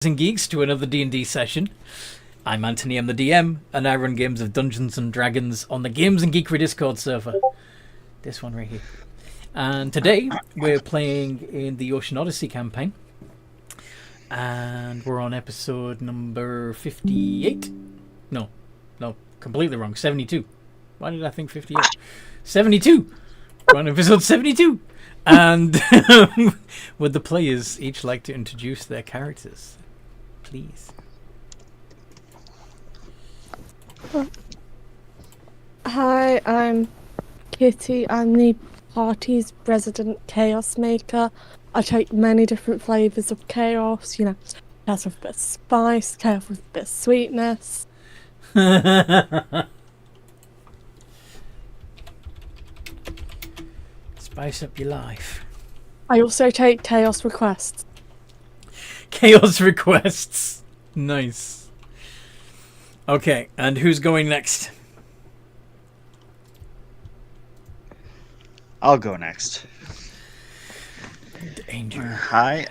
And geeks to another D&D session. I'm Anthony, I'm the DM, and I run games of Dungeons and Dragons on the Games and Geekery Discord server. This one right here. And today we're playing in the Ocean Odyssey campaign, and we're on episode number 58. No, completely wrong. 72. Why did I think 58? 72. We're on episode 72. And would the players each like to introduce their characters? Please. Hi, I'm Kitty. I'm the party's resident chaos maker. I take many different flavours of chaos, chaos with a bit of spice, chaos with a bit of sweetness. Spice up your life. I also take chaos requests. Chaos requests. Nice. Okay, and who's going next? I'll go next. Danger. Hi,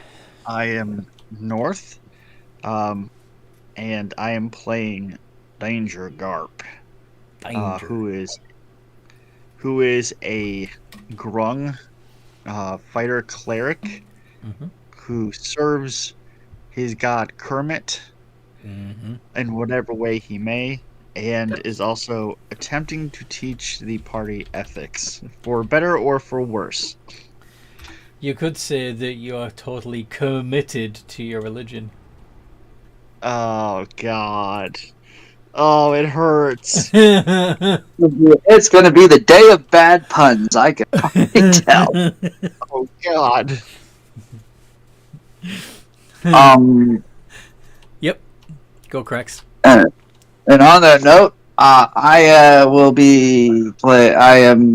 I am North, and I am playing Danger Garp, Danger. who is a grung fighter cleric who serves his god Kermit in whatever way he may, and is also attempting to teach the party ethics, for better or for worse. You could say that you are totally committed to your religion. Oh, God. Oh, it hurts. It's going to be the day of bad puns, I can already tell. Oh, God. Yep. Go, Cracks. And on that note, I am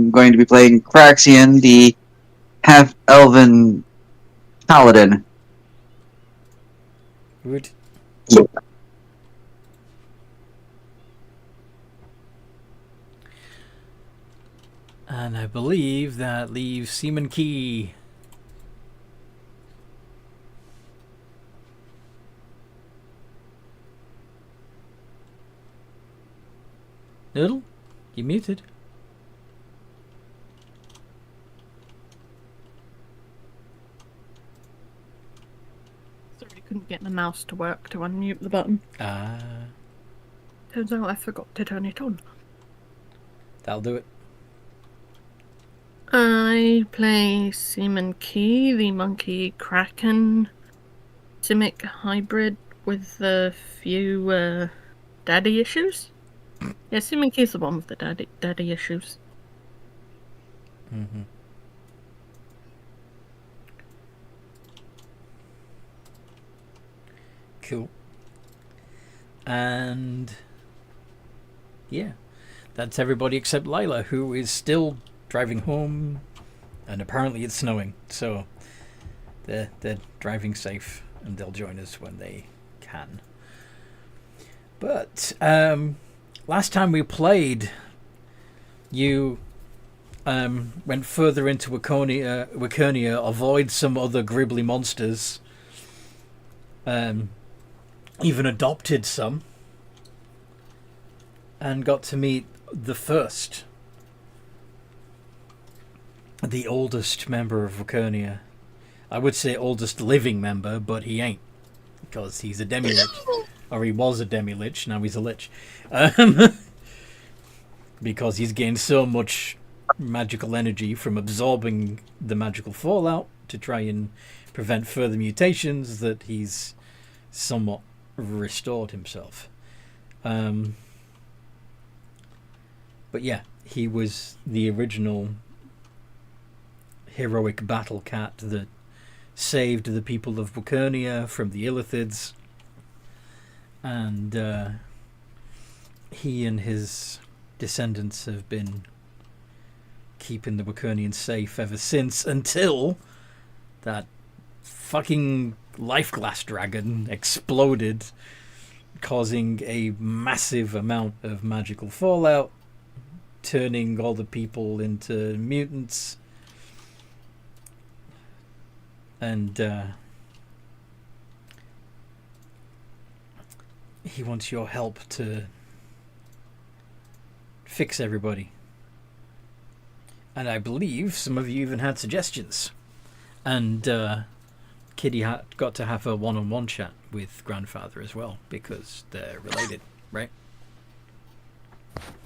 going to be playing Craxian, the half-elven paladin. Good. Yeah. And I believe that leaves Seaman Key. Noodle? You muted. Sorry, I couldn't get the mouse to work to unmute the button. Turns out I forgot to turn it on. That'll do it. I play Seaman Key, the monkey kraken simic hybrid with a few daddy issues. Yeah, Seaman Key's the one with the daddy issues. Cool. And yeah, that's everybody except Lila, who is still driving home, and apparently it's snowing, so they're driving safe, and they'll join us when they can. But last time we played, you went further into Wakernia, avoid some other gribbly monsters, even adopted some, and got to meet the oldest member of Wakernia. I would say oldest living member, but he ain't, because he's a demi-lich. Or he was a demi-lich, now he's a lich. Because he's gained so much magical energy from absorbing the magical fallout to try and prevent further mutations that he's somewhat restored himself. But yeah, he was the original heroic battle cat that saved the people of Wakernia from the Illithids, and he and his descendants have been keeping the Wakernians safe ever since, until that fucking life glass dragon exploded, causing a massive amount of magical fallout, turning all the people into mutants, and he wants your help to fix everybody. And I believe some of you even had suggestions. And Kitty got to have a one-on-one chat with Grandfather as well, because they're related, right?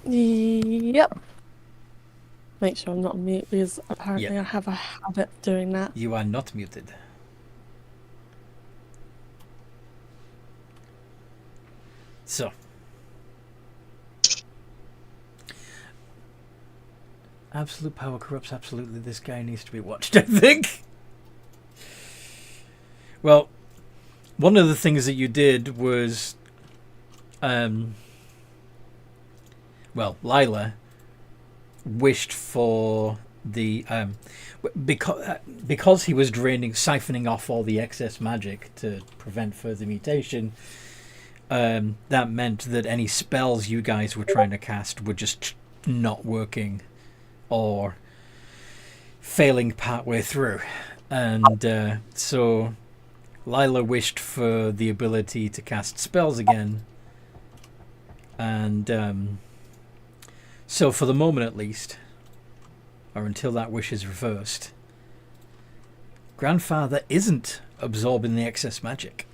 Yep. Make sure I'm not on mute because apparently Yep. I have a habit of doing that. You are not muted. So. Absolute power corrupts absolutely. This guy needs to be watched, I think. Well, one of the things that you did was, Lila wished for the because he was siphoning off all the excess magic to prevent further mutation. That meant that any spells you guys were trying to cast were just not working or failing partway through, and so Lila wished for the ability to cast spells again, and so for the moment at least, or until that wish is reversed, Grandfather isn't absorbing the excess magic.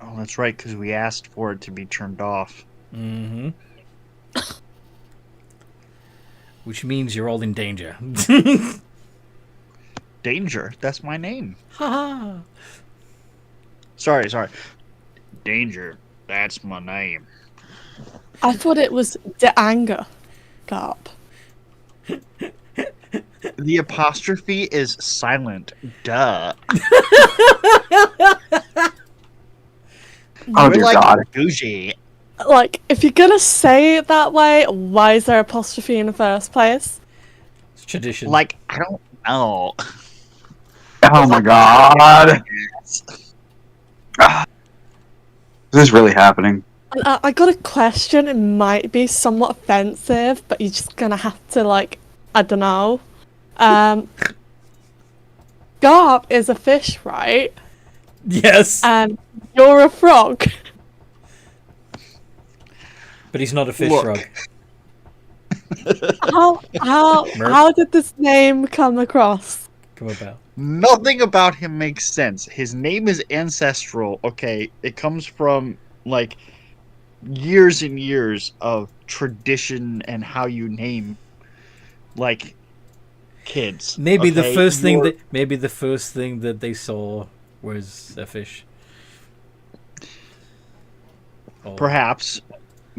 Oh, that's right, because we asked for it to be turned off. Mm-hmm. Which means you're all in danger. Danger? That's my name. Ha! Sorry. Danger. That's my name. I thought it was the anger, Garp. The apostrophe is silent. Duh. Oh, We're dear like God. bougie. Like, if you're gonna say it that way, why is there apostrophe in the first place? It's tradition. Like, I don't know. Oh my God. Is this really happening? I got a question. It might be somewhat offensive, but you're just gonna have to, like, I don't know. Garp is a fish, right? Yes, And you're a frog. but he's not a fish Look. frog. How did this name come across? Come about. Nothing about him makes sense. His name is ancestral, okay? It comes from, like, years and years of tradition and how you name, like, kids. Maybe the okay? first thing that they saw was a fish. Or- Perhaps,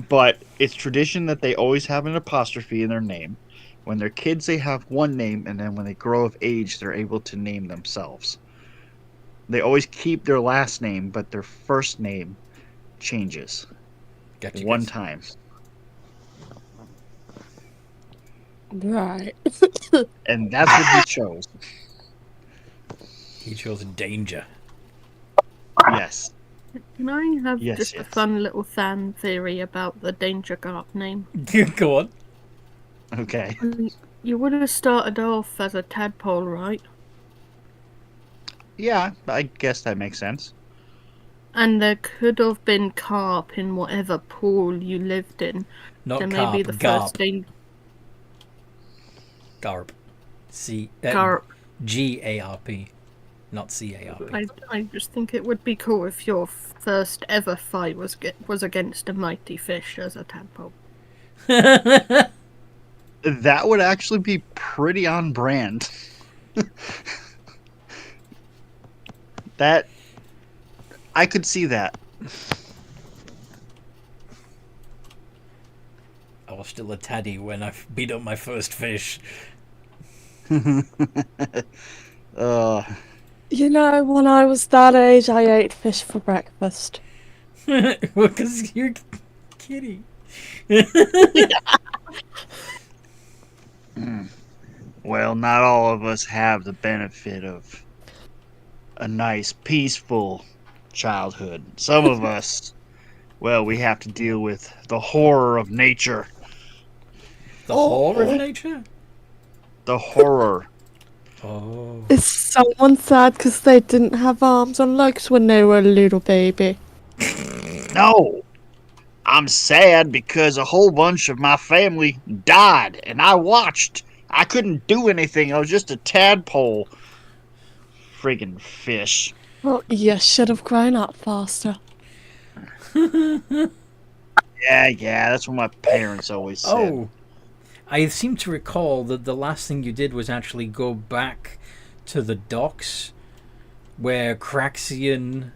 but it's tradition that they always have an apostrophe in their name. When they're kids, they have one name, and then when they grow of age, they're able to name themselves. They always keep their last name, but their first name changes Gotcha, one guys. time. Right. And that's what he chose. He chose danger. Yes. Can I have Yes, just a yes. fun little fan theory about the Danger Garp name? Go on. Okay. You would have started off as a tadpole, right? Yeah, I guess that makes sense. And there could have been carp in whatever pool you lived in. Not So carp, maybe the garp. first thing. Garp. Garp. G-A-R-P. Not C-A-R-P. I just think it would be cool if your first ever fight was against a mighty fish as a tadpole. That would actually be pretty on brand. That I could see that. I was still a taddy when I beat up my first fish. You know, when I was that age, I ate fish for breakfast. Because you're kitty. Well, not all of us have the benefit of a nice, peaceful childhood. Some of us, well, we have to deal with the horror of nature. The horror of nature? The horror. Oh. Is someone sad because they didn't have arms and legs when they were a little baby? No, I'm sad because a whole bunch of my family died, and I watched. I couldn't do anything. I was just a tadpole. Friggin' fish. Well, you should have grown up faster. Yeah, that's what my parents always said. Oh. I seem to recall that the last thing you did was actually go back to the docks where Craxian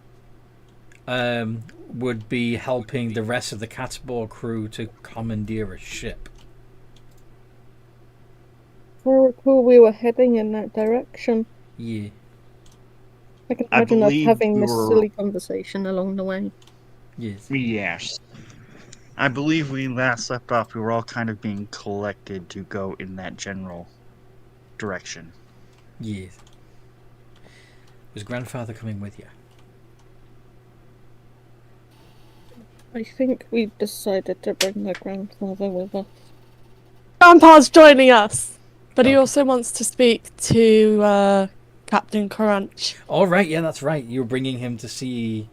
would be helping the rest of the Catspaw crew to commandeer a ship. I recall we were heading in that direction. Yeah. I can I imagine us believe having we this were- silly conversation along the way. Yes. Yes. I believe we last left off, we were all kind of being collected to go in that general direction. Yes. Was grandfather coming with you? I think we decided to bring my grandfather with us. Grandpa's joining us, but he Okay. also wants to speak to Captain Crunch. All right. Yeah, that's right. You're bringing him to see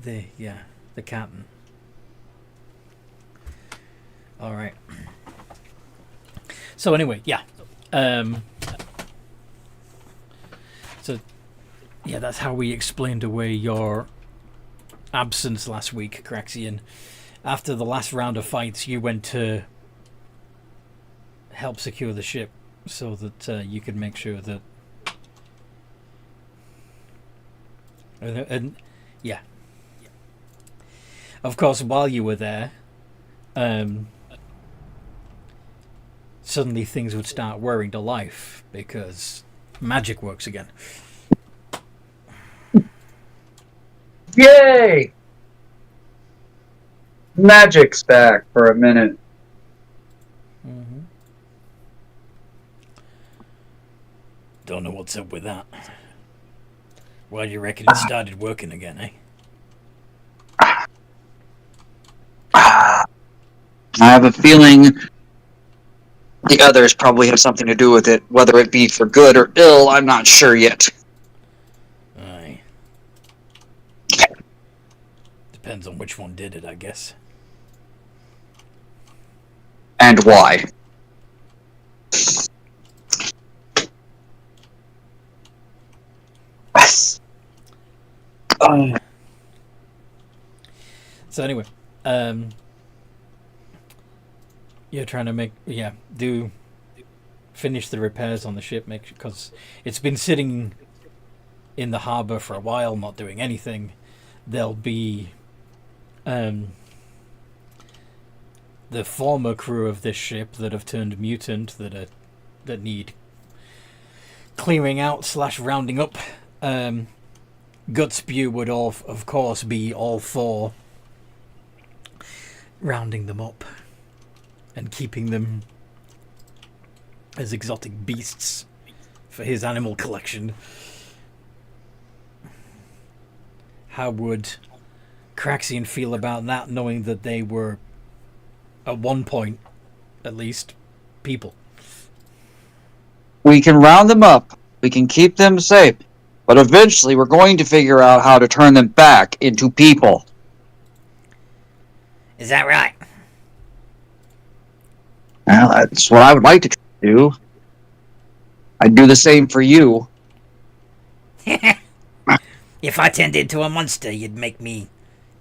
the captain. All right. So anyway, yeah. So yeah, that's how we explained away your absence last week, Craxian. After the last round of fights, you went to help secure the ship so that you could make sure that. And yeah. Of course, while you were there, suddenly things would start whirring to life because magic works again. Yay! Magic's back for a minute. Mm-hmm. Don't know what's up with that. Why do you reckon it started working again, eh? I have a feeling the others probably have something to do with it. Whether it be for good or ill, I'm not sure yet. Aye. Depends on which one did it, I guess. And why. Yes. So anyway, you're trying to finish the repairs on the ship, because it's been sitting in the harbor for a while, not doing anything. There'll be the former crew of this ship that have turned mutant that need clearing out / rounding up. Gutspew would of course be all for rounding them up and keeping them as exotic beasts for his animal collection. How would Craxian feel about that, knowing that they were, at one point, at least, people? We can round them up. We can keep them safe. But eventually we're going to figure out how to turn them back into people. Is that right? Well, that's what I would like to do. I'd do the same for you. If I turned into a monster, you'd make me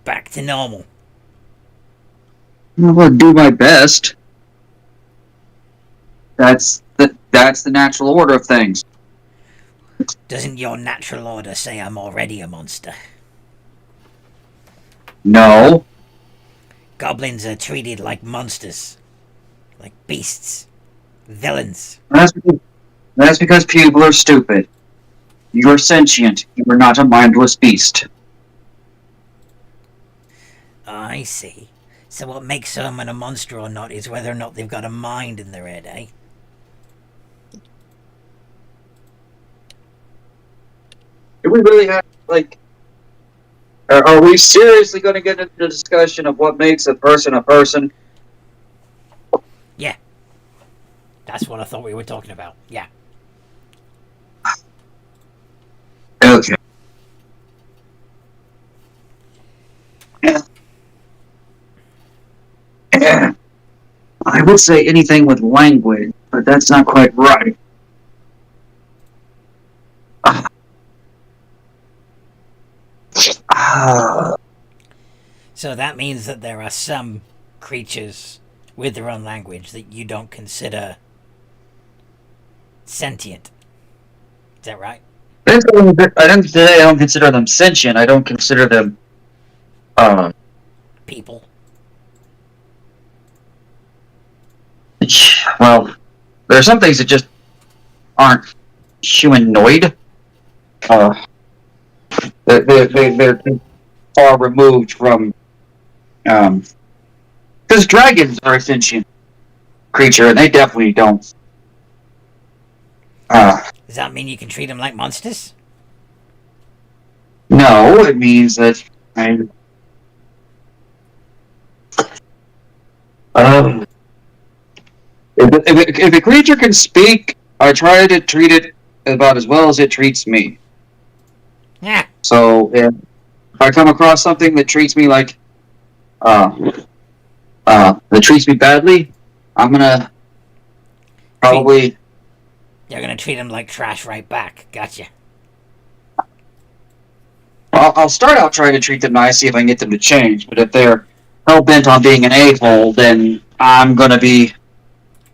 back to normal. I would do my best. That's the natural order of things. Doesn't your natural order say I'm already a monster? No. Goblins are treated like monsters. Like beasts. Villains. That's because people are stupid. You're sentient. You are not a mindless beast. I see. So what makes someone a monster or not is whether or not they've got a mind in their head, eh? Do we really have, are we seriously going to get into the discussion of what makes a person a person? Yeah. That's what I thought we were talking about. Yeah. Okay. Yeah. I would say anything with language, but that's not quite right. Ah. So that means that there are some creatures with their own language that you don't consider sentient. Is that right? I don't say I don't consider them sentient. I don't consider them. People. Well, there are some things that just aren't humanoid. They're far removed from. Because dragons are a sentient creature, and they definitely don't. Does that mean you can treat them like monsters? No, it means that if a creature can speak, I try to treat it about as well as it treats me. Yeah. So if I come across something that treats me like, that treats me badly, I'm gonna probably. You're gonna treat them like trash right back. Gotcha. I'll start out trying to treat them nice, see if I can get them to change. But if they're hell bent on being an a-hole, then I'm gonna be.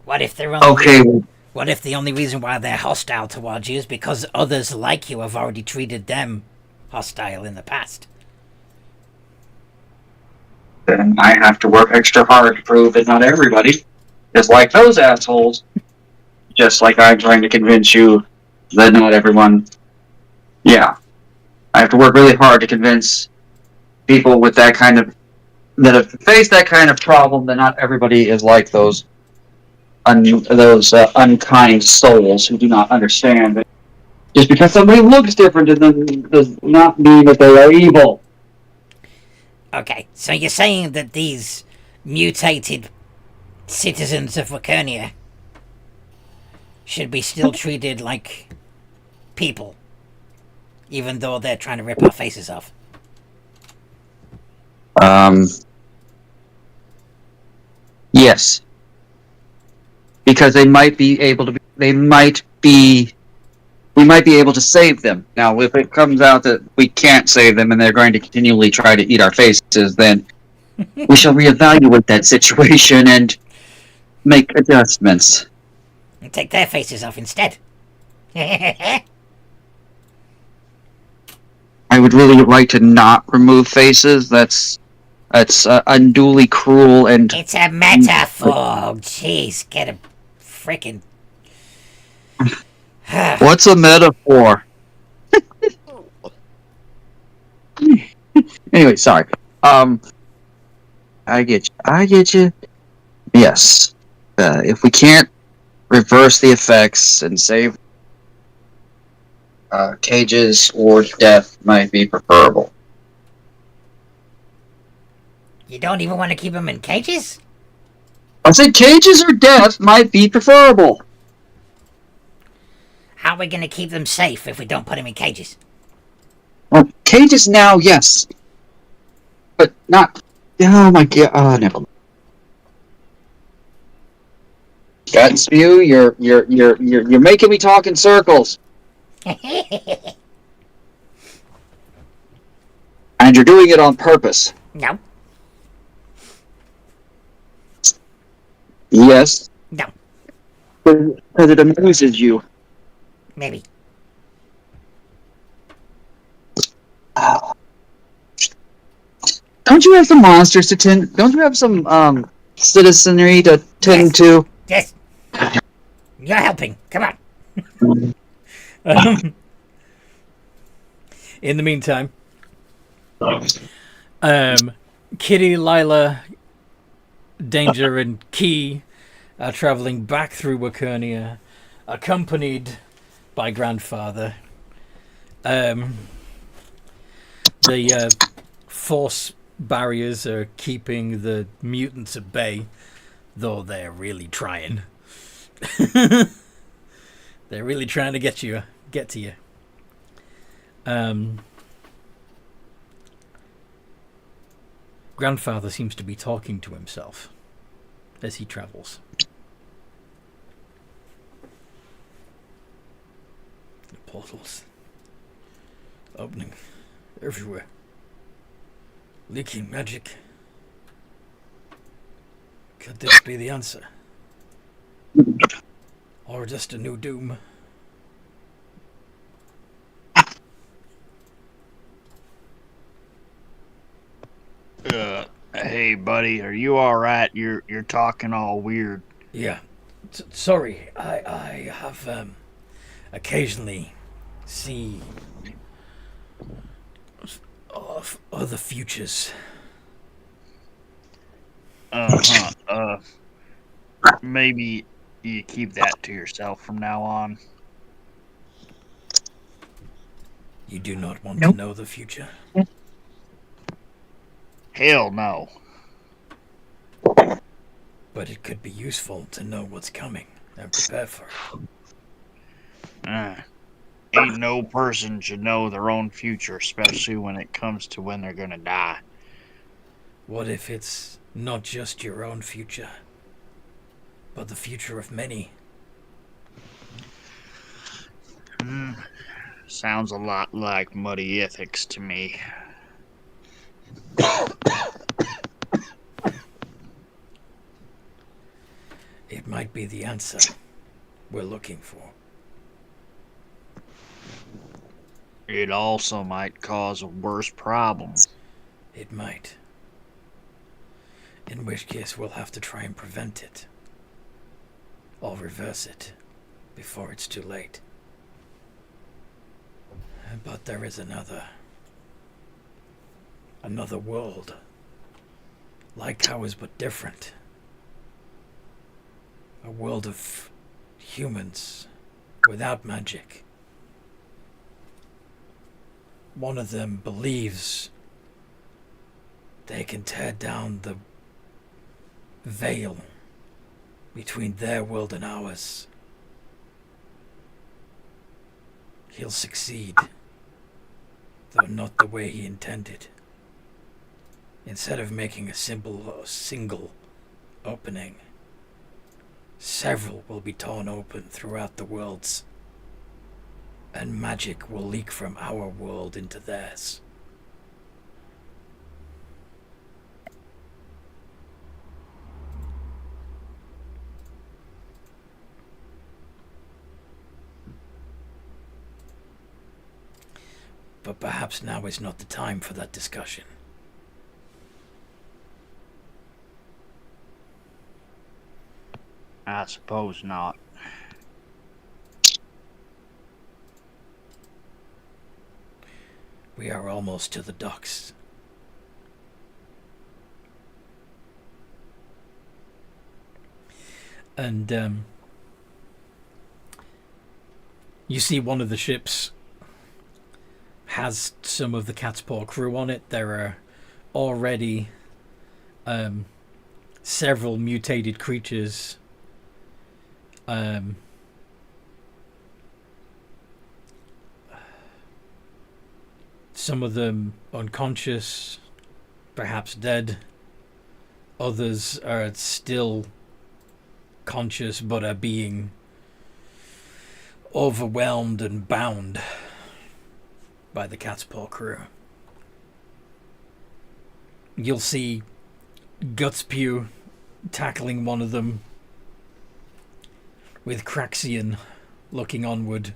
What if they're only Okay. What if the only reason why they're hostile towards you is because others like you have already treated them hostile in the past? Then I have to work extra hard to prove that not everybody is like those assholes. Just like I'm trying to convince you that not everyone. Yeah. I have to work really hard to convince people with that kind of. That have faced that kind of problem that not everybody is like those unkind souls who do not understand that just because somebody looks different to them does not mean that they are evil. Okay, so you're saying that these mutated citizens of Wakernia should be still treated like people, even though they're trying to rip our faces off? Yes. Because they might be able to. We might be able to save them. Now, if it comes out that we can't save them and they're going to continually try to eat our faces, then we shall reevaluate that situation and make adjustments. And take their faces off instead. I would really like to not remove faces. That's unduly cruel and. It's a metaphor. Jeez, get a freaking. What's a metaphor? Anyway, sorry. I get you. Yes. If we can't reverse the effects and save cages or death might be preferable. You don't even want to keep them in cages? I said cages or death might be preferable. How are we going to keep them safe if we don't put them in cages? Well, cages now, yes. But not. Oh my god. Oh, never mind. Gut spew, you're making me talk in circles. And you're doing it on purpose. No. Yes. No. Because it amuses you. Maybe. Don't you have some monsters to tend? Don't you have some citizenry to tend to? Yes. You're helping. Come on. In the meantime, Kitty, Lila, Danger, and Key are traveling back through Wakernia, accompanied by Grandfather. The force barriers are keeping the mutants at bay, though they're really trying. They're really trying to get to you. Grandfather seems to be talking to himself as he travels. The portals opening everywhere. Leaking magic. Could this be the answer? Or just a new doom? Hey, buddy, are you all right? You're talking all weird. Yeah. Sorry, I have occasionally see of other futures. Maybe you keep that to yourself from now on. You do not want to know the future? Hell no. But it could be useful to know what's coming and prepare for it. Ain't no person should know their own future, especially when it comes to when they're gonna die. What if it's not just your own future, but the future of many? Sounds a lot like muddy ethics to me. It might be the answer we're looking for. It also might cause a worse problem. It might. In which case we'll have to try and prevent it. Or reverse it before it's too late. But there is another world. Like ours, but different. A world of humans without magic. One of them believes they can tear down the veil between their world and ours. He'll succeed, though not the way he intended. Instead of making a single opening, several will be torn open throughout the worlds, and magic will leak from our world into theirs. But perhaps now is not the time for that discussion. I suppose not. We are almost to the docks. And you see one of the ships has some of the Cat's Paw crew on it. There are already several mutated creatures some of them unconscious, perhaps dead. Others are still conscious but are being overwhelmed and bound by the Cat's Paw crew. You'll see Gutspew tackling one of them, with Craxian looking onward,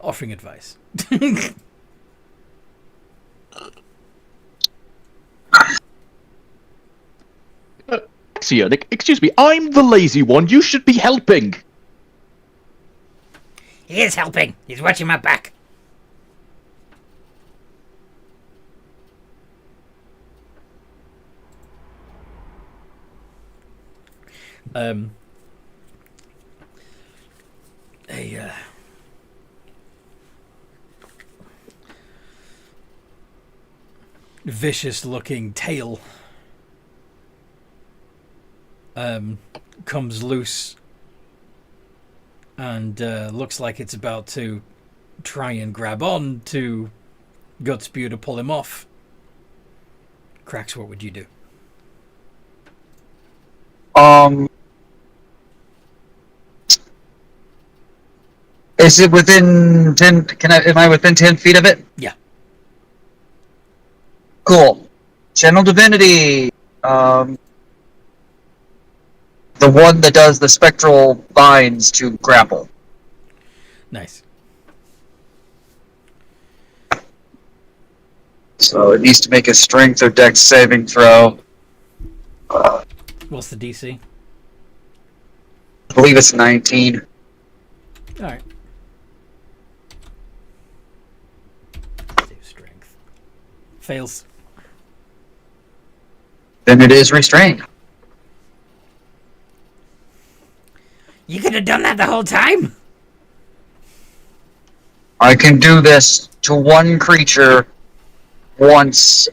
offering advice. Excuse me, I'm the lazy one. You should be helping. He is helping. He's watching my back. A vicious looking tail comes loose and looks like it's about to try and grab on to Gutspew to pull him off. Cracks, what would you do? Is it within 10? Am I within 10 feet of it? Yeah. Cool. Channel Divinity. The one that does the spectral vines to grapple. Nice. So it needs to make a strength or dex saving throw. What's the DC? I believe it's 19. Alright. Save strength. Fails. Then it is restrained. You could have done that the whole time. I can do this to one creature once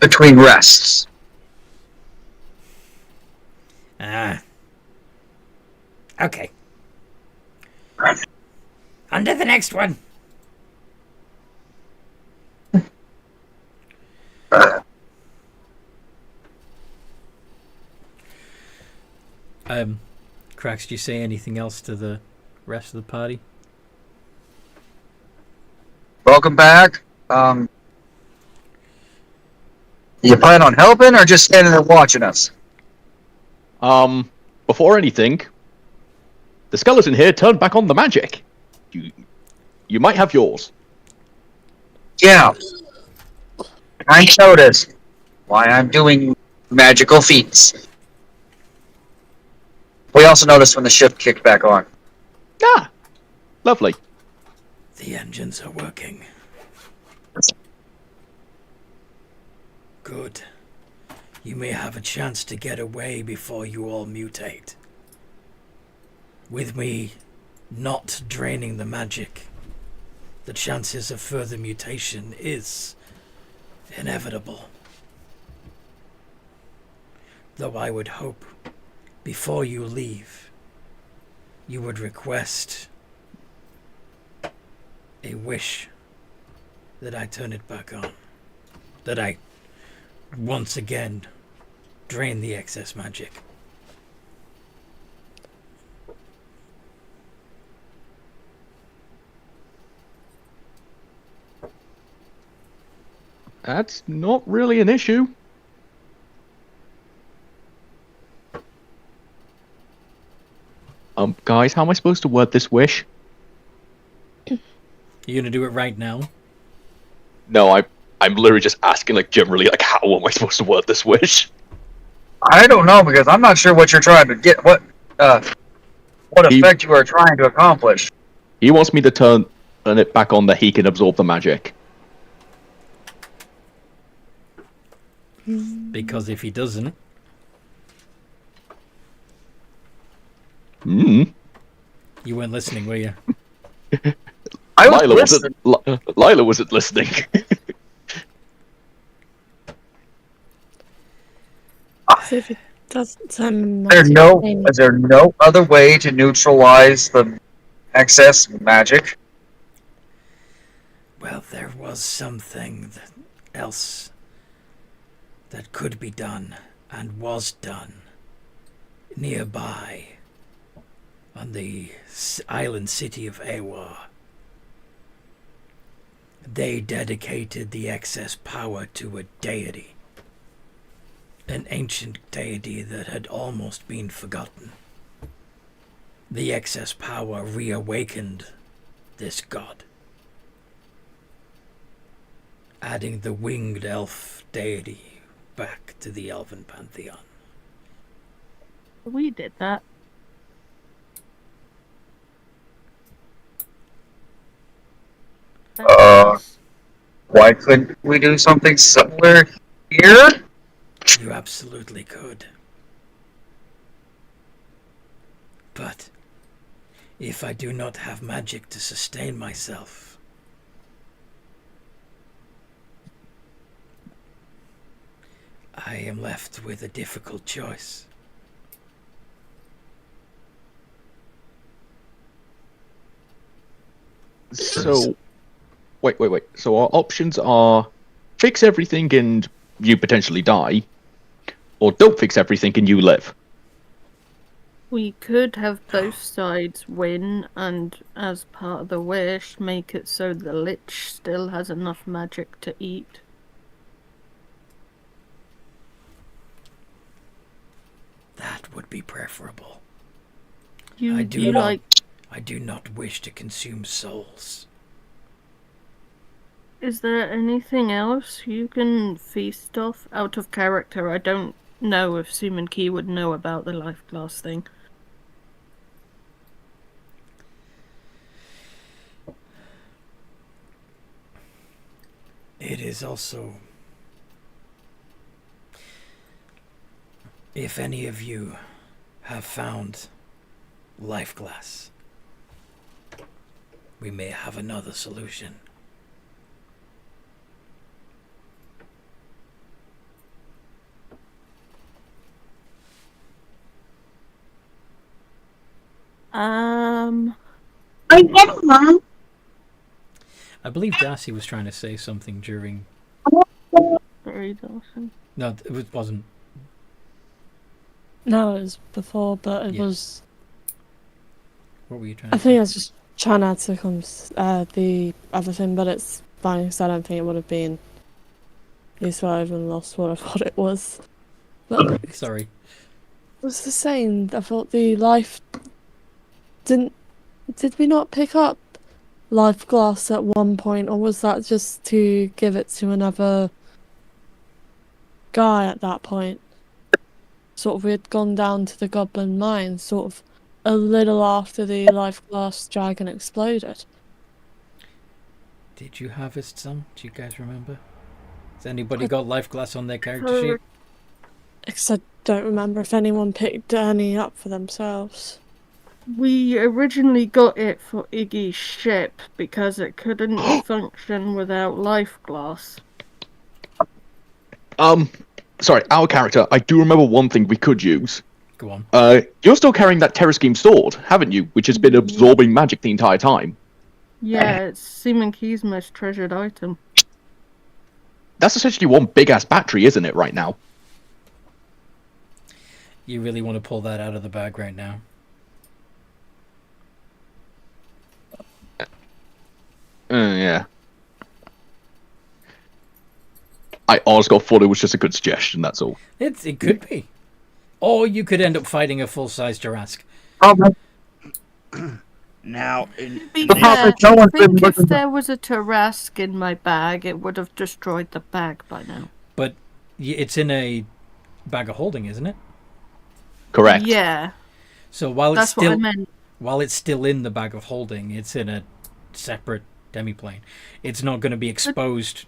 between rests. Okay. On to the next one. Cracks, do you say anything else to the rest of the party? Welcome back. You plan on helping or just standing there watching us? Before anything, the skeleton here turned back on the magic. You might have yours. Yeah. I noticed why I'm doing magical feats. We also noticed when the ship kicked back on. Ah, lovely. The engines are working. Good. You may have a chance to get away before you all mutate. With me not draining the magic, the chances of further mutation is inevitable. Though I would hope, before you leave, you would request a wish that I turn it back on. That I once again drain the excess magic. That's not really an issue. Guys, how am I supposed to word this wish? You gonna do it right now? No, I'm literally just asking, like, generally, like, how am I supposed to word this wish? I don't know because I'm not sure what you're trying to get. What effect you are trying to accomplish? He wants me to turn it back on that he can absorb the magic. Because if he doesn't, Hmm. you weren't listening, were you? I was Lila listening. Lila wasn't listening. So if it doesn't turn Is there no other way to neutralize the excess magic? Well, there was something else that could be done and was done nearby on the island city of Ewa. They dedicated the excess power to a deity, an ancient deity that had almost been forgotten. The excess power reawakened this god, adding the winged elf deity back to the elven pantheon. We did that. Why couldn't we do something similar here? You absolutely could. But if I do not have magic to sustain myself, I am left with a difficult choice. So, wait. So our options are fix everything and you potentially die, or don't fix everything and you live. We could have both sides win, and as part of the wish, make it so the Lich still has enough magic to eat. That would be preferable. You, I do you not. like... I do not wish to consume souls. Is there anything else you can feast off out of character? I don't know if Suman Key would know about the life glass thing. It is also... If any of you have found life glass, we may have another solution. I get it, Mom. I believe Darcy was trying to say something during... Very awesome. No, it wasn't. No, it was before, but it Yeah. was. What were you trying I to think say? I was just trying to add to the other thing, but it's fine because I don't think it would have been. At least I even lost what I thought it was. But Sorry. it was the same. I thought the life didn't. Did we not pick up life glass at one point, or was that just to give it to another guy at that point? Sort of, we had gone down to the goblin mine, sort of a little after the life glass dragon exploded. Did you harvest some? Do you guys remember? Has anybody got life glass on their character sheet? Because I don't remember if anyone picked any up for themselves. We originally got it for Iggy's ship because it couldn't function without life glass. Sorry, our character. I do remember one thing we could use. Go on. You're still carrying that Terror Scheme sword, haven't you? Which has been absorbing magic the entire time. Yeah, it's Seaman Key's most treasured item. That's essentially one big ass battery, isn't it? Right now. You really want to pull that out of the bag right now? Yeah. I honestly thought it was just a good suggestion. That's all. It could be. Or you could end up fighting a full-size Jurassic. Now, To be fair, I think if there was a Tarask in my bag, it would have destroyed the bag by now. But it's in a bag of holding, isn't it? Correct. Yeah, So while that's what I meant. while it's still in the bag of holding, it's in a separate demiplane. It's not going to be exposed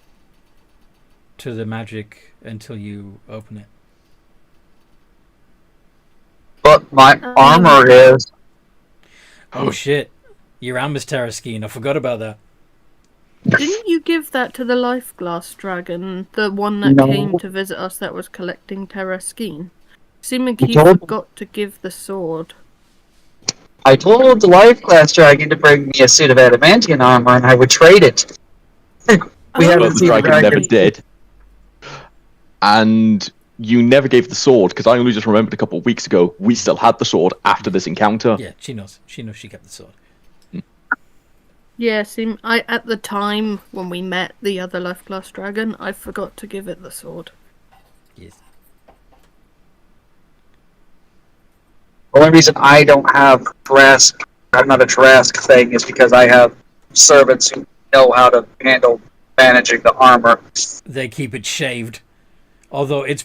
to the magic until you open it. But my armor is. Oh shit! Your armor's Terraskeen. I forgot about that. Didn't you give that to the life glass dragon, the one that came to visit us that was collecting Terraskeen? Seaman Key forgot to give the sword. I told the life class dragon to bring me a suit of adamantium armor, and I would trade it. We But haven't the seen dragon never did. And you never gave the sword, because I only just remembered a couple of weeks ago we still had the sword after this encounter. Yeah, she knows. She knows she kept the sword. Yeah, I at the time when we met the other life glass dragon, I forgot to give it the sword. Yes. The only reason I don't have Trask, I'm not a Trask thing, is because I have servants who know how to handle managing the armor. They keep it shaved. Although it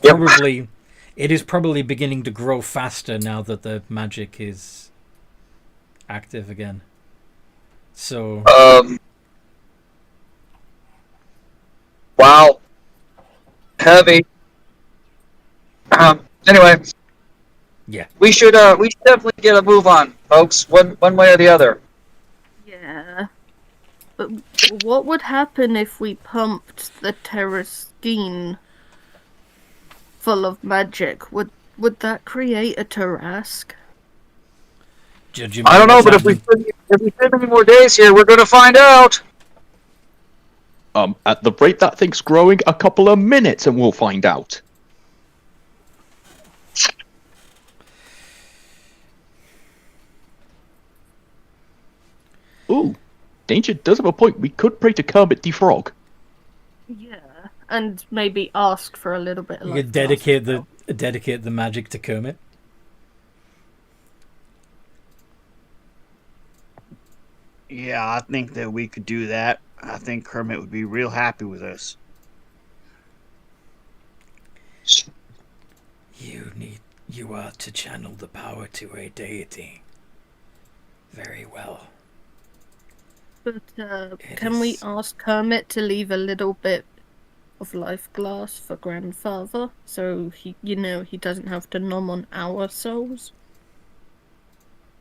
is probably beginning to grow faster now that the magic is active again. So Wow. Heavy. Anyway. yeah. We should definitely get a move on, folks. One way or the other. Yeah. But what would happen if we pumped the Terraskeen full of magic? Would that create a Tarask? Judging I by don't know, what's but if we happening. spend any more days here, we're gonna find out. At the rate that thing's growing, a couple of minutes and we'll find out. Ooh, Danger does have a point. We could pray to Kermit the Frog. Yeah, and maybe ask for a little bit of You life could glass. dedicate the magic to Kermit. Yeah, I think that we could do that. I think Kermit would be real happy with us. You are to channel the power to a deity. Very well. But It can we is- ask Kermit to leave a little bit of life glass for grandfather, so he doesn't have to nom on our souls?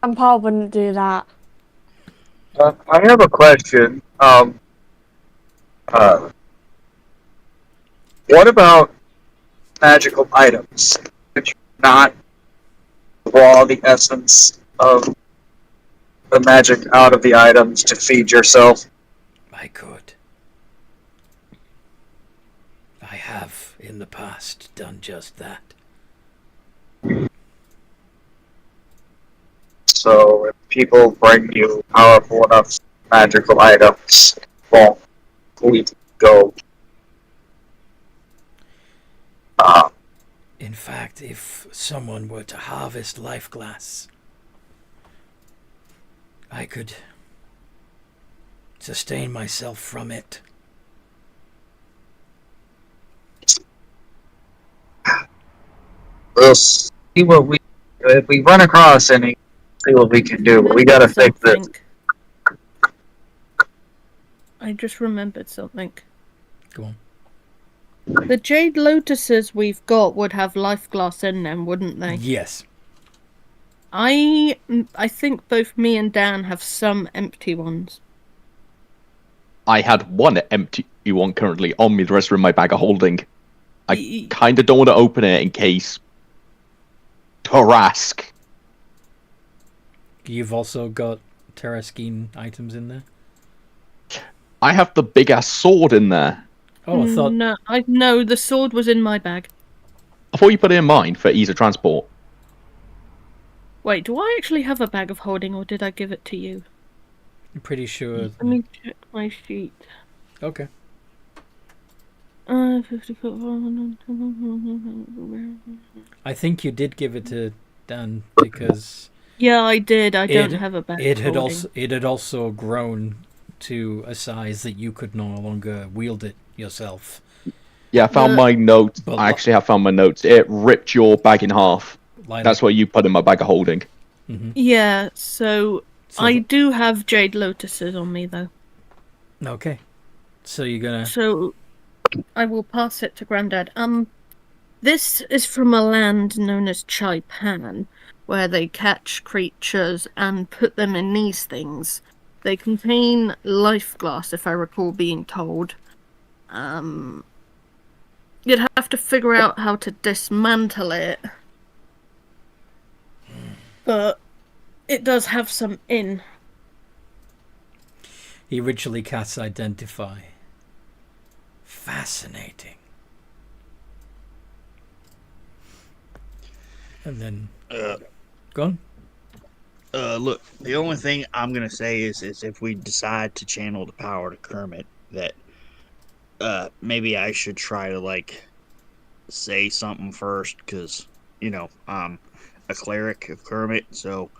Grandpa wouldn't do that. I have a question. What about magical items? Could you not draw the essence of the magic out of the items to feed yourself? I could. I have in the past done just that. So if people bring you powerful enough magical items, well, we go. In fact, if someone were to harvest life glass, I could sustain myself from it. We'll see what we if we run across any. See what we can do. But we gotta fix this. Something. I just remembered something. Go on. The jade lotuses we've got would have life glass in them, wouldn't they? Yes. I think both me and Dan have some empty ones. I had one empty one currently on me, the rest are in my bag of holding. I kind of don't want to open it in case Tarask. You've also got Terraskeen items in there? I have the big ass sword in there. Oh, I thought... No, the sword was in my bag. I thought you put it in mine for ease of transport. Wait, do I actually have a bag of holding, or did I give it to you? I'm pretty sure... Let me check my sheet. Okay. 50 foot. I think you did give it to Dan because... Yeah, I did. I don't have a bag. It had also grown to a size that you could no longer wield it yourself. Yeah, I found my notes. but I actually have found my notes. It ripped your bag in half. That's what you put in my bag of holding. Mm-hmm. Yeah, so I do have jade lotuses on me, though. Okay. So you're gonna... So I will pass it to Grandad. This is from a land known as Chaipan, where they catch creatures and put them in these things. They contain life glass, if I recall being told. You'd have to figure out how to dismantle it. But it does have some in. He ritually casts Identify. Fascinating. And then... go on. Look, the only thing I'm gonna say is if we decide to channel the power to Kermit, that maybe I should try to say something first, because I'm a cleric of Kermit, so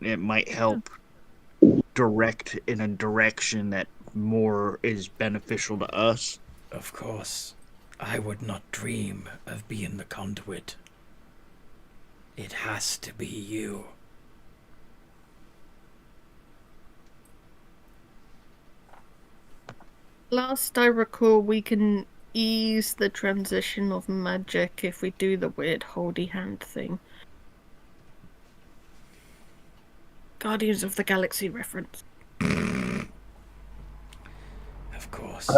it might help direct in a direction that more is beneficial to us. Of course, I would not dream of being the conduit. It has to be you. Last I recall, we can ease the transition of magic if we do the weird holdy hand thing. Guardians of the Galaxy reference. Of course.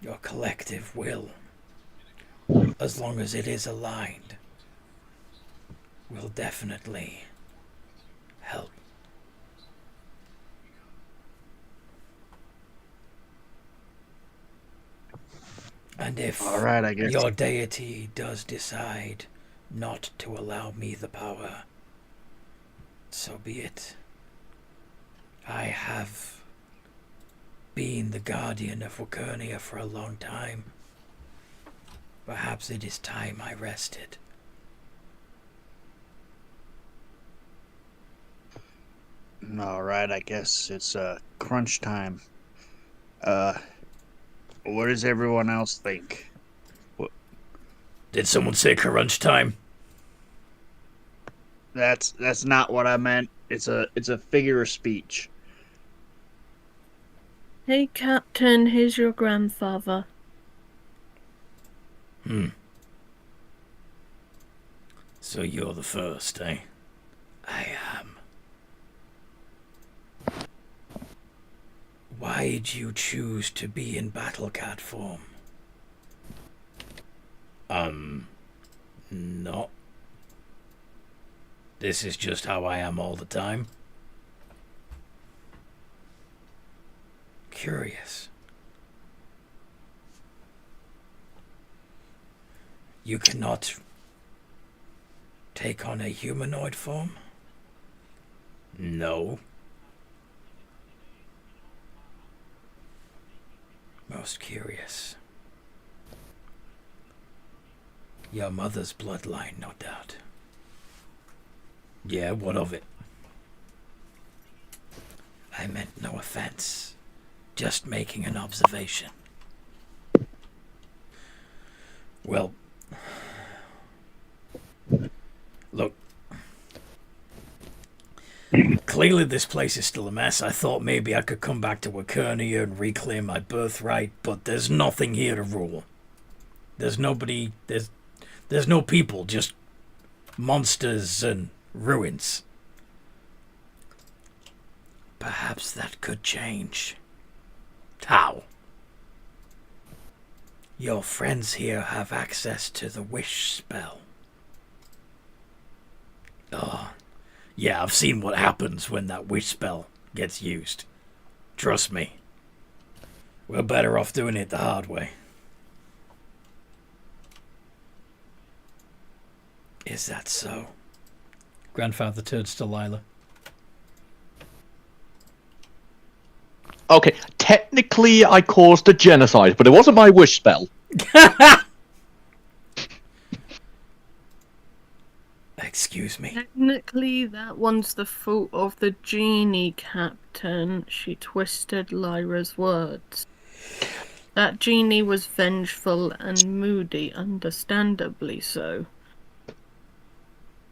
Your collective will, as long as it is aligned, will definitely help. And if All right, I guess. your deity does decide not to allow me the power, so be it. I have been the guardian of Wakernia for a long time. Perhaps it is time I rested. All right, I guess it's crunch time. What does everyone else think? Did someone say crunch time? That's not what I meant. It's a figure of speech. Hey, Captain, here's your grandfather. So you're the first, eh? I am. Why'd you choose to be in battle cat form? No. This is just how I am all the time. Curious. You cannot take on a humanoid form? No. Most curious. Your mother's bloodline, no doubt. Yeah, what of it? I meant no offense. Just making an observation. Well, look. Clearly this place is still a mess. I thought maybe I could come back to Wakernia and reclaim my birthright, but there's nothing here to rule. There's nobody, there's no people, just monsters and ruins. Perhaps that could change. How? Your friends here have access to the wish spell. Oh, yeah, I've seen what happens when that wish spell gets used. Trust me. We're better off doing it the hard way. Is that so? Grandfather turns to Lila. Okay, technically I caused a genocide, but it wasn't my wish spell. Excuse me. Technically, that one's the fault of the genie, Captain. She twisted Lyra's words. That genie was vengeful and moody, understandably so.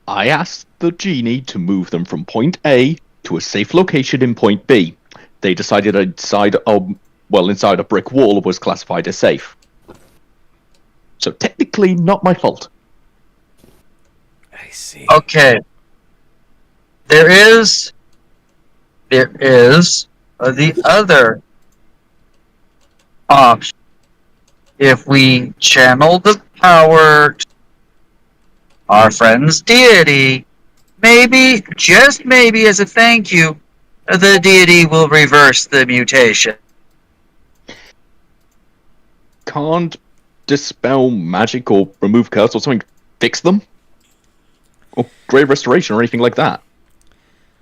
I asked the genie to move them from point A to a safe location in point B. They decided inside a brick wall was classified as safe. So technically not my fault. I see. Okay. There is the other option. If we channel the power to our friend's deity, maybe, just maybe as a thank you, the deity will reverse the mutation. Can't dispel magic or remove curse or something fix them? Or Great Restoration or anything like that?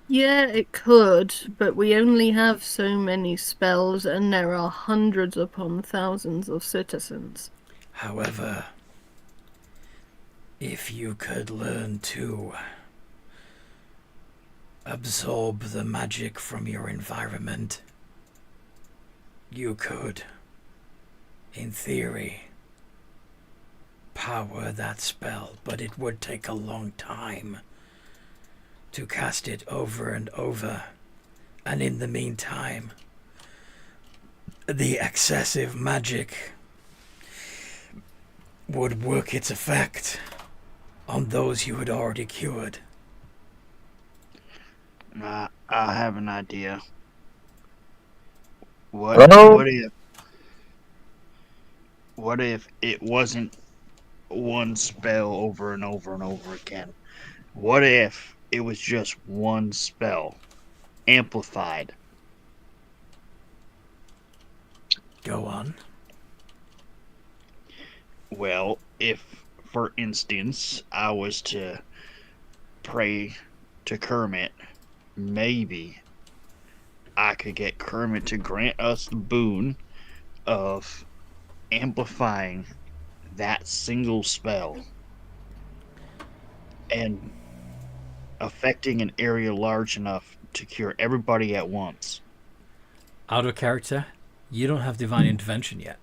Yeah, it could, but we only have so many spells, and there are hundreds upon thousands of citizens. However, if you could learn to absorb the magic from your environment, you could, in theory, power that spell, but it would take a long time to cast it over and over, and in the meantime, the excessive magic would work its effect on those you had already cured. I have an idea. Hello? What if it wasn't one spell over and over and over again, What if it was just one spell, amplified? Go on. Well, if, for instance, I was to pray to Kermit, maybe I could get Kermit to grant us the boon of amplifying that single spell and affecting an area large enough to cure everybody at once. Out of character, you don't have divine intervention yet.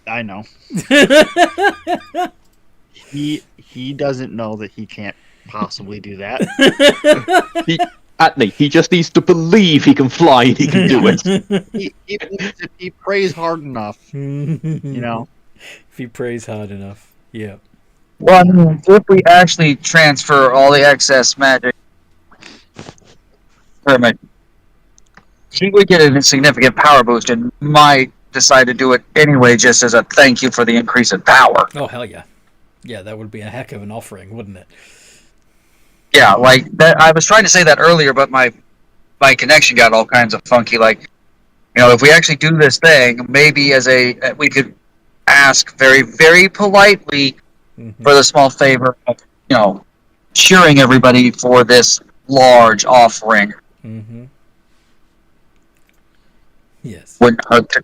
I know. He doesn't know that he can't possibly do that. He just needs to believe he can fly and he can do it. If he prays hard enough, you know. If he prays hard enough, yeah. Well, I mean, if we actually transfer all the excess magic, Kermit, he would get a significant power boost and might decide to do it anyway, just as a thank you for the increase in power. Oh, hell yeah. Yeah, that would be a heck of an offering, wouldn't it? Yeah, like that. I was trying to say that earlier, but my connection got all kinds of funky. Like, you know, if we actually do this thing, maybe we could ask very, very politely for the small favor of, you know, cheering everybody for this large offering. Mm-hmm. Yes. Wouldn't hurt to.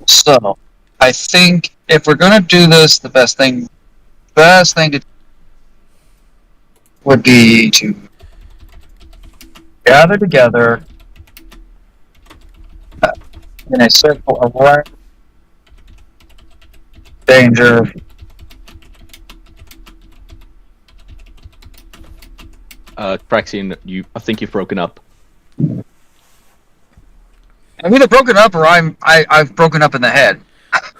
So, I think if we're gonna do this, the best thing to would be to gather together in a circle around danger. Praxian, I think you've broken up. I'm either broken up or I've broken up in the head.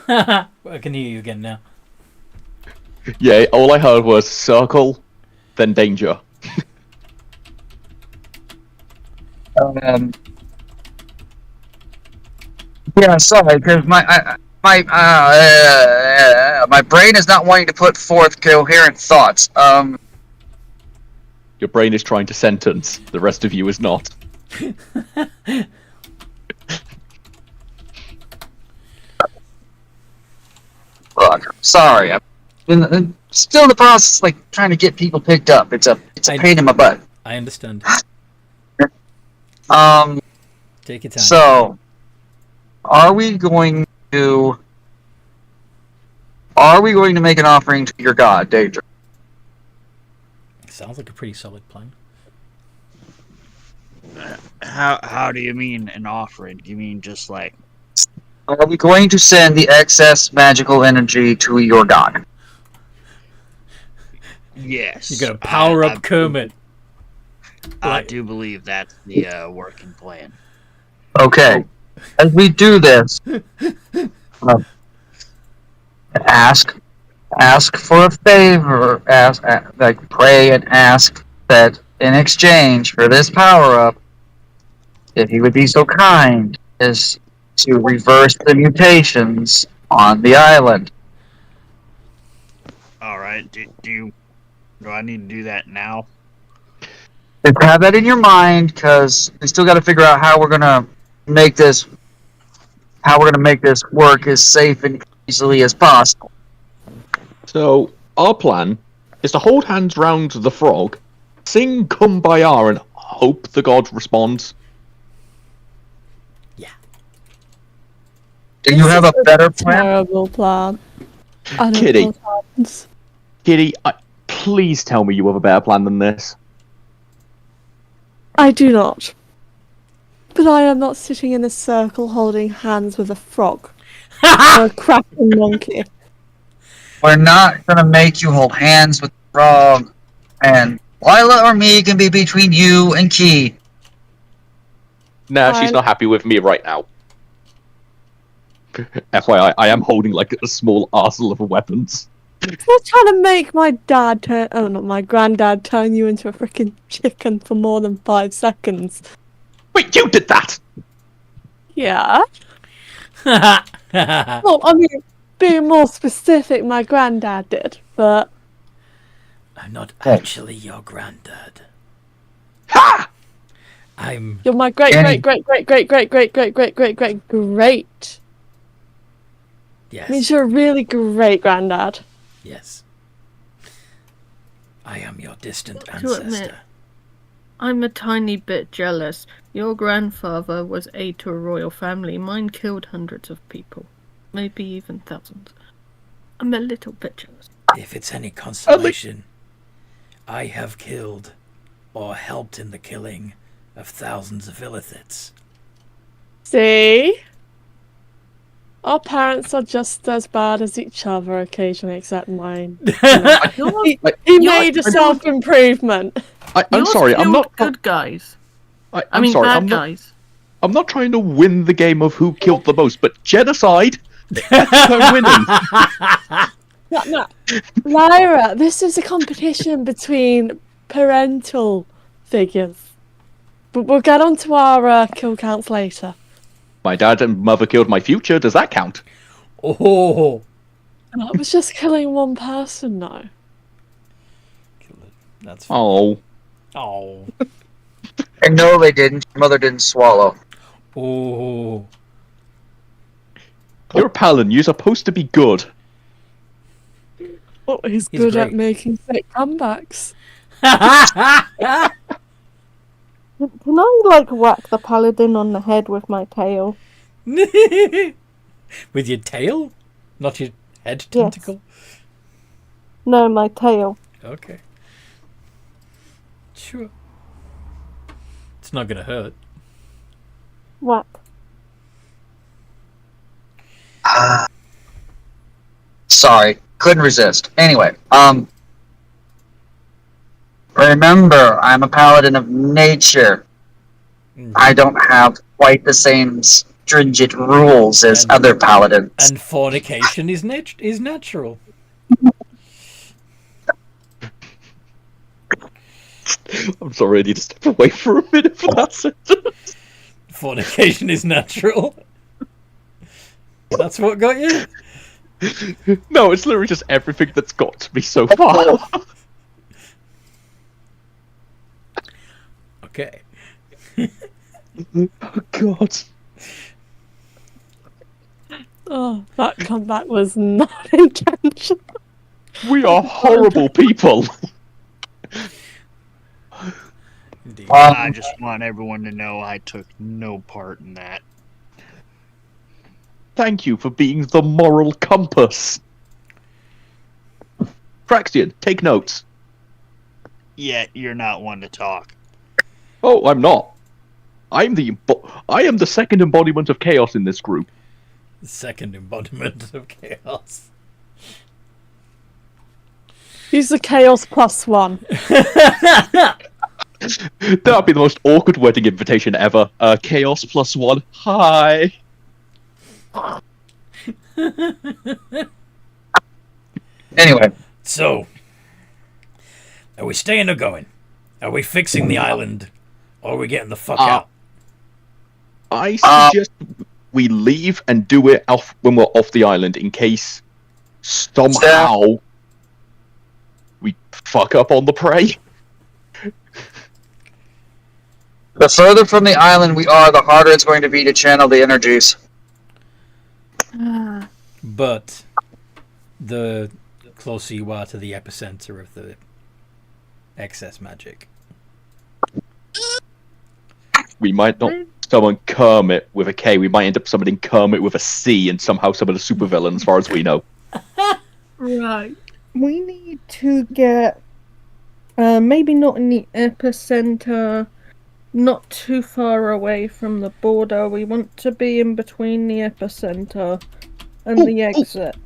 I can hear you again now. Yeah, all I heard was circle, then danger. Yeah, sorry, because my brain is not wanting to put forth coherent thoughts. Your brain is trying to sentence, the rest of you is not. Look, sorry, I'm still in the process, like trying to get people picked up. It's a pain in my butt. I understand. Take your time. So, are we going to make an offering to your god, Daedra? Sounds like a pretty solid plan. How do you mean an offering? Do you mean just like... Are we going to send the excess magical energy to your god? Yes. You're gonna power up Kermit. I do believe that's the working plan. Okay. As we do this, ask for a favor. Pray and ask that in exchange for this power up, if he would be so kind as to reverse the mutations on the island. All right. Do I need to do that now? Just have that in your mind, because we still got to figure out how we're gonna make this work as safe and easily as possible. So, our plan is to hold hands round the frog, sing Kumbaya, and hope the god responds. Yeah. Do you have a better plan? Terrible plan. I don't Kitty. know what happens. Kitty, please tell me you have a better plan than this. I do not. But I am not sitting in a circle holding hands with a frog. Or a cracking monkey. We're not gonna make you hold hands with the frog, and Lila or me can be between you and Key. No, she's Fine. not happy with me right now. FYI, I am holding like a small arsenal of weapons. You're trying to make my dad not my granddad turn you into a freaking chicken for more than 5 seconds. Wait, you did that! Yeah. Well, I mean, being more specific, my granddad did, but I'm not actually your granddad. Ha! I'm. you're my great, Annie. great, great, great, great, great, great, great, great, great, great, great. Yes. Means you're a really great granddad. Yes. I am your distant To ancestor. admit, I'm a tiny bit jealous. Your grandfather was aide to a royal family. Mine killed hundreds of people. Maybe even thousands. I'm a little bit jealous. If it's any consolation, I have killed or helped in the killing of thousands of illithids. See? Our parents are just as bad as each other occasionally, except mine. He made a self-improvement. I'm Yours sorry, I'm killed not. good guys. I'm I mean, sorry, bad I'm not. guys. I'm not trying to win the game of who killed the most, but genocide. That's what I'm winning. No. Lyra, this is a competition between parental figures. But we'll get on to our kill counts later. My dad and mother killed my future. Does that count? Oh. I was just killing one person, though. That's fine. Oh. Oh. And no, they didn't. Your mother didn't swallow. Oh. You're a paladin. You're supposed to be good. Oh, he's He's good at great. making fake comebacks. Can I, like, whack the paladin on the head with my tail? With your tail? Not your head Yes. tentacle? No, my tail. Okay. Sure. It's not gonna hurt. Whack. Sorry, couldn't resist. Anyway, remember, I'm a paladin of nature. I don't have quite the same stringent rules as And- other paladins. And fornication is natural. I'm sorry, I need to step away for a minute for that sentence. Fornication is natural. That's what got you? No, it's literally just everything that's got to me so far. Okay. Oh, God. Oh, that comeback was not intentional. We are horrible people. Indeed. I just want everyone to know I took no part in that. Thank you for being the moral compass. Fraxian, take notes. Yet you're not one to talk. Oh, I'm not. I am the second embodiment of chaos in this group. The second embodiment of chaos. He's the chaos +1. That would be the most awkward wedding invitation ever. Chaos +1. Hi. Anyway, So, are we staying or going? Are we fixing the island? Or are we getting the fuck out? I suggest we leave and do it off when we're off the island in case somehow we fuck up on the prey. the further from the island we are, the harder it's going to be to channel the energies. But the closer you are to the epicenter of the excess magic. We might not summon Kermit with a K. We might end up summoning Kermit with a C and somehow summon a supervillain as far as we know. Right. We need to get, maybe not in the epicenter, not too far away from the border. We want to be in between the epicenter and the exit.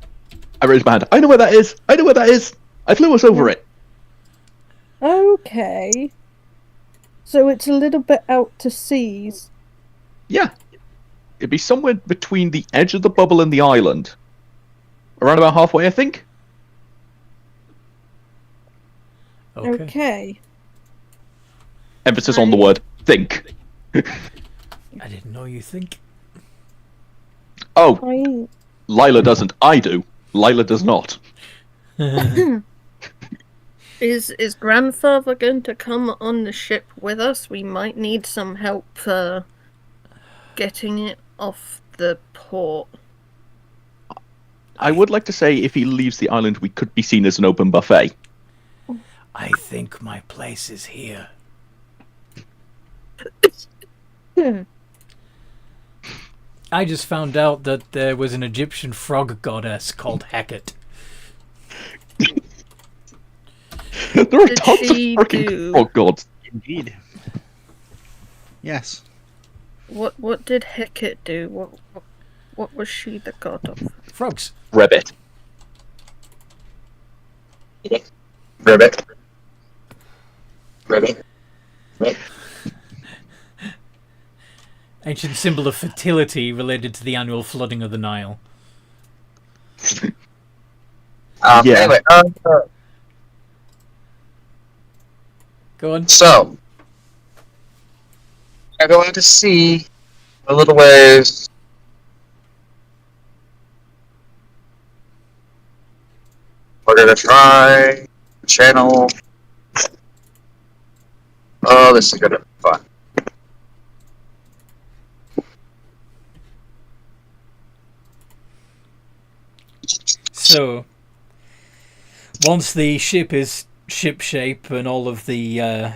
I raised my hand. I know where that is. I know where that is. I flew us over it. Okay. So it's a little bit out to seas. Yeah. It'd be somewhere between the edge of the bubble and the island. Around about halfway, I think. Okay. Emphasis on the word think. I didn't know you think. Oh, I Lila doesn't. I do. Lila does not. Is grandfather going to come on the ship with us? We might need some help getting it off the port. I would like to say if he leaves the island, we could be seen as an open buffet. I think my place is here. I just found out that there was an Egyptian frog goddess called Hecate. There are Did tons of she freaking do- frog gods. Indeed. Yes. What did Hecate do? What was she the god of? Frogs. Ribbit. Ribbit. Ribbit. Ancient symbol of fertility related to the annual flooding of the Nile. Yeah. Anyway, Go on. so I go out to sea a little ways. We're gonna try channel. Oh, this is gonna be fun. So, once the ship is shipshape and all of the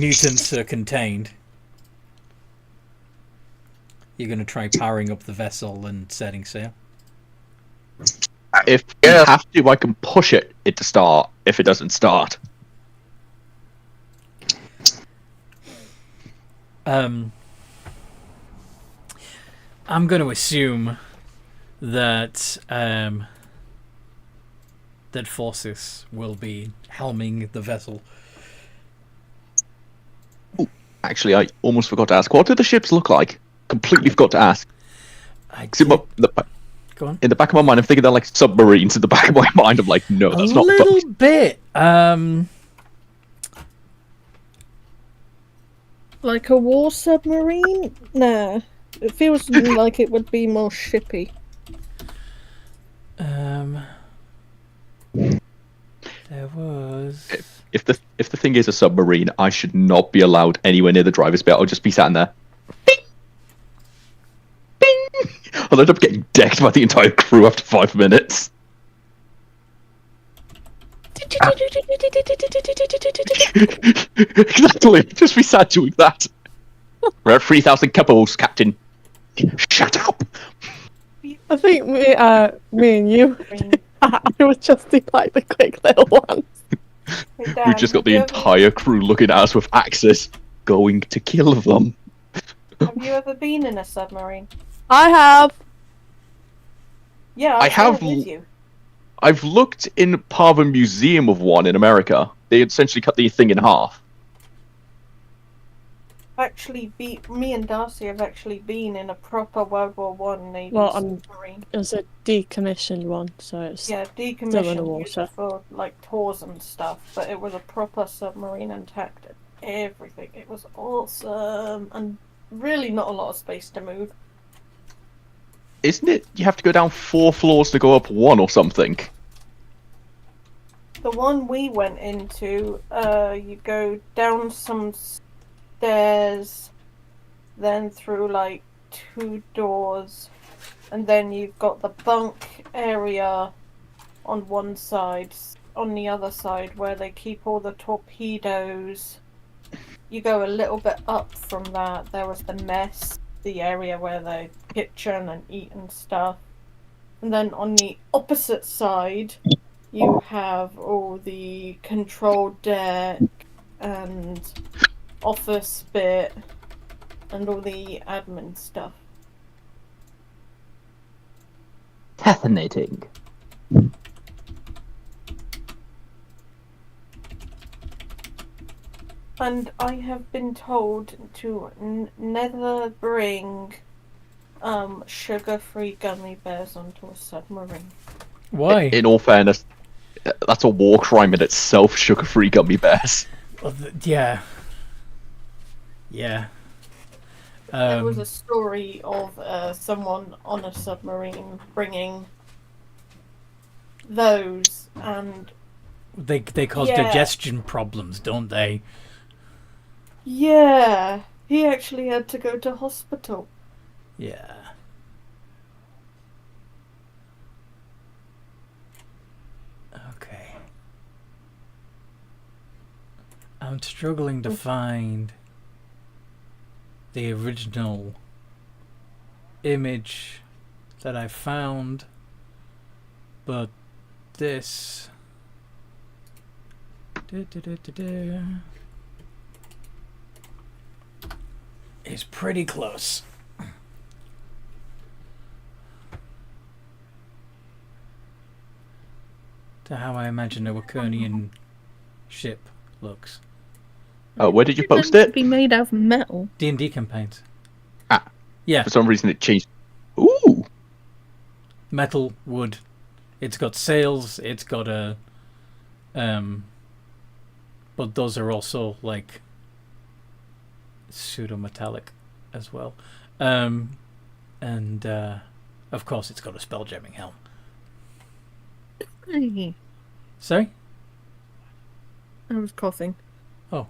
mutants are contained, you're going to try powering up the vessel and setting sail? If Yeah. we have to, I can push it to start if it doesn't start. I'm going to assume that that Forces will be helming the vessel. Actually, I almost forgot to ask. What do the ships look like? Completely forgot to ask. 'Cause in Go on. in the back of my mind, I'm thinking they're like submarines. In the back of my mind, I'm like, no, A that's not little boats. bit. like a war submarine? Nah. It feels like it would be more shippy. There was. If the thing is a submarine, I should not be allowed anywhere near the driver's bit. I'll just be sat in there. Bing! Bing! I'll end up getting decked by the entire crew after 5 minutes. Exactly. Just be sat doing that. We're at 3,000 couples, Captain. Shut up. I think me and you, I was just the like the quick little ones. We've just got the entire crew looking at us with axes, going to kill them. Have you ever been in a submarine? I have. Yeah, I have with you. I've looked in part of a museum of one in America. They essentially cut the thing in half. Actually, me and Darcy have actually been in a proper World War One Navy Well, submarine. It was a decommissioned one, so it's Yeah, still in the decommissioned used water. for like tours and stuff, but it was a proper submarine intact. Everything. It was awesome and really not a lot of space to move. Isn't it? You have to go down 4 floors to go up 1 or something. The one we went into, you go down some stairs, then through like 2 doors, and then you've got the bunk area on one side. On the other side, where they keep all the torpedoes, you go a little bit up from that. There was the mess, the area where they kitchen and eat and stuff. And then on the opposite side, you have all the control deck and office bit and all the admin stuff. Fascinating. And I have been told to never bring sugar-free gummy bears onto a submarine. Why? In all fairness, that's a war crime in itself, sugar-free gummy bears. Well, yeah. Yeah. There was a story of someone on a submarine bringing those, and They cause digestion problems, don't they? yeah, he actually had to go to hospital. Yeah. Okay. I'm struggling to find the original image that I found, but this is pretty close. To how I imagine a Wakernian ship looks. Where did you post meant to it? be made out of metal. D&D campaigns. Ah. Yeah. For some reason it changed. Ooh. Metal, wood. It's got sails. It's got a... but those are also, like, pseudo-metallic as well. And, of course, it's got a spell-jamming helm. Hey, Sorry? I was coughing. Oh.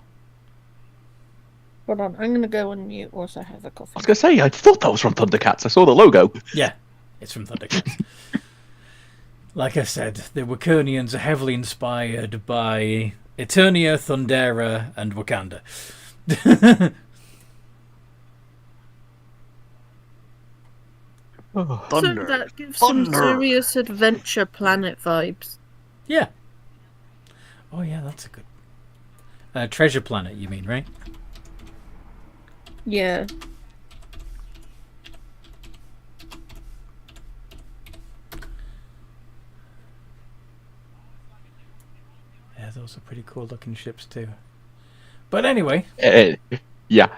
Hold on, I'm gonna go on mute whilst I have a coffee. I was going to say, I thought that was from Thundercats. I saw the logo. Yeah, it's from Thundercats. Like I said, the Wakernians are heavily inspired by Eternia, Thundera, and Wakanda. Thunder. So that gives some Thunder. serious Adventure Planet vibes. Yeah. Oh, yeah, that's a good... Treasure Planet, you mean, right? Yeah. Yeah, those are pretty cool looking ships too. But anyway, Yeah.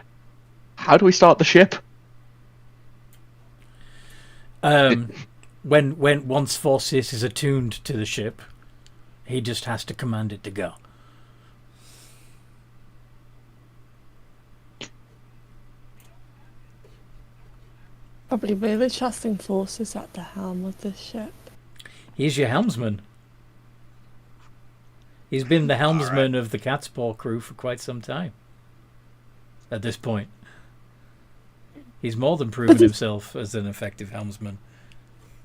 How do we start the ship? when once Forces is attuned to the ship, he just has to command it to go. Probably really trusting Forces at the helm of this ship. He's your helmsman. He's been the helmsman of the Cat's Paw crew for quite some time. At this point, he's more than proven himself as an effective helmsman.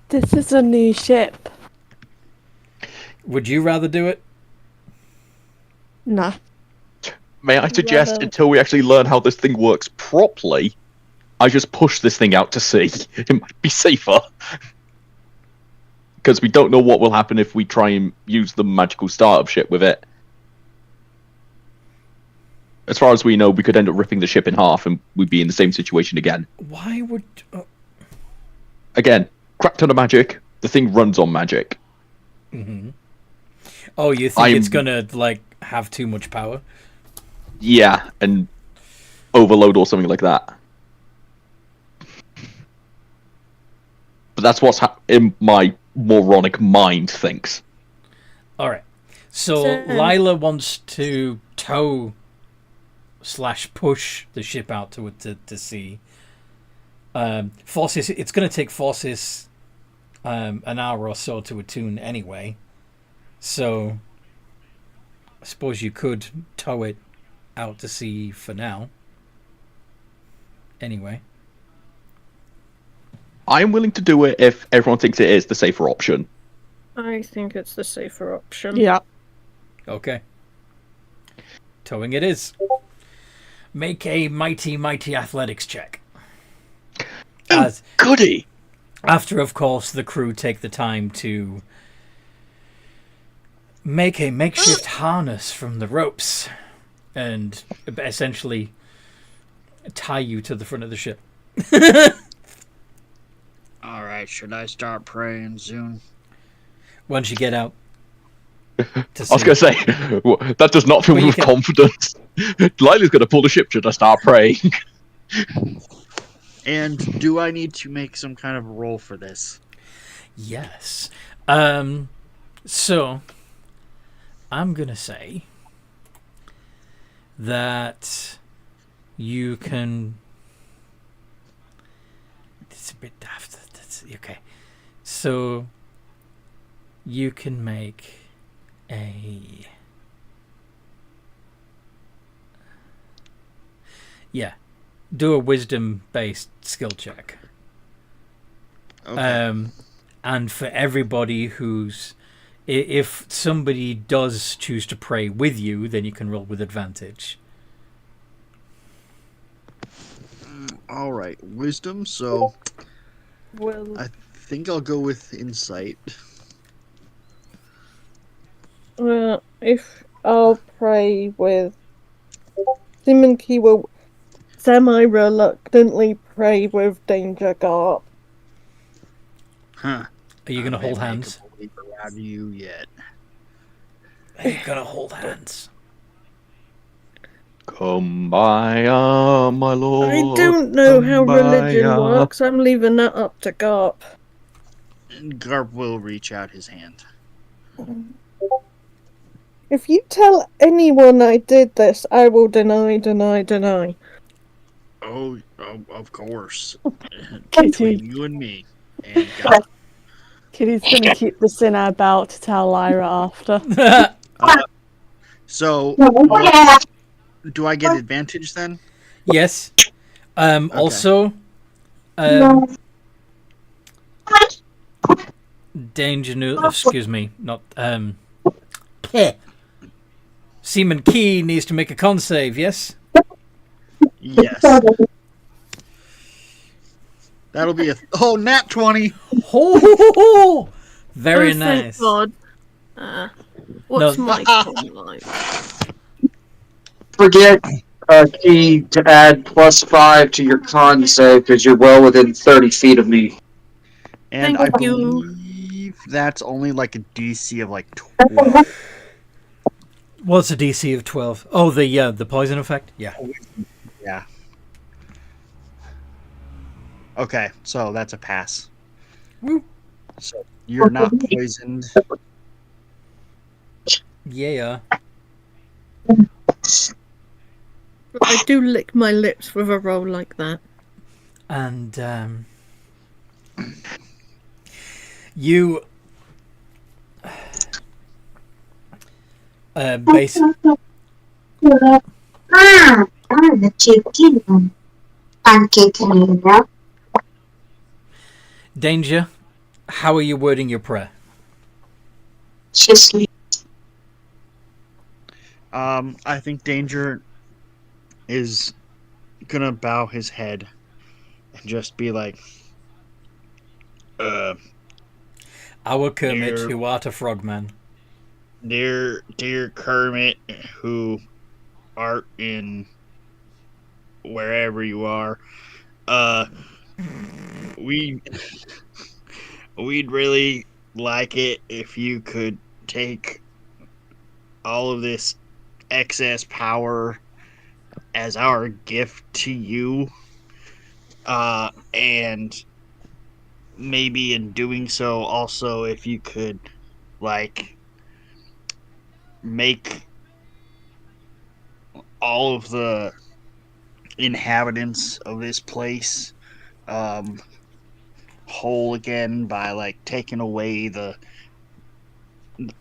This is a new ship. Would you rather do it? Nah. May I suggest, Rather- until we actually learn how this thing works properly, I just push this thing out to sea. It might be safer. Because we don't know what will happen if we try and use the magical startup ship with it. As far as we know, we could end up ripping the ship in half and we'd be in the same situation again. Why would... Again, crap ton of magic. The thing runs on magic. Mm-hmm. Oh, you think it's gonna, like, have too much power? Yeah, and overload or something like that. But that's what's in my moronic mind thinks. Alright. So Lila wants to tow / push the ship out to sea. Forces, it's going to take Forces an hour or so to attune anyway. So I suppose you could tow it out to sea for now. Anyway. I am willing to do it if everyone thinks it is the safer option. I think it's the safer option. Yeah. Okay. Towing it is. Make a mighty athletics check. As Goody! after, of course, the crew take the time to make a makeshift harness from the ropes and essentially tie you to the front of the ship. All right, should I start praying soon? Once you get out to I was going to say, that does not fill Well, me you with can- confidence. Lila's going to pull the ship, should I start praying? And do I need to make some kind of roll for this? Yes. So I'm gonna say that you can it's a bit daft. That's okay. So you can make a do a wisdom-based skill check. Okay. And for everybody who's, if somebody does choose to pray with you, then you can roll with advantage. All right, wisdom. So Well, I think I'll go with insight. if I'll pray with Simon Key will semi-reluctantly pray with Danger Garp. Huh. Are you going to hold hands? Around you yet? Are you going to hold hands? Kumbaya, my lord. I don't know how religion Kumbaya. works. I'm leaving that up to Garp. And Garp will reach out his hand. If you tell anyone I did this, I will deny. Oh, of course. Kitty. Between you and me. And Garp. Kitty's gonna keep this in her belt to tell Lyra after. So, do I get advantage then? Yes. Also, danger. Excuse me. Not. Seaman Key needs to make a con save. Yes. Yes. That'll be nat 20. Oh, very Oh, nice. thank God. What's No. my con like? Forget Key to add +5 to your con save because you're well within 30 feet of me. And Thank I you. believe that's only like a DC of like 12. What's a DC of 12? Oh, the poison effect. Yeah. Yeah. Okay, so that's a pass. Woo. So you're not poisoned. Yeah. I do lick my lips with a roll like that. And you basically the chicken pancake here. Danger. How are you wording your prayer? Just I think Danger is gonna bow his head and just be like, Our Kermit, Dear- who art a frogman. dear Kermit, who art in wherever you are, we'd really like it if you could take all of this excess power as our gift to you, and maybe in doing so also if you could like make all of the inhabitants of this place whole again by like taking away the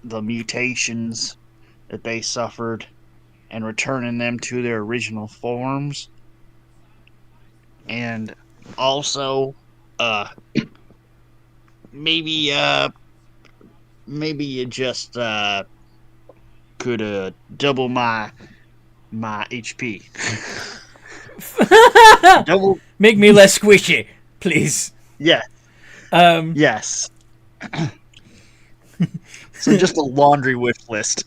mutations that they suffered and returning them to their original forms. And also maybe you just could double my HP. Double. Make me less squishy, please. Yeah. Yes. So just a laundry wish list.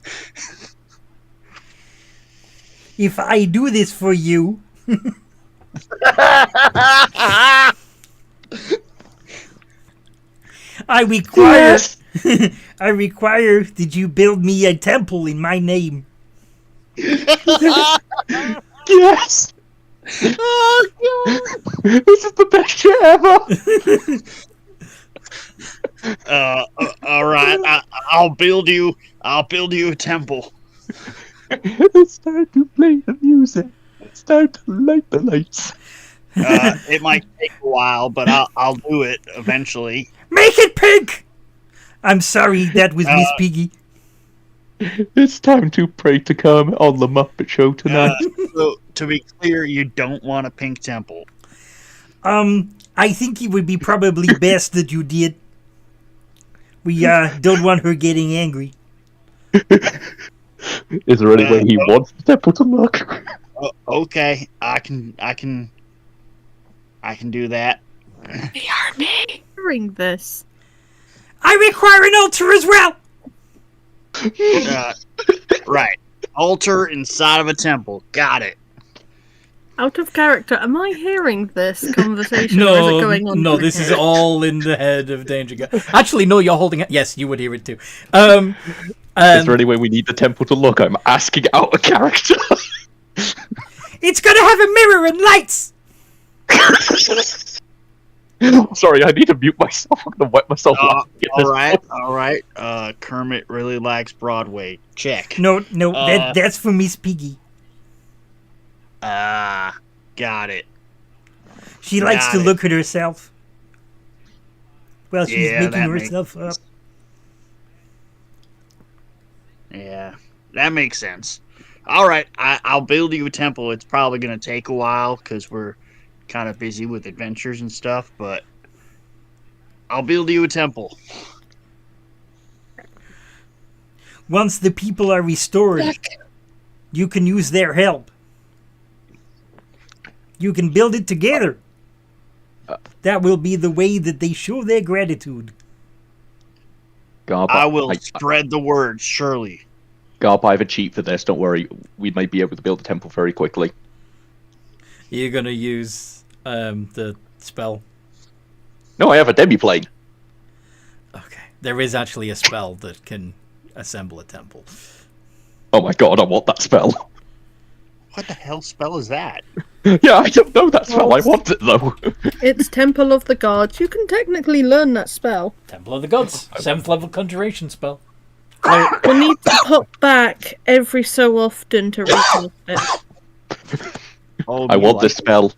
If I do this for you, I require. I require that you build me a temple in my name. Yes! Oh, This is the best shit ever! all right. I'll build you a temple. It's time to play the music. It's time to light the lights. It might take a while, but I'll do it eventually. Make it pink! I'm sorry, that was Miss Piggy. It's time to pray to Kermit on the Muppet Show tonight. So, to be clear, you don't want a pink temple. I think it would be probably best that you did. We don't want her getting angry. Is there any way he wants the temple to look? Okay, I can do that. They are me. Hearing this. I require an altar as well. Right. Altar inside of a temple. Got it. Out of character, am I hearing this conversation? Or is it going on? No, this is all in the head of Danger Guy. Actually, no, you're holding it. Yes, you would hear it too. Is there any way we need the temple to look? I'm asking out of character. It's gonna have a mirror and lights. Sorry, I need to mute myself. I'm gonna wet myself. All right. Kermit really likes Broadway. Check. No, that's for Miss Piggy. Got it. She likes to look at herself. Well, she's making herself up. Yeah, that makes sense. All right, I'll build you a temple. It's probably going to take a while because we're kind of busy with adventures and stuff, but I'll build you a temple. Once the people are restored, you can use their help. You can build it together. That will be the way that they show their gratitude. Garb, I will spread the word, surely. Garb, I have a cheat for this. Don't worry. We might be able to build a temple very quickly. You're going to use the spell? No, I have a demi-plane. Okay. There is actually a spell that can assemble a temple. Oh my god, I want that spell. What the hell spell is that? Yeah, I don't know that spell. I want it, though. It's Temple of the Gods. You can technically learn that spell. Temple of the Gods. 7th level conjuration spell. We need to pop back every so often to recast it. I want this spell.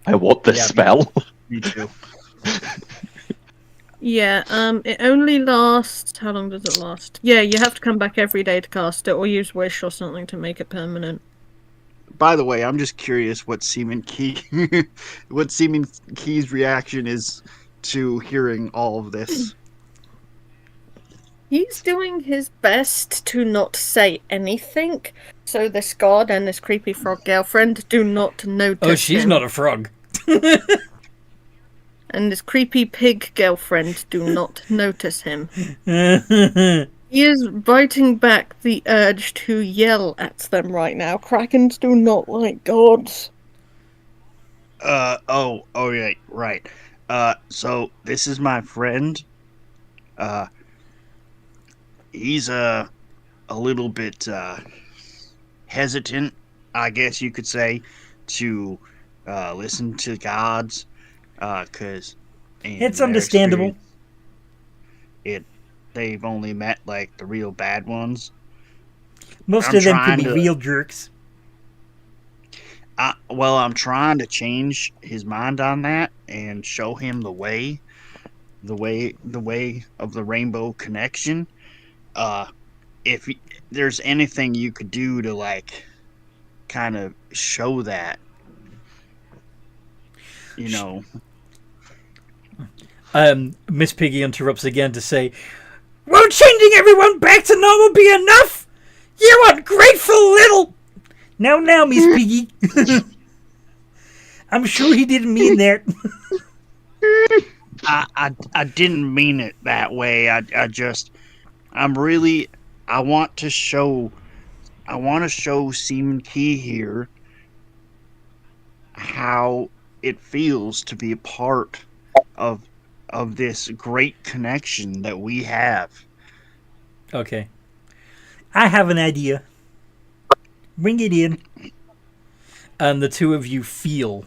I want this spell. Me too. Yeah, it only lasts... How long does it last? Yeah, you have to come back every day to cast it, or use Wish or something to make it permanent. By the way, I'm just curious what Seaman Key's reaction is to hearing all of this. He's doing his best to not say anything, so this god and this creepy frog girlfriend do not notice Oh, she's him. not a frog. And this creepy pig girlfriend do not notice him. He is biting back the urge to yell at them right now. Krakens do not like gods. Oh yeah, right. So this is my friend. He's a little bit hesitant, I guess you could say, to listen to gods, because It's understandable. They've only met like the real bad ones. Most of them could be real jerks. Well, I'm trying to change his mind on that and show him the way of the rainbow connection. If there's anything you could do to like kind of show that, you know. Miss Piggy interrupts again to say, "Won't changing everyone back to normal be enough? You ungrateful little..." Now, Miss Piggy. I'm sure he didn't mean that. I didn't mean it that way. I want to show Seaman Key here how it feels to be a part of this great connection that we have. Okay. I have an idea. Bring it in. And the two of you feel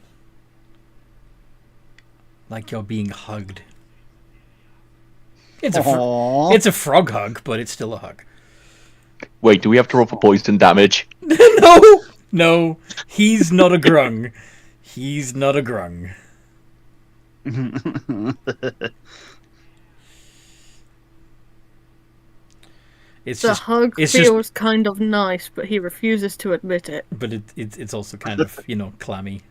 like you're being hugged. It's a frog hug, but it's still a hug. Wait, do we have to roll for poison damage? No, he's not a grung. He's not a grung. It's The just, hug it's feels kind of nice, but he refuses to admit it. but it's also kind of, clammy.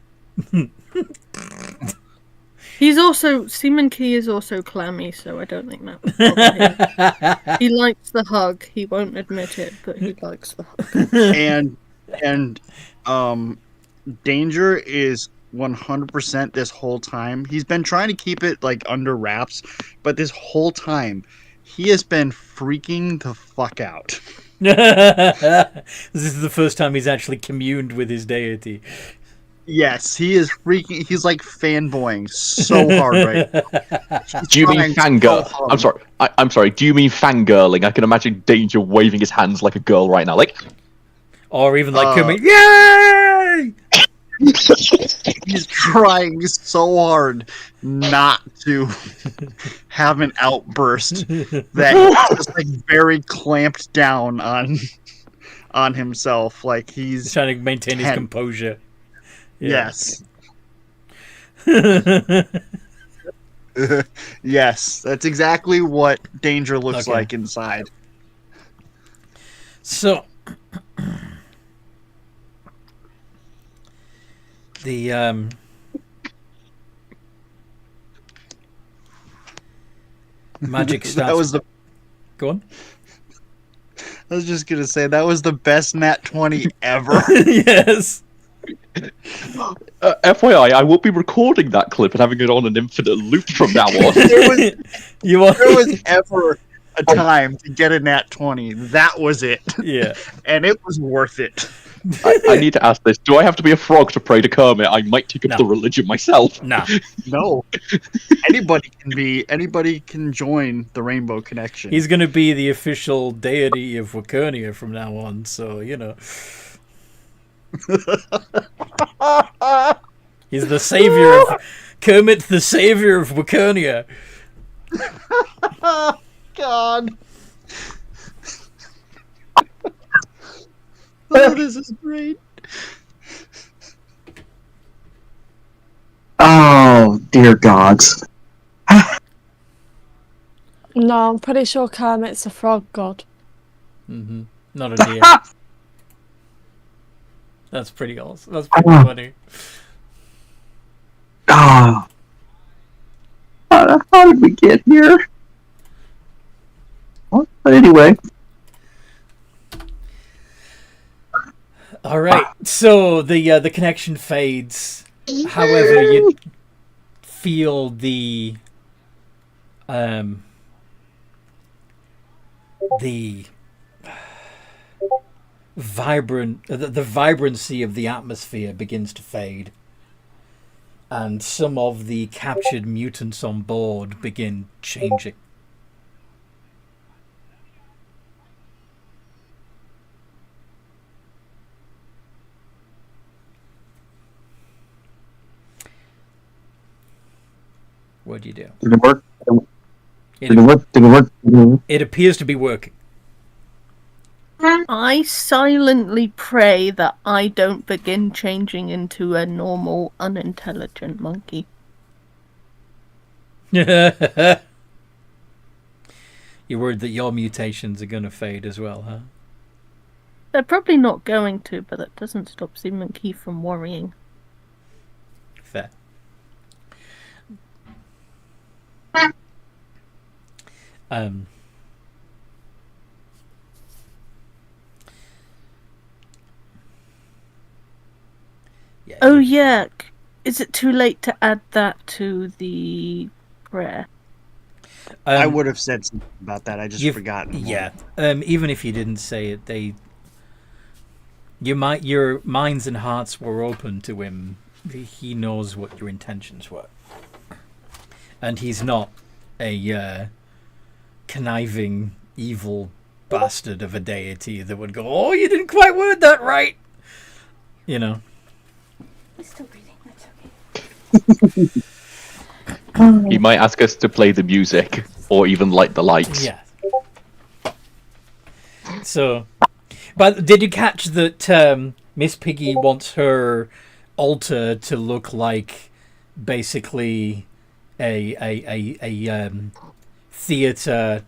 He's also Seaman Key is also clammy, so I don't think that would bother him. He likes the hug. He won't admit it, but he likes the hug. and Danger is 100% this whole time. He's been trying to keep it like under wraps, but this whole time he has been freaking the fuck out. This is the first time he's actually communed with his deity. Yes, he is freaking. He's like fanboying so hard right now. Do you mean fangirl? I'm sorry. I'm sorry. Do you mean fangirling? I can imagine Danger waving his hands like a girl right now, like. Or even like coming, yay! He's trying so hard not to have an outburst that he's just like very clamped down on himself. Like he's trying to maintain his composure. Yeah. Yes. Yes, that's exactly what Danger looks like inside. So the magic starts. That was the. Go on. I was just gonna say that was the best nat 20 ever. Yes. FYI, I will be recording that clip and having it on an infinite loop from now on. There was ever a time to get a nat 20. That was it. Yeah. And it was worth it. I need to ask this. Do I have to be a frog to pray to Kermit? I might take up the religion myself. No. No. Anybody can join the Rainbow Connection. He's going to be the official deity of Wakernia from now on, so, He's the savior of... Kermit's the savior of Wakernia. God. Oh, this is great. Oh, dear gods. No, I'm pretty sure Kermit's a frog god. Mm-hmm. Not a deer. That's pretty awesome. That's pretty funny. Oh. How did we get here? Well, but anyway. All right. So the connection fades. However, you feel the vibrancy of the atmosphere begins to fade, and some of the captured mutants on board begin changing. What do you do? Did it work? It appears to be working. I silently pray that I don't begin changing into a normal, unintelligent monkey. You're worried that your mutations are going to fade as well, huh? They're probably not going to, but that doesn't stop Seaman Key from worrying. Fair. Yeah, oh yeah, is it too late to add that to the prayer? I would have said something about that. I just forgot. Yeah, even if you didn't say it, your minds and hearts were open to him. He knows what your intentions were, and he's not a conniving, evil bastard of a deity that would go, "Oh, you didn't quite word that right," you know. He's still breathing. That's okay. He might ask us to play the music or even light the lights. Yeah. So, but did you catch that Miss Piggy wants her alter to look like basically a theater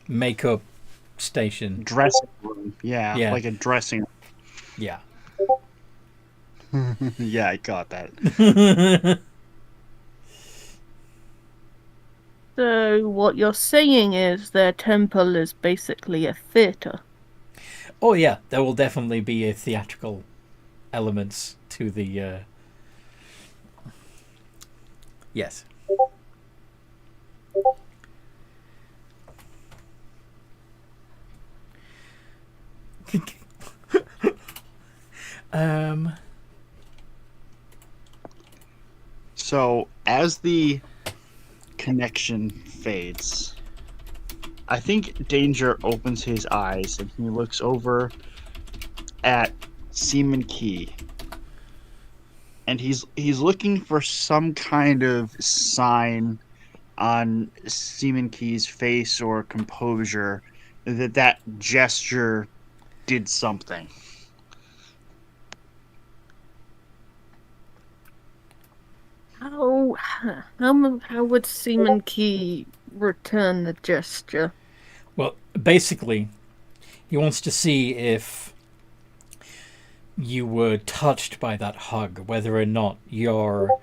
makeup station. Dressing room. Yeah, Yeah. like a dressing. Yeah. Yeah, I got that. So what you're saying is their temple is basically a theatre. Oh yeah, there will definitely be a theatrical elements to the. Yes. So as the connection fades, I think Danger opens his eyes and he looks over at Seaman Key. And he's looking for some kind of sign on Seaman Key's face or composure that gesture did something. How would Seaman Key return the gesture? Well, basically, he wants to see if you were touched by that hug, whether or not your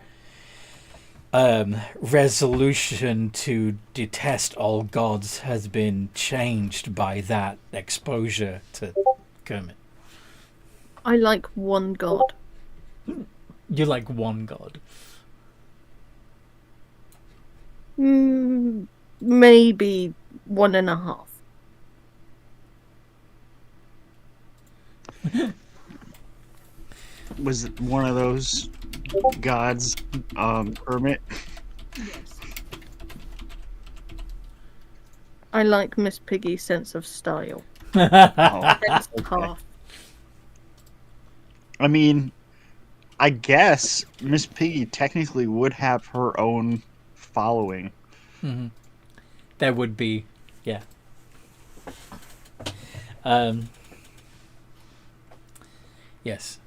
resolution to detest all gods has been changed by that exposure to Kermit. I like one god. You like one god. Maybe 1.5. Was it one of those gods, Kermit? Yes. I like Miss Piggy's sense of style. That's half. I mean, I guess Miss Piggy technically would have her own following. Mm-hmm. There would be, yeah. Yes.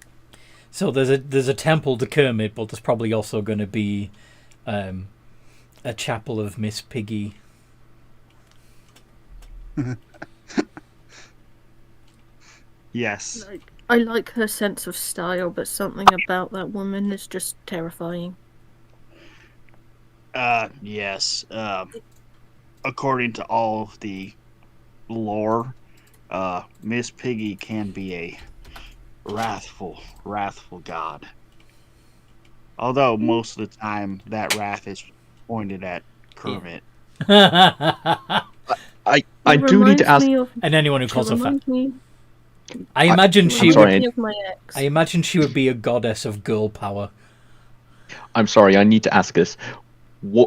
So there's a temple to Kermit, but there's probably also going to be a chapel of Miss Piggy. Yes. I like her sense of style, but something about that woman is just terrifying. Yes. According to all of the lore, Miss Piggy can be a wrathful god. Although most of the time that wrath is pointed at Kermit. I do need to ask. And anyone who calls her fat. Me. I imagine she sorry, would. Of my ex. I imagine she would be a goddess of girl power. I'm sorry, I need to ask this.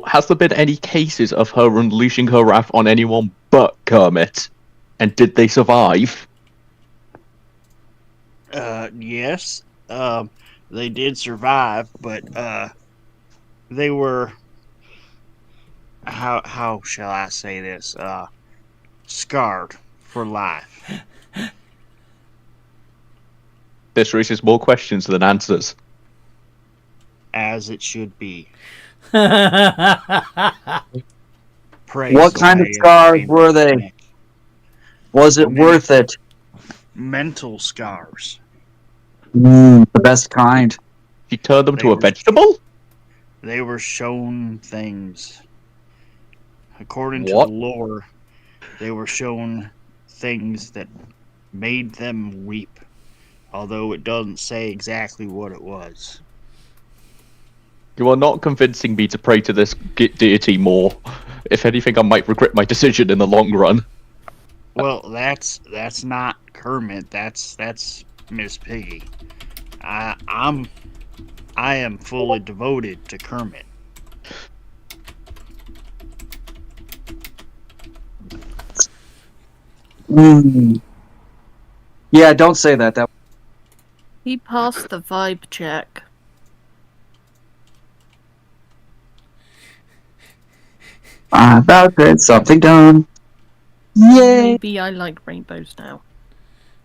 Has there been any cases of her unleashing her wrath on anyone but Kermit? And did they survive? Yes. They did survive, but they were, how shall I say this? Scarred for life. This raises more questions than answers. As it should be. What kind of scars were they? Was it worth it? Mental scars. The best kind. She turned them to a vegetable? They were shown things. According What? to the lore, they were shown things that made them weep. Although it doesn't say exactly what it was. You are not convincing me to pray to this deity more. If anything, I might regret my decision in the long run. Well, that's not Kermit. That's Miss Piggy. I am fully devoted to Kermit. Yeah, don't say that. That He passed the vibe check. I about to get something done. Yay! Maybe I like rainbows now.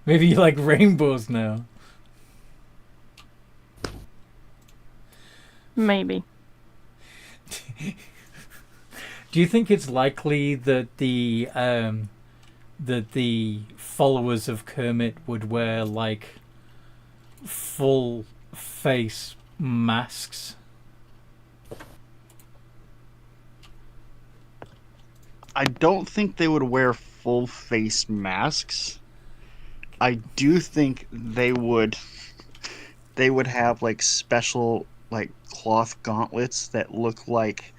Maybe you like rainbows now. Maybe. Do you think it's likely that the followers of Kermit would wear like full face masks? I don't think they would wear full face masks. I do think they would have like special like cloth gauntlets that look like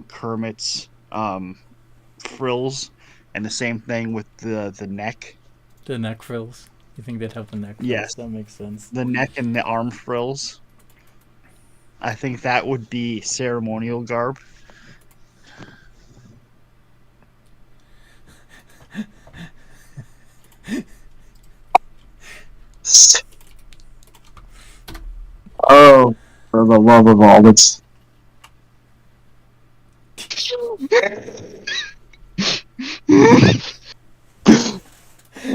Kermit's frills, and the same thing with the neck. The neck frills. You think they'd have the neck frills? Yes. That makes sense. The neck and the arm frills. I think that would be ceremonial garb. Oh, for the love of all that's...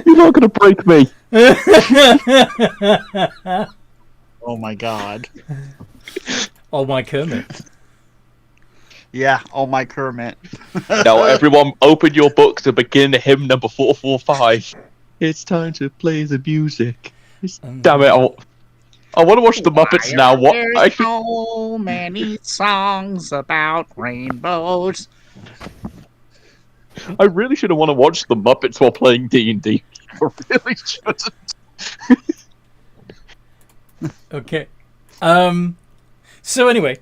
You're not gonna break me. Oh my god. Oh my Kermit. Yeah, oh my Kermit. Now everyone open your books and begin hymn number 445. It's time to play the music. Damn it, I want to watch the Muppets now. What? There's so many songs about rainbows. I really should have want to watch the Muppets while playing D&D. I really shouldn't. Okay. So anyway,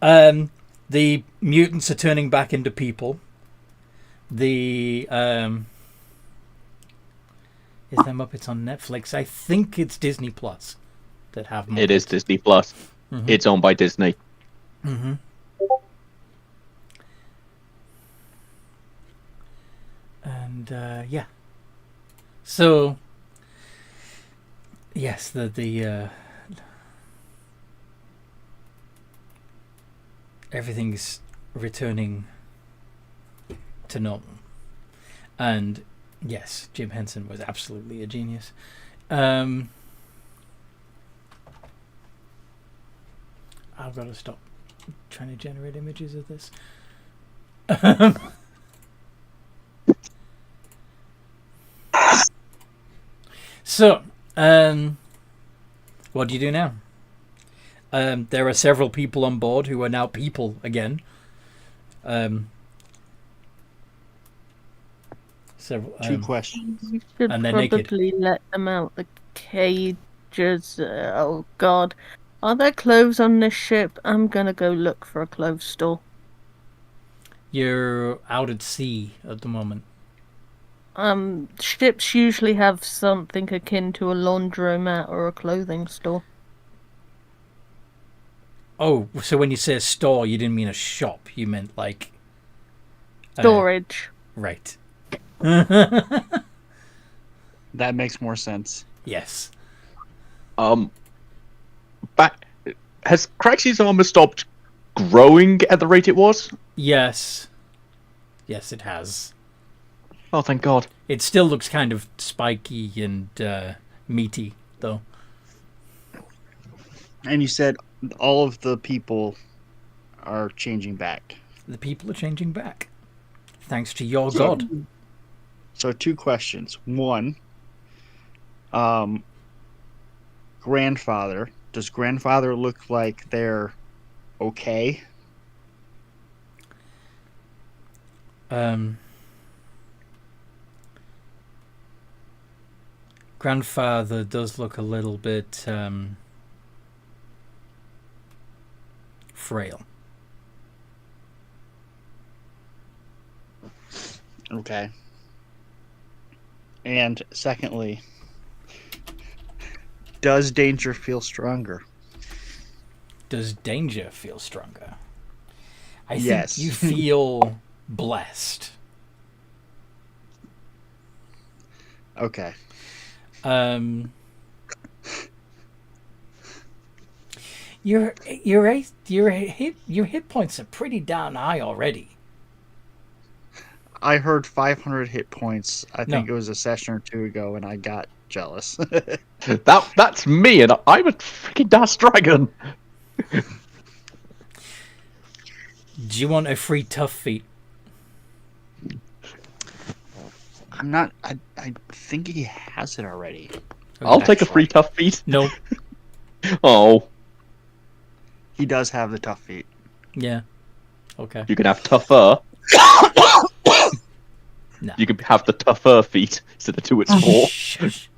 the mutants are turning back into people. The is there Muppets on Netflix? I think it's Disney Plus that have Muppets. It is Disney Plus. Mm-hmm. It's owned by Disney. Mm-hmm. And yeah. So yes, the everything's returning to normal. And yes, Jim Henson was absolutely a genius. I've got to stop trying to generate images of this. So, what do you do now? There are several people on board who are now people again. Two questions. We should And they're naked. probably let them out the cages. Oh god. Are there clothes on this ship? I'm gonna go look for a clothes store. You're out at sea at the moment. Ships usually have something akin to a laundromat or a clothing store. Oh, so when you say a store, you didn't mean a shop. You meant like... Storage. Right. That makes more sense. Yes. Has Craxy's armor stopped growing at the rate it was? Yes. Yes, it has. Oh, thank God. It still looks kind of spiky and meaty, though. And you said all of the people are changing back. The people are changing back. Thanks to your god. So 2 questions. One, grandfather. Does grandfather look like they're okay? Grandfather does look a little bit frail. Okay. And secondly, does Danger feel stronger? Does Danger feel stronger? I Yes. think you feel blessed. Okay. Your hit points are pretty down high already. I heard 500 hit points. I think No. it was a session or 2 ago, and I got jealous. That's me, and I'm a freaking Das Dragon. Do you want a free tough feat? I'm not. I think he has it already. I'll take a free tough feat. No. Oh. He does have the tough feat. Yeah. Okay. You can have tougher. No. You can have the tougher feat instead of 2 it's 4. Shush.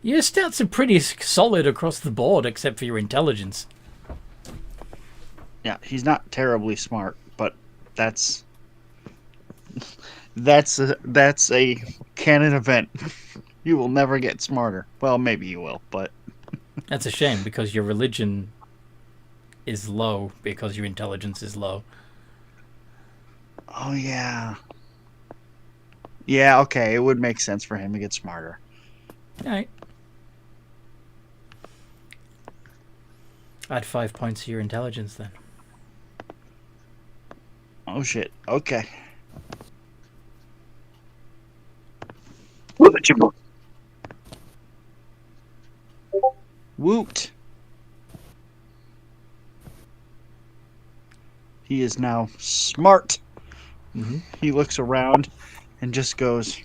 Your stats are pretty solid across the board, except for your intelligence. Yeah, he's not terribly smart, but that's a canon event. You will never get smarter. Well, maybe you will, but That's a shame, because your religion is low because your intelligence is low. oh yeah. Yeah, okay, it would make sense for him to get smarter. Alright. Add 5 points to your intelligence then. Oh shit. Okay. Woot. He is now smart. Mm-hmm. He looks around and just goes,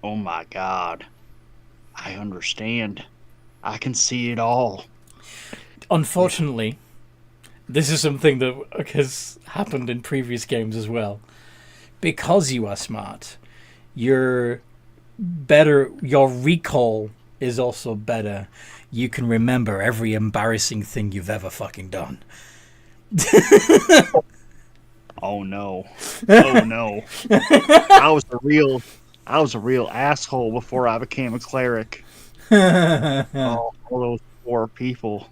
"Oh my god. I understand. I can see it all." Unfortunately, this is something that has happened in previous games as well. Because you are smart, your recall is also better. You can remember every embarrassing thing you've ever fucking done. Oh no. Oh no. I was a real asshole before I became a cleric. All those poor people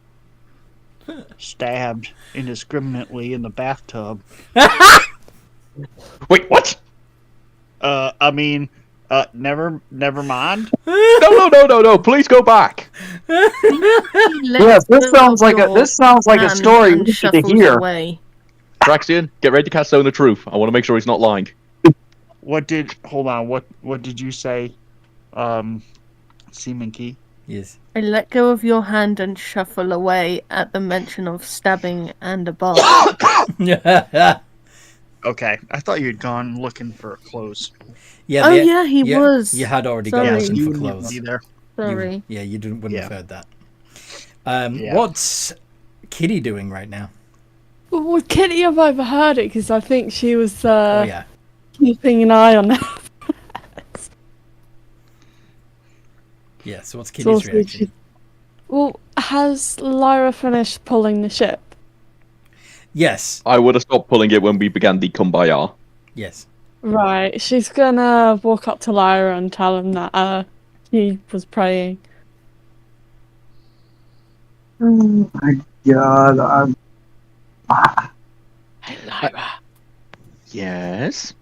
stabbed indiscriminately in the bathtub. Wait, what? I mean, never mind. No, please go back. Yes, this sounds like a story we need to hear. Away. Traxian, get ready to cast Zone of Truth. I want to make sure he's not lying. Hold on, what did you say, Seaman Key? Yes. I let go of your hand and shuffle away at the mention of stabbing and a bar. Okay, I thought you'd gone looking for clothes. Yeah. Yeah, he was. You had already Sorry. gone looking You for wouldn't clothes. be there. Sorry. You wouldn't Yeah. have heard that. Yeah. What's Kitty doing right now? Well, Kitty, I've overheard it because I think she was Oh yeah. keeping an eye on that. Yeah. So what's So Kitty's obviously reaction? she- Well, has Lyra finished pulling the ship? Yes. I would have stopped pulling it when we began the Kumbaya. Yes. Right, she's gonna walk up to Lyra and tell him that he was praying. Oh my god, Hey, Lyra. Yes?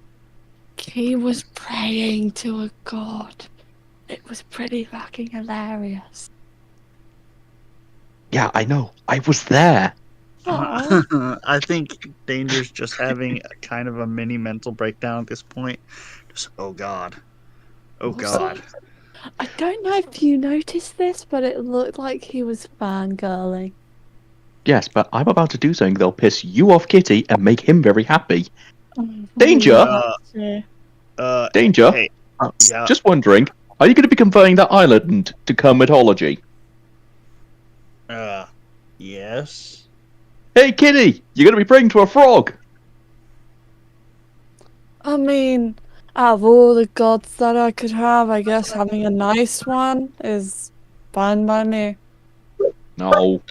He was praying to a god. It was pretty fucking hilarious. Yeah, I know. I was there. Oh. I think Danger's just having a kind of a mini mental breakdown at this point. Just, oh god. Oh god. I don't know if you noticed this, but it looked like he was fangirling. Yes, but I'm about to do something that'll piss you off, Kitty, and make him very happy. Danger? Danger? Hey, yeah. Just wondering, are you going to be converting that island to Kermitology? Yes. Hey, Kitty! You're going to be praying to a frog! I mean, out of all the gods that I could have, I guess having a nice one is fine by me. No.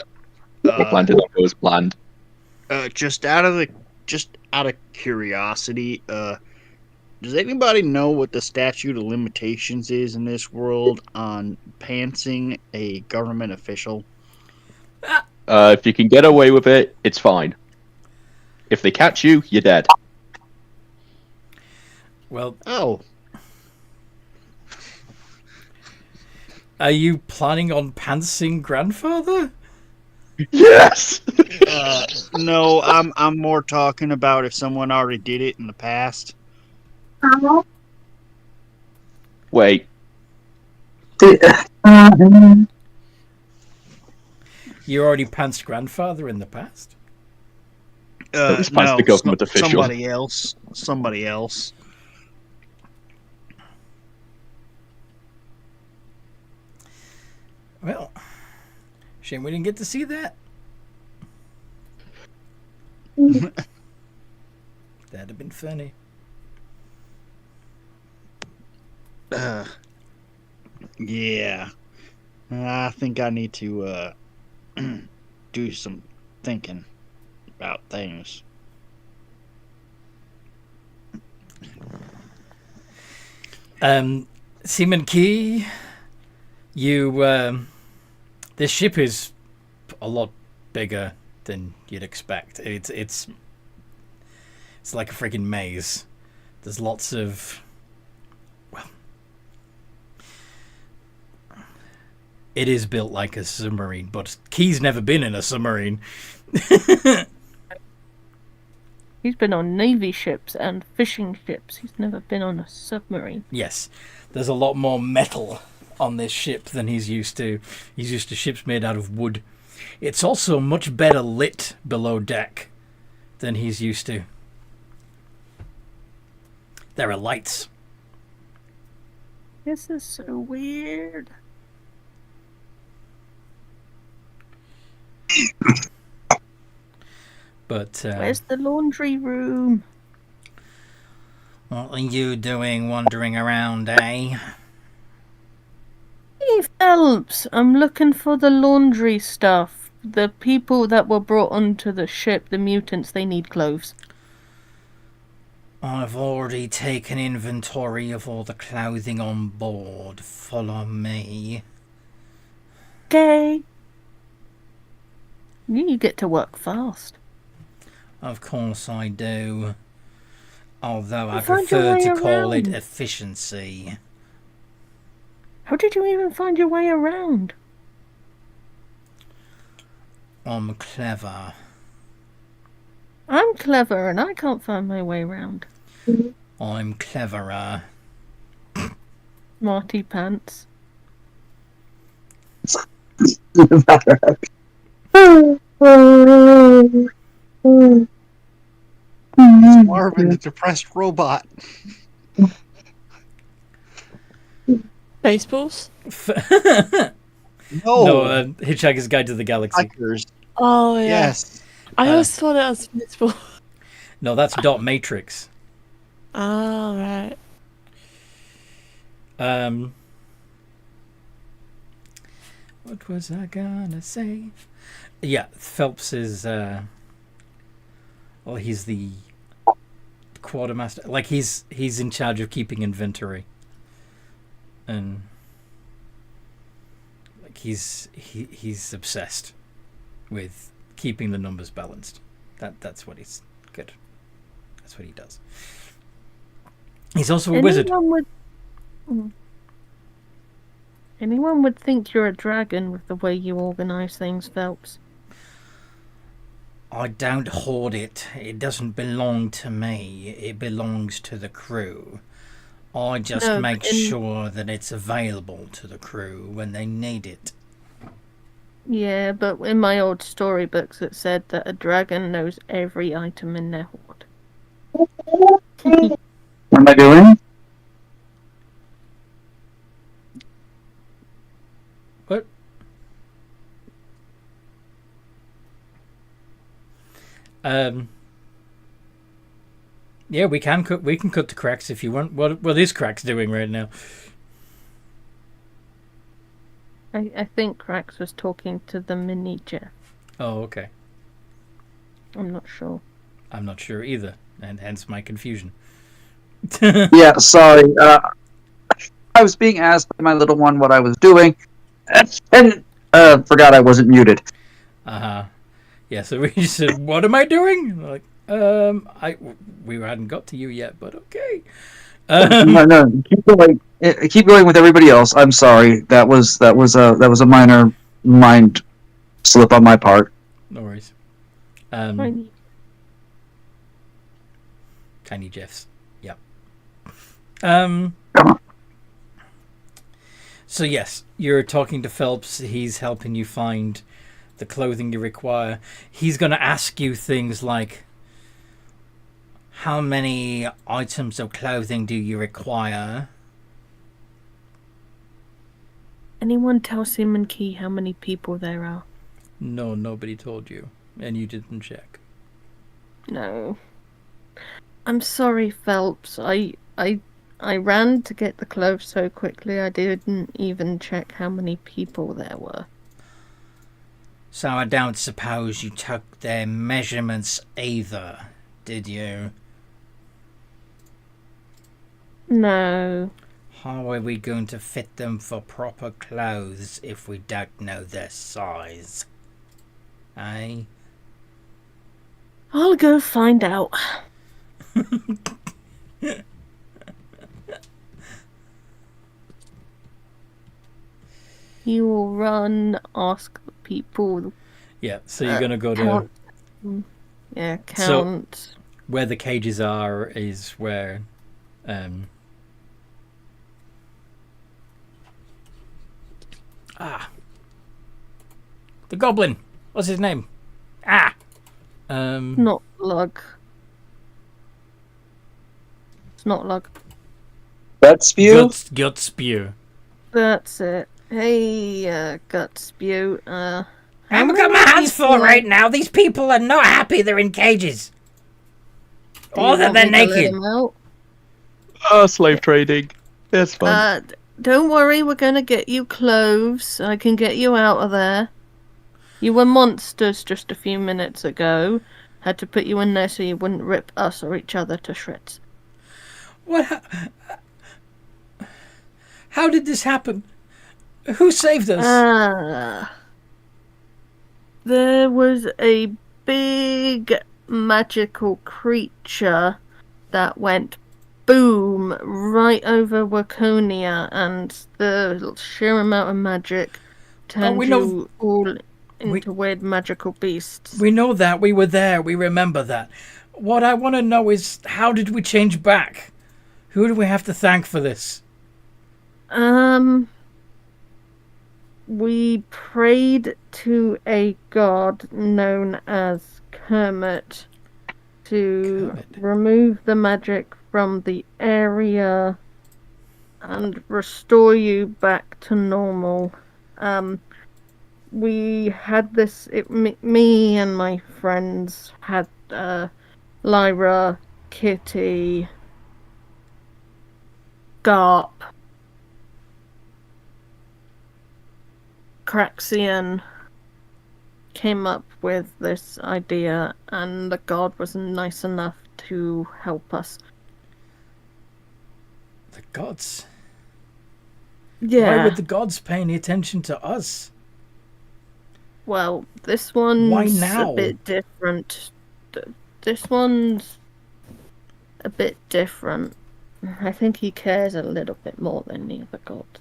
The plan did not go as planned. Just out of curiosity, does anybody know what the statute of limitations is in this world on pantsing a government official? If you can get away with it, it's fine. If they catch you, you're dead. Well, Oh, are you planning on pantsing grandfather? Yes! no, I'm more talking about if someone already did it in the past. Wait. You already pantsed grandfather in the past? At least past the government official. Somebody else. Somebody else. Well, shame we didn't get to see that. That'd have been funny. Yeah. I think I need to do some thinking about things. Seaman Key, you this ship is a lot bigger than you'd expect. It's like a freaking maze. There's lots of, well, it is built like a submarine, but Key's never been in a submarine. He's been on Navy ships and fishing ships. He's never been on a submarine. Yes, there's a lot more metal on this ship than he's used to. He's used to ships made out of wood. It's also much better lit below deck than he's used to. There are lights. This is so weird. But where's the laundry room? What are you doing wandering around, eh? Hey, Phelps, I'm looking for the laundry stuff. The people that were brought onto the ship, the mutants, they need clothes. I've already taken inventory of all the clothing on board. Follow me. Okay. You get to work fast. Of course I do. Although I Find your prefer way to call it around. efficiency. How did you even find your way around? I'm clever. I'm clever and I can't find my way around. I'm cleverer. Smarty pants. Marvin, the depressed robot. Baseballs? No, Hitchhiker's Guide to the Galaxy. Hikers. Oh, yeah. Yes. I always thought it was baseball. No, that's Dot Matrix. Oh, right. What was I gonna say? Yeah, Phelps is well, he's the quartermaster. Like he's in charge of keeping inventory. And like he's obsessed with keeping the numbers balanced. That's what he's good. That's what he does. He's also a wizard. Anyone would think you're a dragon with the way you organise things, Phelps. I don't hoard it. It doesn't belong to me. It belongs to the crew. I just make sure that it's available to the crew when they need it. Yeah, but in my old storybooks it said that a dragon knows every item in their hoard. What am I doing? What? Yeah, we can cut to Cracks if you want. What is Cracks doing right now? I think Crax was talking to the mini Jeff. Oh, okay. I'm not sure. I'm not sure either, and hence my confusion. Yeah, sorry. I was being asked by my little one what I was doing, and forgot I wasn't muted. Yeah, so we just said, "What am I doing?" Like, we hadn't got to you yet, but okay. No, keep going. Keep going with everybody else. I'm sorry. That was a minor mind slip on my part. No worries. Tiny Jeffs. Yep. So yes, you're talking to Phelps. He's helping you find the clothing you require. He's going to ask you things like, how many items of clothing do you require? Anyone tell Simon Key how many people there are? No, nobody told you, and you didn't check. No. I'm sorry, Phelps. I ran to get the clothes so quickly I didn't even check how many people there were. So I don't suppose you took their measurements either, did you? No. How are we going to fit them for proper clothes if we don't know their size? Eh? I'll go find out. You will run, ask the people. Yeah, so you're going to go count. to... Yeah, count. So, where the cages are is where... the goblin! What's his name? Not Lug. It's not Lug. Gut spew? Gut spew. That's it. Hey, gut spew. I haven't got my hands full right now. These people are not happy they're in cages. Or that they're naked. Slave trading. It's fun. Don't worry, we're gonna get you clothes. I can get you out of there. You were monsters just a few minutes ago. Had to put you in there so you wouldn't rip us or each other to shreds. What? How did this happen? Who saved us? There was a big magical creature that went boom right over Wakernia, and the sheer amount of magic turned you all into weird magical beasts. We know that. We were there. We remember that. What I want to know is, how did we change back? Who do we have to thank for this? We prayed to a god known as Kermit to remove the magic from the area and restore you back to normal. We had this, me and my friends had Lyra, Kitty, Garp, Craxian came up with this idea, and the god was nice enough to help us. The gods? Yeah. Why would the gods pay any attention to us? Well, this one's Why now? a bit different. This one's a bit different. I think he cares a little bit more than the other gods.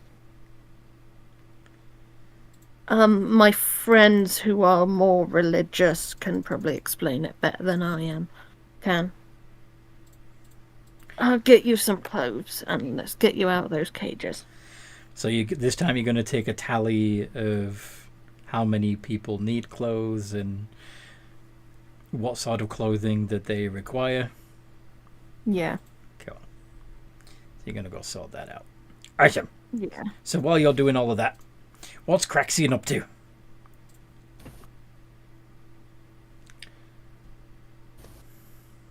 My friends who are more religious can probably explain it better than I can. I'll get you some clothes and let's get you out of those cages. So this time you're going to take a tally of how many people need clothes and what sort of clothing that they require. Yeah. Cool. So you're going to go sort that out. Awesome. Yeah. So while you're doing all of that, what's Craxian up to?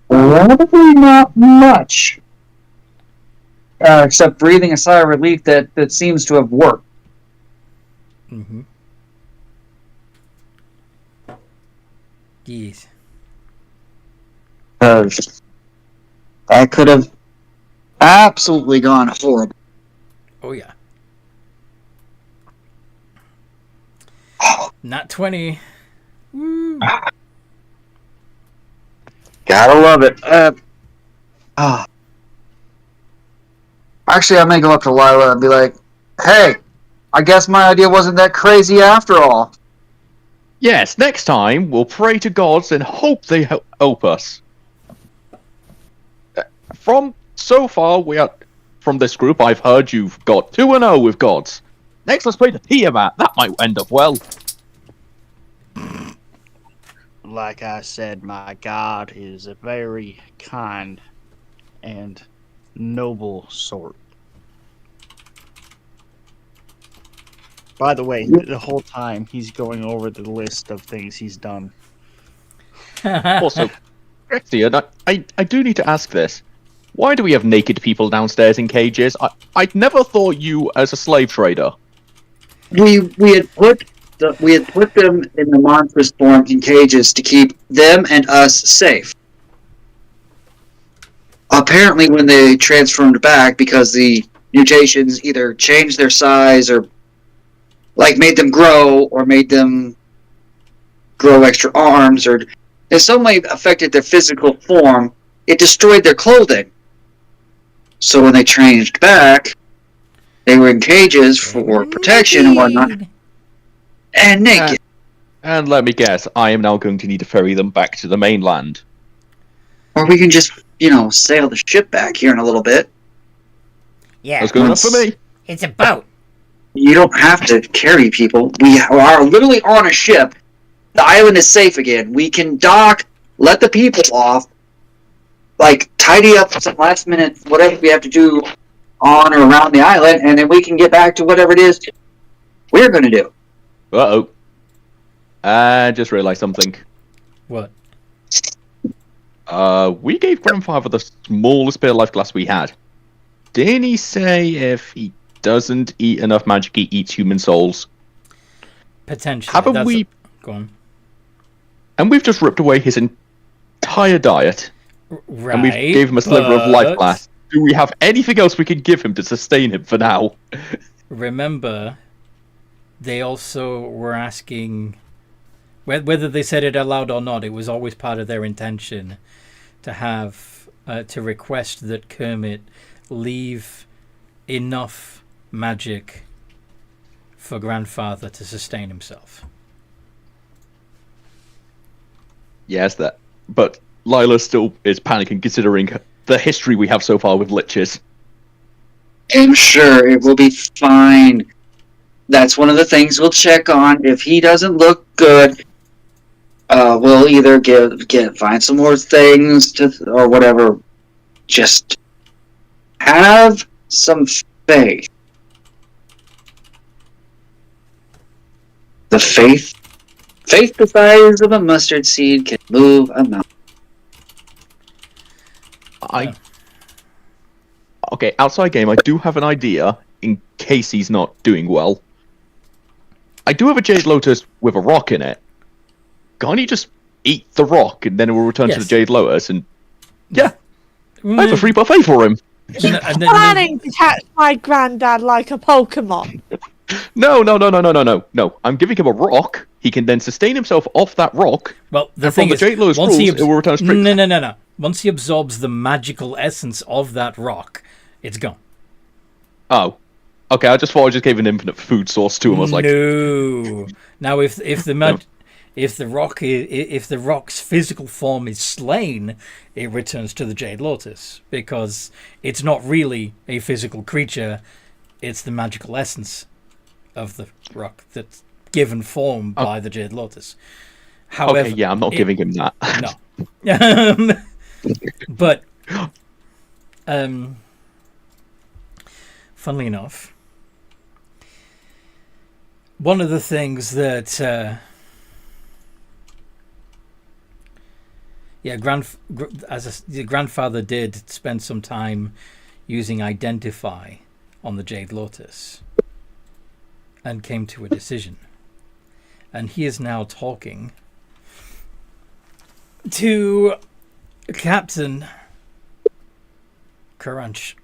Probably not much. Except breathing a sigh of relief that seems to have worked. Mm-hmm. Yes. That could have absolutely gone horrible. Oh, yeah. Not 20. Woo. Gotta love it. Actually, I may go up to Lila and be like, hey, I guess my idea wasn't that crazy after all. Yes, next time we'll pray to gods and hope they help us. From so far, from this group, I've heard you've got 2-0 with gods. Next, let's play the Tiamat. That might end up well. Like I said, my god is a very kind and noble sort. By the way, the whole time he's going over the list of things he's done. Also, Rexia, I do need to ask this. Why do we have naked people downstairs in cages? I'd never thought you as a slave trader. We had put them in the monstrous form in cages to keep them and us safe. Apparently, when they transformed back, because the mutations either changed their size or like made them grow or made them grow extra arms or in some way affected their physical form, it destroyed their clothing. So when they changed back, they were in cages for protection and whatnot. And naked. And let me guess, I am now going to need to ferry them back to the mainland. Or we can just, sail the ship back here in a little bit. Yeah, That's good enough for me. It's a boat. You don't have to carry people. We are literally on a ship. The island is safe again. We can dock, let the people off, tidy up some last minute whatever we have to do on or around the island, and then we can get back to whatever it is we're going to do. Uh-oh. I just realised something. What? We gave Grandfather the smallest bit of life glass we had. Didn't he say if he doesn't eat enough magic, he eats human souls? Potentially. Haven't we... Go on. And we've just ripped away his entire diet. Right, and we've gave him a sliver of life glass. Do we have anything else we can give him to sustain him for now? Remember, they also were asking... Whether they said it aloud or not, it was always part of their intention to have... to request that Kermit leave enough magic for Grandfather to sustain himself. Yes, that. But Lila still is panicking considering the history we have so far with liches. I'm sure it will be fine. That's one of the things we'll check on. If he doesn't look good, we'll either find some more things or whatever. Just have some faith. The faith the size of a mustard seed can move a mountain. Okay, outside game, I do have an idea in case he's not doing well. I do have a Jade Lotus with a rock in it. Can't he just eat the rock and then it will return to the Jade Lotus? And yeah, I have a free buffet for him. You're planning to catch my granddad like a Pokemon. No. I'm giving him a rock. He can then sustain himself off that rock. Well, the and thing from is, the Jade Lotus once rules, it will return straight. No. Once he absorbs the magical essence of that rock, it's gone. Oh. Okay, I just thought I just gave an infinite food source to him. I was like, no. Now, if the rock's physical form is slain, it returns to the Jade Lotus because it's not really a physical creature; it's the magical essence of the rock that's given form by the Jade Lotus. However, okay, yeah, I'm not giving him that. No. But, funnily enough, one of the things that, the grandfather did spend some time using Identify on the Jade Lotus and came to a decision. And he is now talking to Captain Crunch.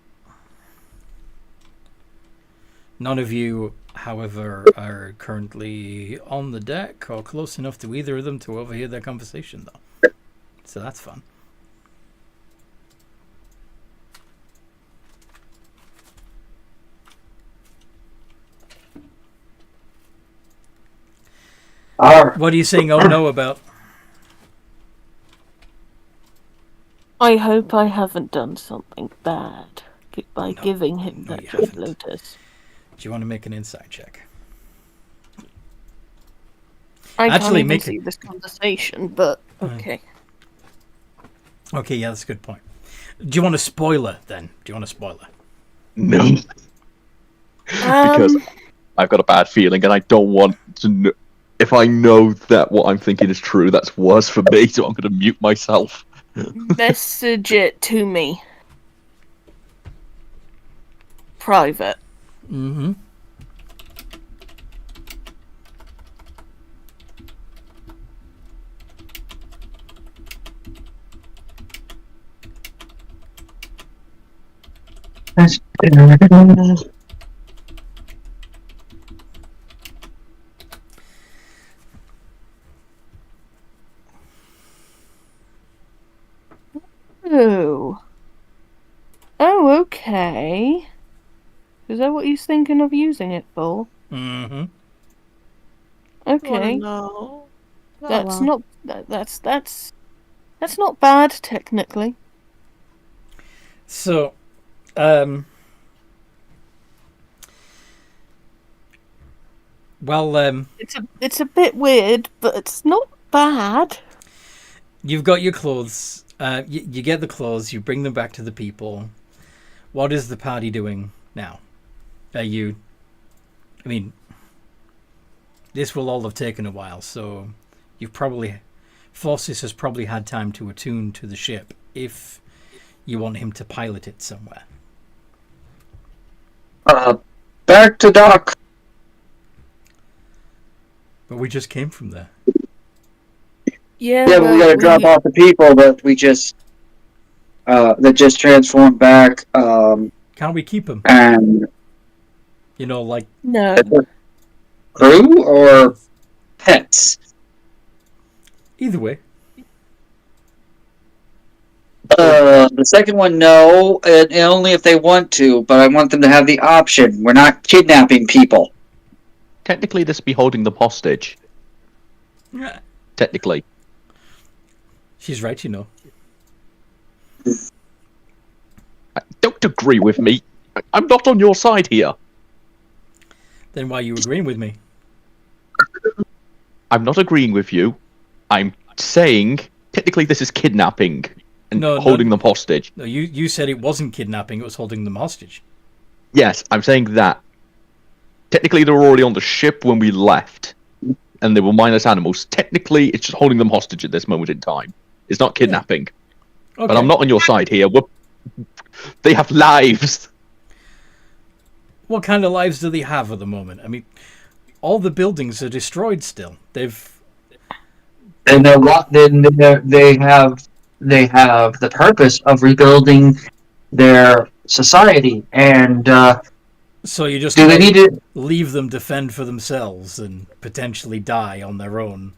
None of you, however, are currently on the deck or close enough to either of them to overhear their conversation, though. So that's fun. What are you saying oh no about? I hope I haven't done something bad by giving him that Jade Lotus. you want to make an insight check? I Actually, can't make even see this conversation, but okay. Okay, yeah, that's a good point. Do you want a spoiler then? Do you want a spoiler? No. Because I've got a bad feeling, and I don't want to know. If I know that what I'm thinking is true, that's worse for me, so I'm going to mute myself. Message it to me. Private. Mm-hmm. Oh. Oh, okay. Is that what he's thinking of using it for? Mm-hmm. Okay. No. That's not that's not bad technically. So, It's a bit weird, but it's not bad. you've got your clothes. You get the clothes. You bring them back to the people. What is the party doing now? I mean, this will all have taken a while, so Forces has probably had time to attune to the ship if you want him to pilot it somewhere. Back to dock. But we just came from there. Yeah, Yeah, but we gotta drop off the people that just transformed back. Can't we keep them? And Like no crew or pets. Either way. The second one, no, and only if they want to. But I want them to have the option. We're not kidnapping people. Technically, this would be holding them hostage. Yeah. Technically. She's right, Don't agree with me. I'm not on your side here. Then why are you agreeing with me? I'm not agreeing with you. I'm saying, technically, this is kidnapping and holding them hostage. No, you said it wasn't kidnapping, it was holding them hostage. Yes, I'm saying that. Technically, they were already on the ship when we left, and they were mindless animals. Technically, it's just holding them hostage at this moment in time. It's not kidnapping. Okay. But I'm not on your side here. They have lives. What kind of lives do they have at the moment? I mean, all the buildings are destroyed still. And they have the purpose of rebuilding their society. And so you just do they need to leave them to fend for themselves and potentially die on their own?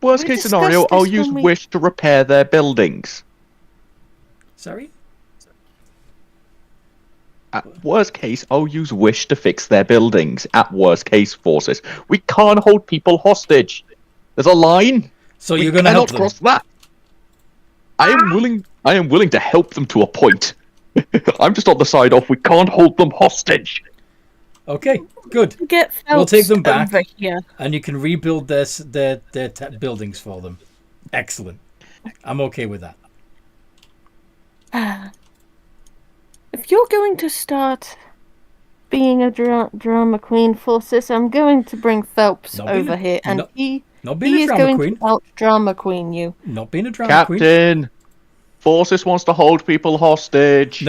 Worst case scenario, I'll use Wish to repair their buildings. Sorry? At worst case, I'll use Wish to fix their buildings. At worst case, Forces. We can't hold people hostage. There's a line. So you're going to help them? cross that. I am willing to help them to a point. I'm just on the side of we can't hold them hostage. Okay, good. We'll take them back, and you can rebuild their buildings for them. Excellent. I'm okay with that. If you're going to start being a drama queen, Forces, I'm going to bring Phelps over here, and he is going to out drama queen you. Not being a drama queen. Captain, Forces wants to hold people hostage.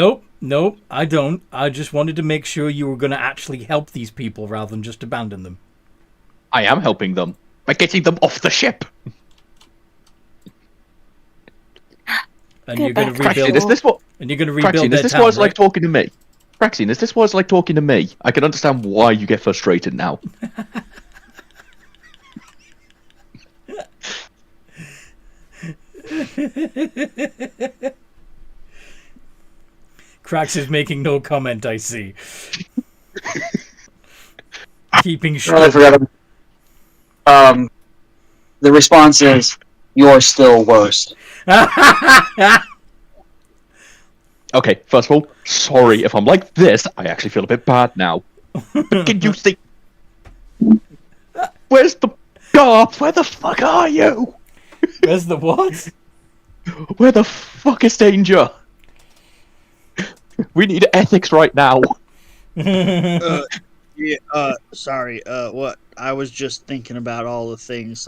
Nope, I don't. I just wanted to make sure you were going to actually help these people rather than just abandon them. I am helping them by getting them off the ship. And you're going to rebuild. Is this what? And you're going to rebuild Praxine, is this why it's like talking to me? Praxine, is this why it's like talking to me? I can understand why you get frustrated now. Krax is making no comment, I see. Keeping short. I forgot. The response is, "You're still worse." Okay, first of all, sorry if I'm like this. I actually feel a bit bad now. But can you see? Where's the Garth? Where the fuck are you? Where's the what? Where the fuck is Danger? We need ethics right now. Sorry, what? I was just thinking about all the things,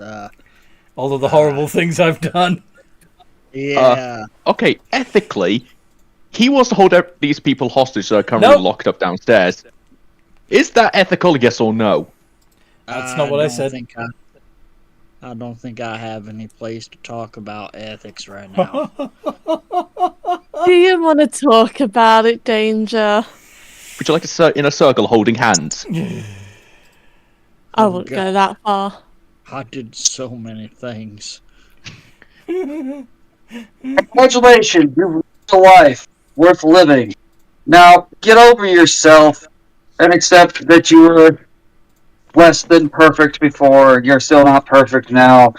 All of the horrible things I've done. yeah. Okay, ethically, he wants to hold these people hostage that are currently Nope. locked up downstairs. Is that ethical, yes or no? That's not what I said. I don't think I have any place to talk about ethics right now. Do you want to talk about it, Danger? Would you like to sit in a circle holding hands? I wouldn't go that far. I did so many things. Congratulations, you lived a life worth living. Now, get over yourself and accept that you were less than perfect before. You're still not perfect now.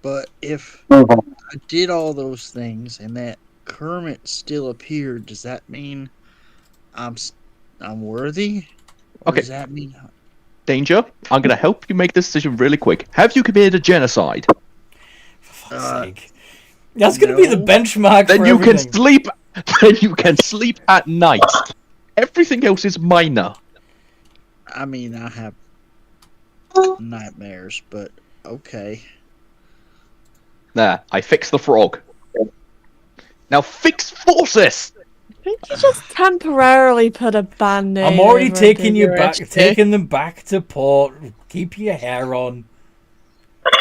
But if Move on. I did all those things and that Kermit still appeared, does that mean I'm worthy? Or Okay. does that mean... Danger, I'm going to help you make this decision really quick. Have you committed a genocide? For fuck's sake. That's going to be the benchmark Then for you everything. can sleep. Then you can sleep at night. Everything else is minor. I mean, I have nightmares, but okay. There, I fixed the frog. Now fix forces. I think you just temporarily put a band-aid. I'm already over taking under you your back, HP. taking them back to port. Keep your hair on.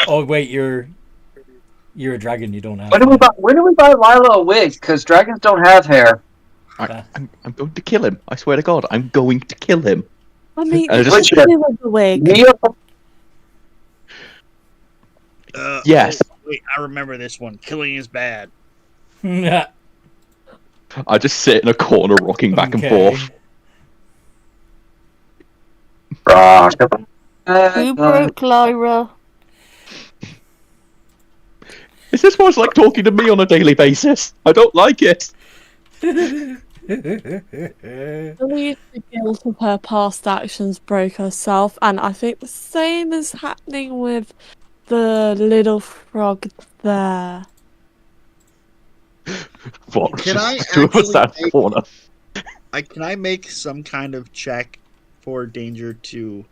Oh wait, you're a dragon. You don't have. When do we buy Lila a wig? Because dragons don't have hair. I'm going to kill him. I swear to God, I'm going to kill him. I mean, I what just- do you do with the wig? Yes. Oh, wait, I remember this one. Killing is bad. I just sit in a corner rocking back and forth. Who broke Lyra? Is this what it's like talking to me on a daily basis? I don't like it. I believe the guilt of her past actions broke herself, and I think the same is happening with the little frog there. What? Can I Two of us actually sat in the make- corner. Can I make some kind of check for Danger to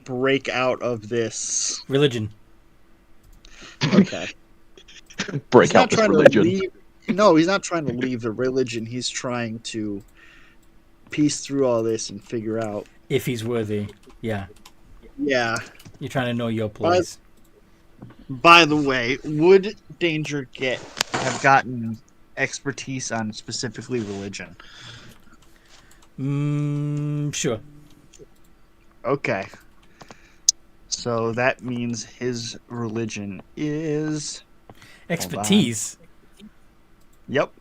break out of this? Religion. Okay. Break He's out not this trying religion. to leave. No, he's not trying to leave the religion. He's trying to piece through all this and figure out. If he's worthy, yeah. Yeah. You're trying to know your place. By the way, would Danger have gotten expertise on specifically religion? Sure. Okay. So that means his religion is Expertise. Yep.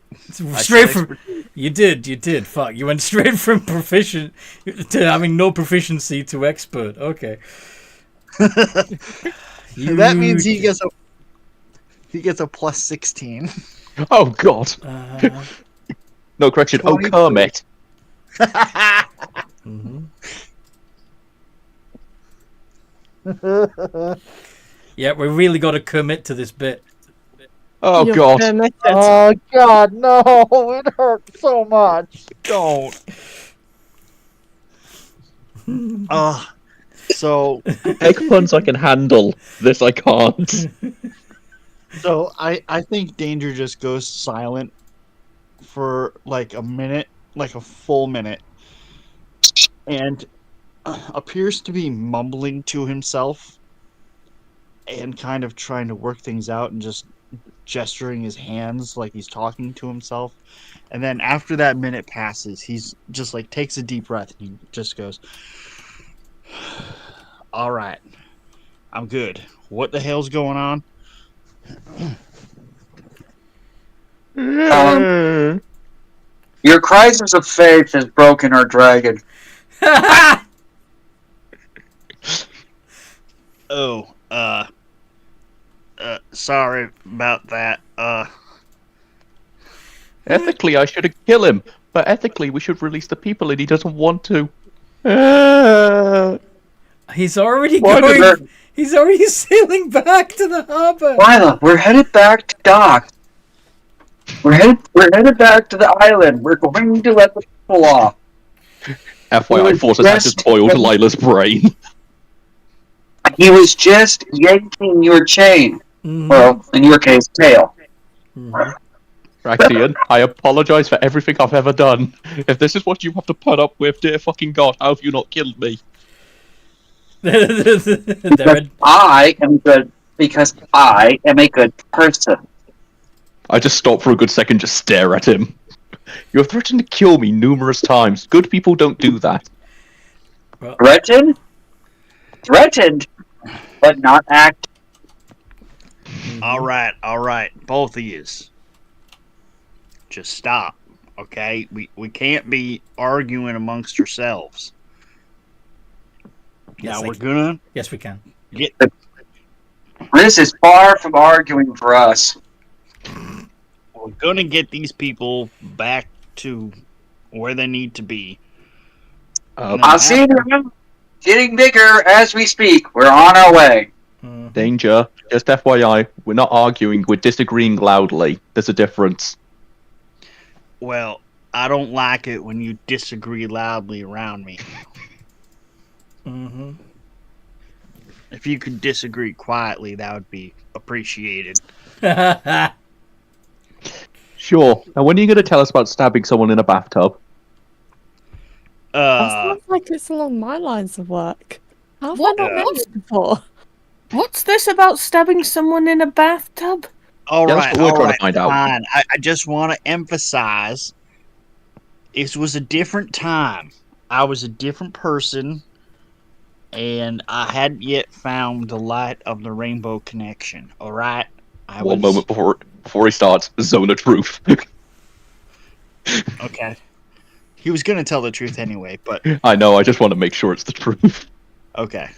Straight from you did. Fuck, you went straight from proficient to having no proficiency to expert. Okay. That means he gets a plus 16. Oh God. No correction. Oh 22. Kermit. Yeah, we really got to commit to this bit. Oh You're God. committed. Oh God, no! It hurts so much. Don't. So Egg puns I can handle. This I can't. So I think Danger just goes silent for like a minute, like a full minute, and appears to be mumbling to himself and kind of trying to work things out and just gesturing his hands like he's talking to himself. And then after that minute passes, he's just like takes a deep breath and he just goes, "All right, I'm good. What the hell's going on?" Your crisis of faith has broken our dragon. Oh, sorry about that. Ethically, I should kill him, but ethically, we should release the people, and he doesn't want to. He's already Why did going. He's already sailing back to the harbor. Lila, we're headed back to dock. We're headed back to the island. We're going to let the people off. FYI, Forces had just boiled Lila's brain. He was just yanking your chain. Mhm. Well, in your case, tail. Raxian, I apologize for everything I've ever done. If this is what you have to put up with, dear fucking God, how have you not killed me? Because I am a good person. I just stop for a good second, just stare at him. You have threatened to kill me numerous times. Good people don't do that. Threatened? Threatened, but not act. All right, both of yous. Just stop, okay? We can't be arguing amongst ourselves. Yes, Now we're gonna Yes, we can. get. This is far from arguing for us. We're gonna get these people back to where they need to be. I'll see them getting bigger as we speak. We're on our way. Danger. Just FYI, we're not arguing, we're disagreeing loudly. There's a difference. Well, I don't like it when you disagree loudly around me. Mm-hmm. If you could disagree quietly, that would be appreciated. Sure. Now, when are you going to tell us about stabbing someone in a bathtub? That sounds like it's along my lines of work. How have I not met you before? What's this about stabbing someone in a bathtub? All Yeah, right, that's what we're all trying to right, find out. fine. I just want to emphasize, it was a different time. I was a different person, and I hadn't yet found the light of the rainbow connection. All right. One moment before he starts, zone of truth. Okay. He was gonna tell the truth anyway, but I know. I just want to make sure it's the truth. okay.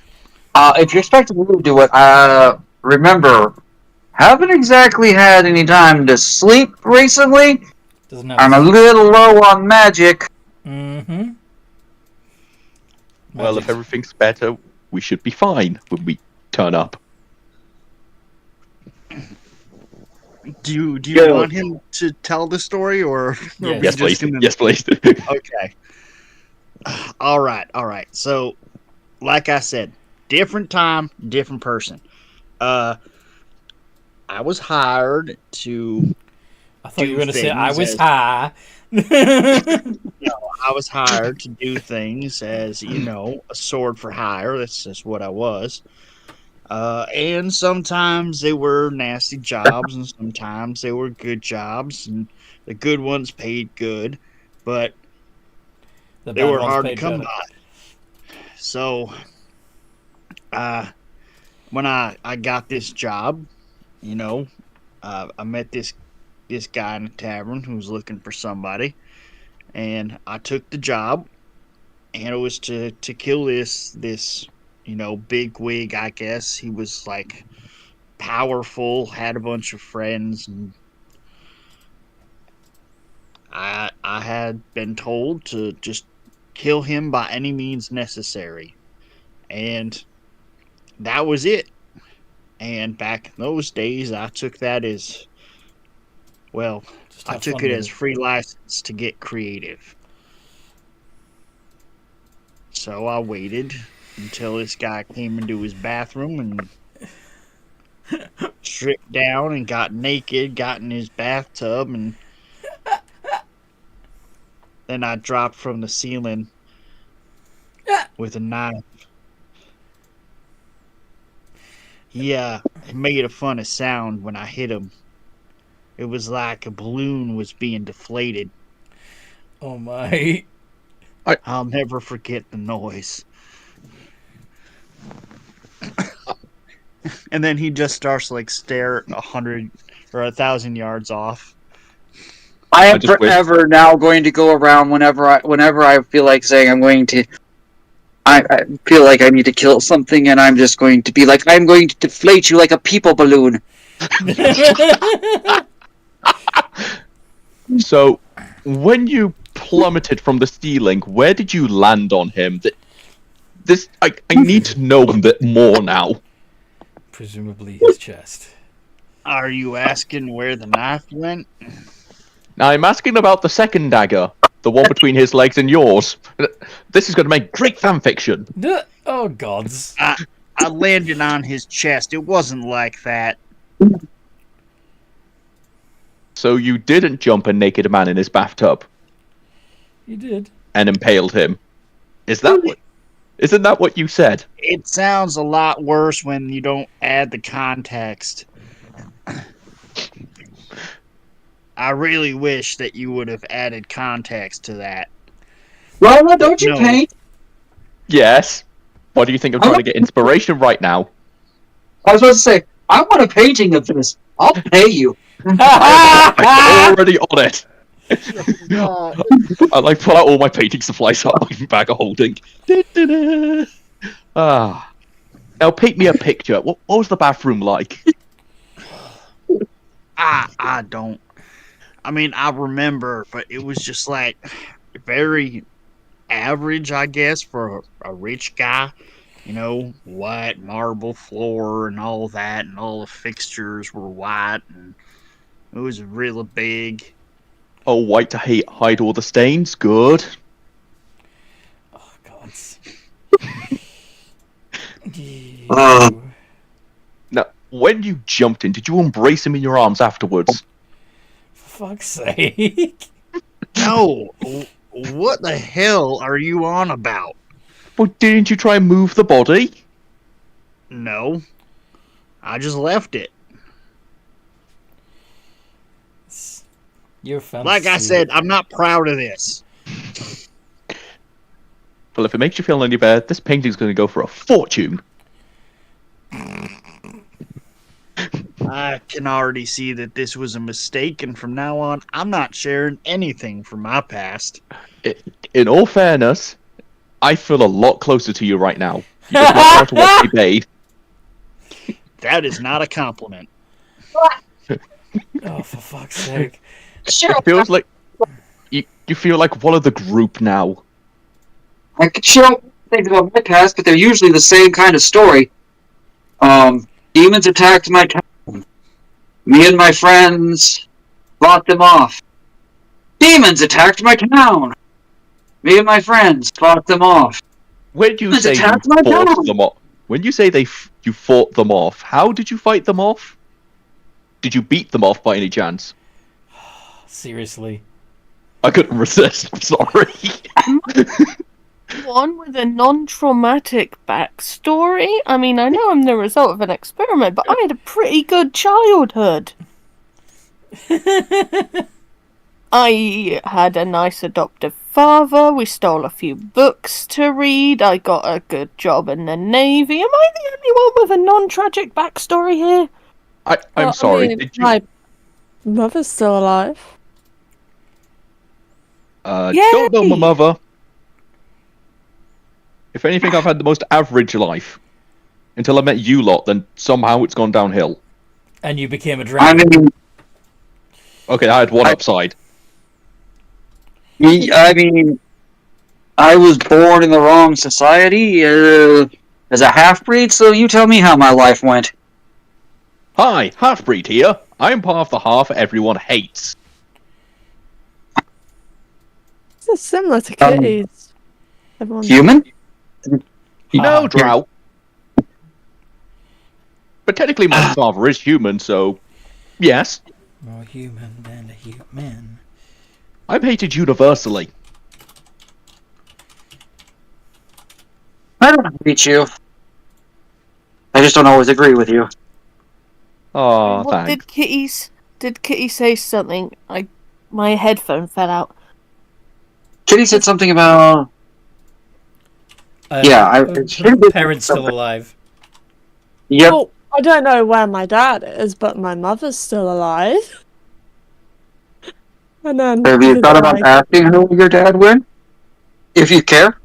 If you're expecting me to do it, remember, haven't exactly had any time to sleep recently. I'm a little low on magic. Mm-hmm. Well, if everything's better, we should be fine when we turn up. Do you want him to tell the story, or Yes, please. Yes, please. Okay. All right. So, like I said, different time, different person. I was hired to. I thought you were going to say I was high. No, I was hired to do things as, a sword for hire. That's just what I was. And sometimes they were nasty jobs, and sometimes they were good jobs, and the good ones paid good, but they were hard to come by. So, when I got this job, I met this guy in a tavern who was looking for somebody, and I took the job, and it was to kill this big wig, I guess. He was like powerful, had a bunch of friends, and I had been told to just kill him by any means necessary. And that was it. And back in those days, I took that as, well, I took it as free license to get creative. So I waited until this guy came into his bathroom and stripped down and got naked, got in his bathtub, and then I dropped from the ceiling with a knife. He made a funny sound when I hit him. It was like a balloon was being deflated. Oh my. I'll never forget the noise. And then he just starts to stare 100 or 1,000 yards off. I am forever now going to go around whenever I feel like saying I'm going to. I feel like I need to kill something, and I'm just going to be like, I'm going to deflate you like a people balloon. So, when you plummeted from the ceiling, where did you land on him? I need to know a bit more now. Presumably his chest. Are you asking where the knife went? Now, I'm asking about the second dagger, the one between his legs and yours. This is going to make great fanfiction. Oh, gods. I landed on his chest. It wasn't like that. So you didn't jump a naked man in his bathtub You did. and impaled him. Isn't that what you said? It sounds a lot worse when you don't add the context. I really wish that you would have added context to that. Lola, don't you No. paint? Yes. Why do you think I'm trying to get inspiration right now? I was about to say, I want a painting of this. I'll pay you. I'm already on it. God. I pull out all my painting supplies out of my bag of holding. Now paint me a picture. What was the bathroom like? I don't. I mean, I remember, but it was just like very average, I guess, for a rich guy. You know, white marble floor and all that, and all the fixtures were white, and it was really big. Oh, white to hide all the stains. Good. Oh, gods. Now, when you jumped in, did you embrace him in your arms afterwards? For fuck's sake. No, what the hell are you on about? Well, didn't you try and move the body? No, I just left it. Your fantasy. Like I said, I'm not proud of this. Well, if it makes you feel any better, this painting's going to go for a fortune. I can already see that this was a mistake, and from now on, I'm not sharing anything from my past. In all fairness, I feel a lot closer to you right now. You just went out to watch me bathe. That is not a compliment. Oh, for fuck's sake. It feels like you feel like one of the group now. I could share things about my past, but they're usually the same kind of story. Demons attacked my town. Me and my friends fought them off. Demons attacked my town. Me and my friends fought them off. When you Demons say you attacked my fought town. them off, when you say you fought them off, how did you fight them off? Did you beat them off by any chance? Seriously. I couldn't resist. I'm sorry. One with a non-traumatic backstory. I mean, I know I'm the result of an experiment, but I had a pretty good childhood. I had a nice adoptive father. We stole a few books to read. I got a good job in the Navy. Am I the only one with a non-tragic backstory here? I'm sorry. Did you... My mother's still alive. Don't know my mother. If anything, I've had the most average life. Until I met you lot, then somehow it's gone downhill. And you became a dragon. Okay, I had one upside. I mean, I was born in the wrong society as a half-breed, so you tell me how my life went. Hi, half-breed here. I'm part of the half everyone hates. It's similar to kitties. Everyone's Human? No, Drow. But technically my father is human, so... Yes. More human than a human. I'm hated universally. I don't hate you. I just don't always agree with you. Oh, What thanks. did Kitty say something? My headphone fell out. Kitty said something about... Parents still alive. Yep. Well, I don't know where my dad is, but my mother's still alive. And then Have you thought about asking who your dad went? If you care?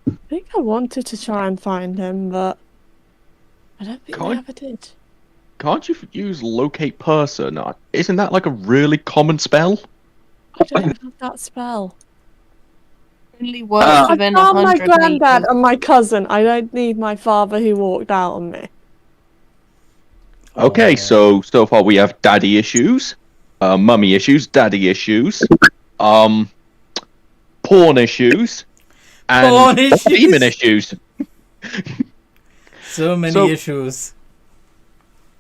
I think I wanted to try and find him, but I don't think I ever did. Can't you use locate person? Isn't that like a really common spell? I don't have that spell. Only works I within found my 100 granddad meters. and my cousin. I don't need my father who walked out on me. Okay, so far we have daddy issues, mummy issues, daddy issues, porn issues, and Porn issues? demon issues. So many issues.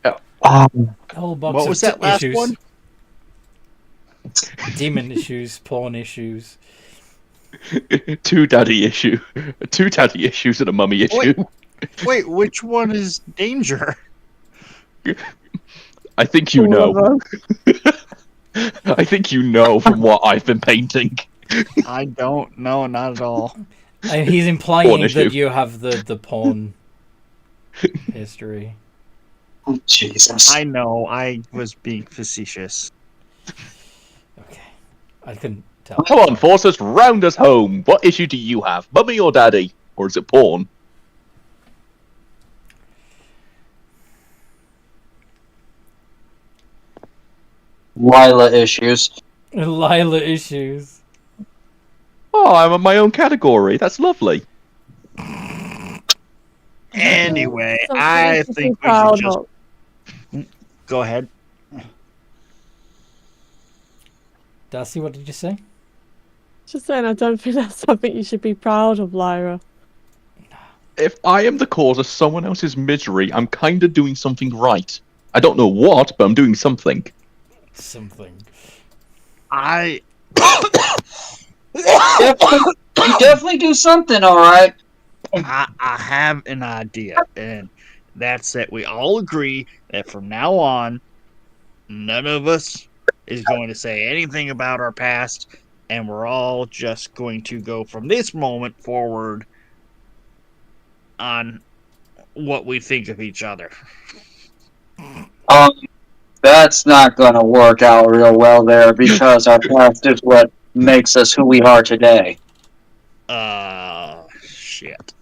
A whole box What of was that last issues. one? Demon issues, porn issues. Two daddy issues, and a mummy issue. Wait, which one is danger? I think you know. I think you know from what I've been painting. I don't know, not at all. He's implying Porn that issue. you have the porn history. Oh, Jesus. I know, I was being facetious. Okay. I couldn't tell. Come on, Forces, round us home. What issue do you have, mummy or daddy, or is it porn? Lila issues. Lila issues. Oh, I'm in my own category. That's lovely. Anyway, Something I to be think we should proud just of. go ahead. Darcy, what did you say? Just saying, I don't think that's something you should be proud of, Lyra. If I am the cause of someone else's misery, I'm kind of doing something right. I don't know what, but I'm doing something. Something. I You definitely do something, all right. I have an idea, and that's that we all agree that from now on, none of us is going to say anything about our past, and we're all just going to go from this moment forward on what we think of each other. That's not gonna work out real well there because our past is what makes us who we are today. Shit.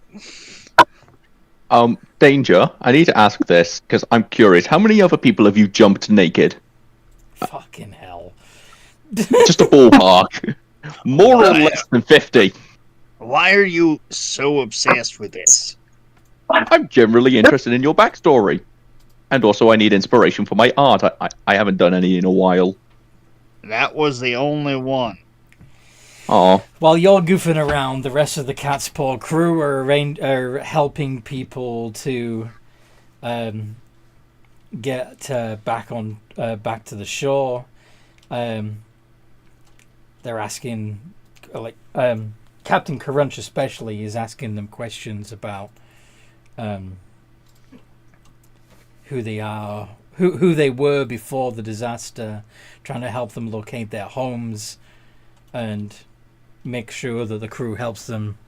Danger, I need to ask this, because I'm curious. How many other people have you jumped naked? Fucking hell. Just a ballpark. More or less than 50. Why are you so obsessed with this? I'm generally interested in your backstory. And also I need inspiration for my art. I haven't done any in a while. That was the only one. Aw. While you're goofing around, the rest of the Cat's Paw crew are helping people to get back to the shore. They're asking, Captain Crunch especially is asking them questions about who they are, who they were before the disaster, trying to help them locate their homes and make sure that the crew helps them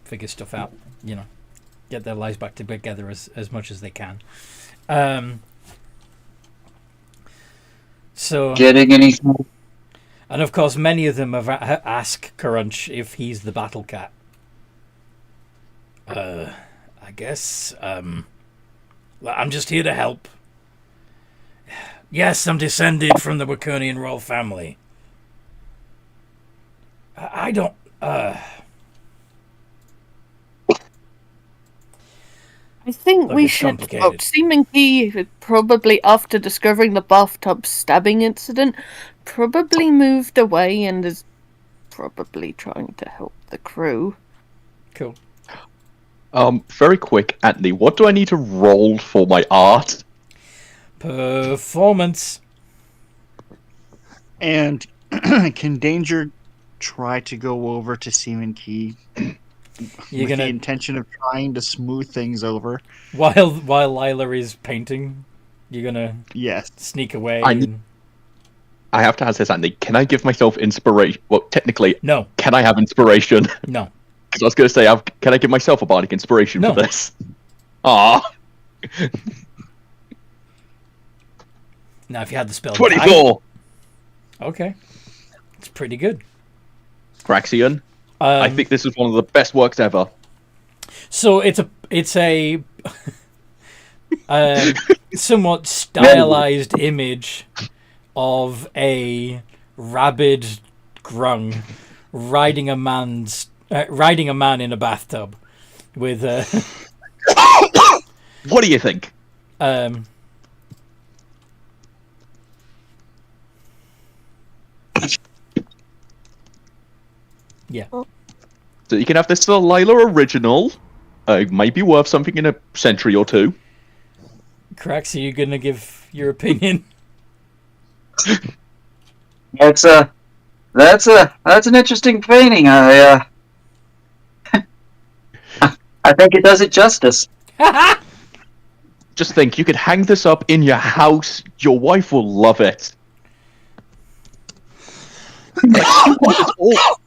figure stuff out, get their lives back together as much as they can. So Getting anything? And of course many of them have asked Crunch if he's the battle cat. I guess I'm just here to help. Yes, I'm descended from the Wakernian royal family. I don't... I think Look, we it's should... complicated. Seaman Key, probably after discovering the bathtub stabbing incident, probably moved away and is probably trying to help the crew. Cool. Very quick, Anthony, what do I need to roll for my art? Performance. And can Danger try to go over to Seaman Key with the intention of trying to smooth things over? While Lila is painting, you're gonna sneak away. I have to ask this, Anthony. Can I give myself inspiration? Well, technically, no. Can I have inspiration? No. Because I was going to say, can I give myself a bardic inspiration for this? Ah. Now, if you had the spell... 24! Okay. It's pretty good. Graxian, I think this is one of the best works ever. So it's a somewhat stylized image of a rabid grung riding a man in a bathtub with What do you think? Yeah. So you can have this Lila original. It might be worth something in a century or two. Cracks, are you gonna give your opinion? That's an interesting painting. I think it does it justice. Just think, you could hang this up in your house. Your wife will love it.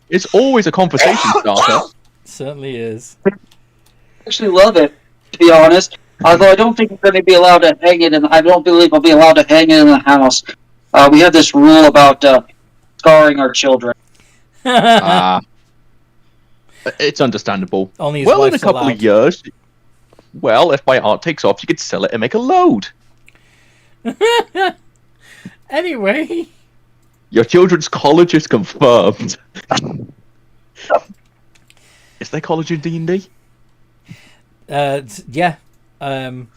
It's always a conversation starter. Certainly is. I actually love it, to be honest. Although I don't think I'm going to be allowed to hang it, and I don't believe I'll be allowed to hang it in the house. We have this rule about scarring our children. It's understandable. Only his well, in a wife's couple allowed. of years, well, if my art takes off, you could sell it and make a load. Anyway. Your children's college is confirmed. Is there college in D&D? Yeah. For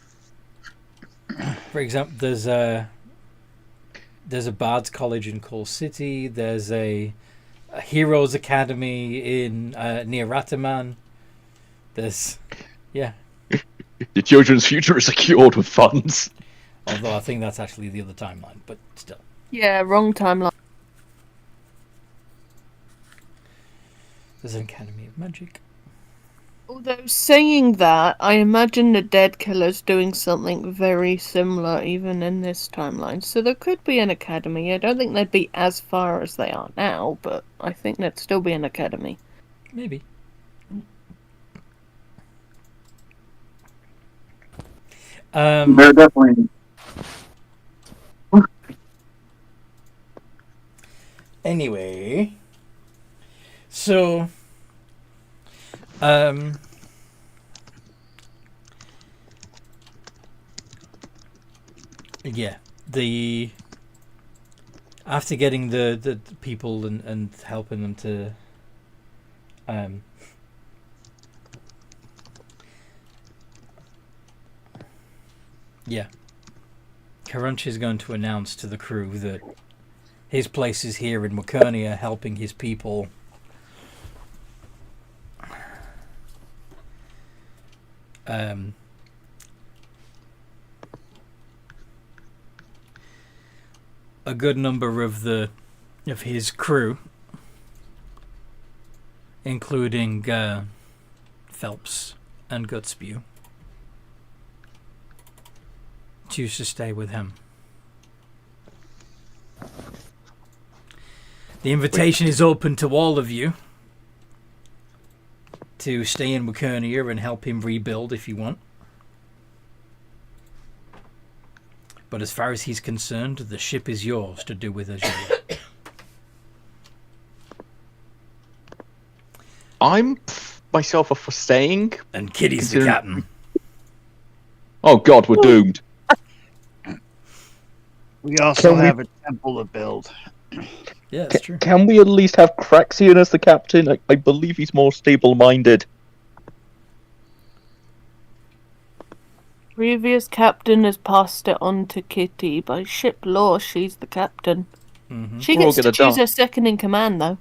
example, there's a Bard's College in Coal City. There's a Heroes Academy in near Rataman. There's, yeah. Your children's future is secured with funds. Although I think that's actually the other timeline, but still. Yeah, wrong timeline. There's an Academy of Magic. Although saying that, I imagine the Dead Killer's doing something very similar even in this timeline. So there could be an academy. I don't think they'd be as far as they are now, but I think there'd still be an academy. Maybe. They're definitely. Anyway, so yeah, after getting the people and helping them to yeah, Karunch is going to announce to the crew that his place is here in Wakernia, helping his people. A good number of his crew, including Phelps and Gutspew, choose to stay with him. The invitation is open to all of you to stay in Wakernia and help him rebuild if you want. But as far as he's concerned, the ship is yours to do with as you will. I'm myself for staying. And Kitty's the captain. Oh God, we're doomed. We also have a temple to build. Yeah, that's true. Can we at least have Craxian as the captain? I believe he's more stable-minded. Previous captain has passed it on to Kitty. By ship law, she's the captain. Mm-hmm. She gets to choose her second in command, though.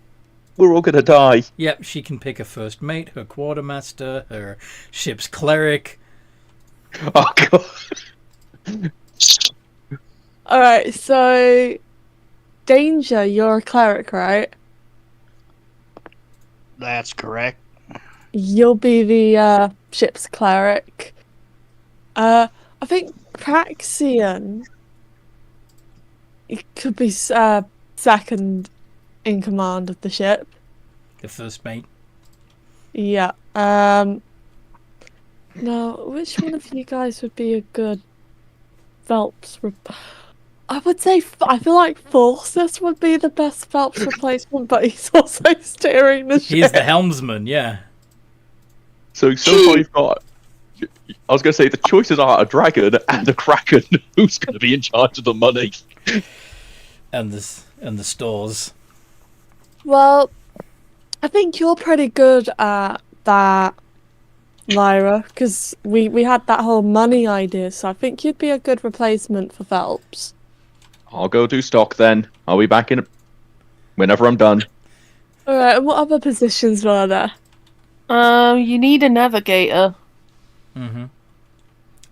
We're all gonna die. Yep, she can pick a first mate, her quartermaster, her ship's cleric. Oh God. Alright, so Danger, you're a cleric, right? That's correct. You'll be the ship's cleric. I think Praxian could be second in command of the ship. The first mate. Yeah. Now, which one of you guys would be a good Phelps? I would say I feel like Forces would be the best Phelps replacement, but he's also steering the ship. He's the helmsman, yeah. So far I was going to say the choices are a dragon and a kraken. Who's going to be in charge of the money? And the stores. Well, I think you're pretty good at that, Lyra, because we had that whole money idea, so I think you'd be a good replacement for Phelps. I'll go do stock then. I'll be back in whenever I'm done. Alright, and what other positions were there? You need a navigator. Mm-hmm.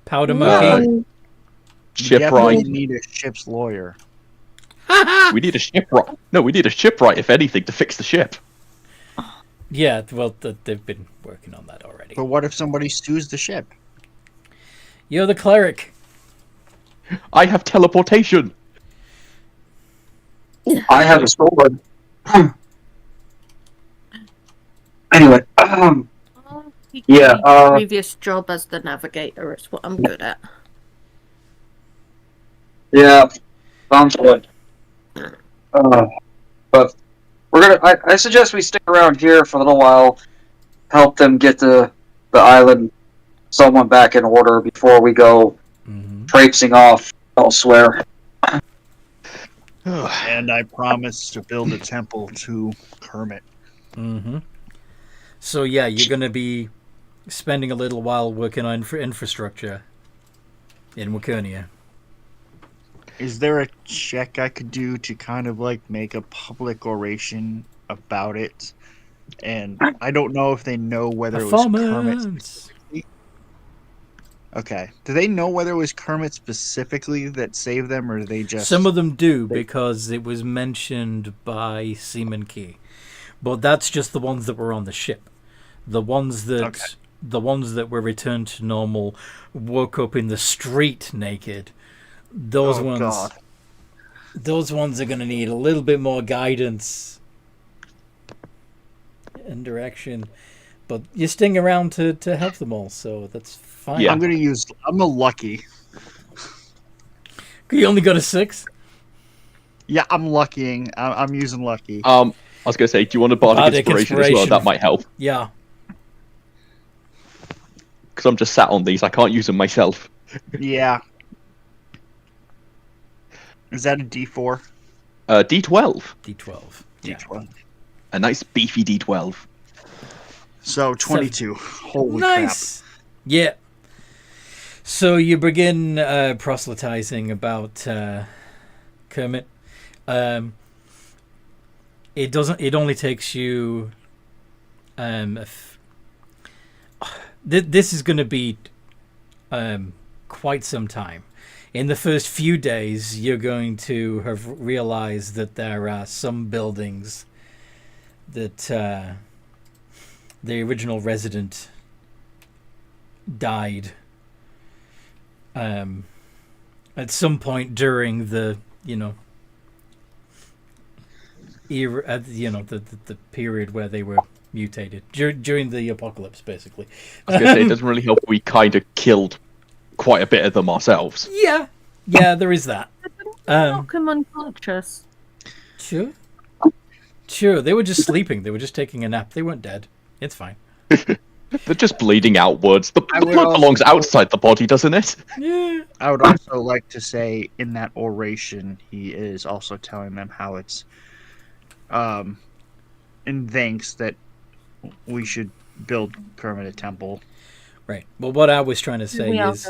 Powder monkey. You Shipwright. definitely need a ship's lawyer. We need a shipwright. No, we need a shipwright, if anything, to fix the ship. Yeah, well, they've been working on that already. But what if somebody sues the ship? You're the cleric. I have teleportation. I have a sword. Anyway, yeah. Previous job as the navigator is what I'm good at. Yeah, sounds good. But we're gonna. I suggest we stick around here for a little while, help them get the island somewhat back in order before we go traipsing off elsewhere. And I promise to build a temple to Kermit. Mm-hmm. So yeah, you're going to be spending a little while working on infrastructure in Wakernia. Is there a check I could do to kind of like make a public oration about it? And I don't know if they know whether it was Kermit specifically. Okay. Do they know whether it was Kermit specifically that saved them, or do they just... Some of them do, because it was mentioned by Seaman Key. But that's just the ones that were on the ship. The ones that were returned to normal woke up in the street naked. Those ones are going to need a little bit more guidance and direction. But you sting around to help them all, so that's fine. Yeah. I'm a lucky. You only got a 6? Yeah, I'm luckying. I'm using lucky. I was going to say, do you want a bardic inspiration as well? That might help. Yeah. Because I'm just sat on these. I can't use them myself. Yeah. Is that a D4? D12. D12. D12. A nice beefy D12. So 22. Holy nice. Crap. Yeah. So you begin proselytizing about Kermit. It only takes you. This is going to be quite some time. In the first few days, you're going to have realized that there are some buildings that the original resident died at some point during the era, the period where they were mutated during the apocalypse, basically. I was going to say, it doesn't really help. We kind of killed quite a bit of them ourselves. Yeah, there is that. Knock them unconscious. Sure. They were just sleeping. They were just taking a nap. They weren't dead. It's fine. They're just bleeding outwards. The blood belongs outside the body, doesn't it? Yeah. I would also like to say, in that oration, he is also telling them how it's in thanks that we should build Kermit a temple. Right. Well, what I was trying to say is,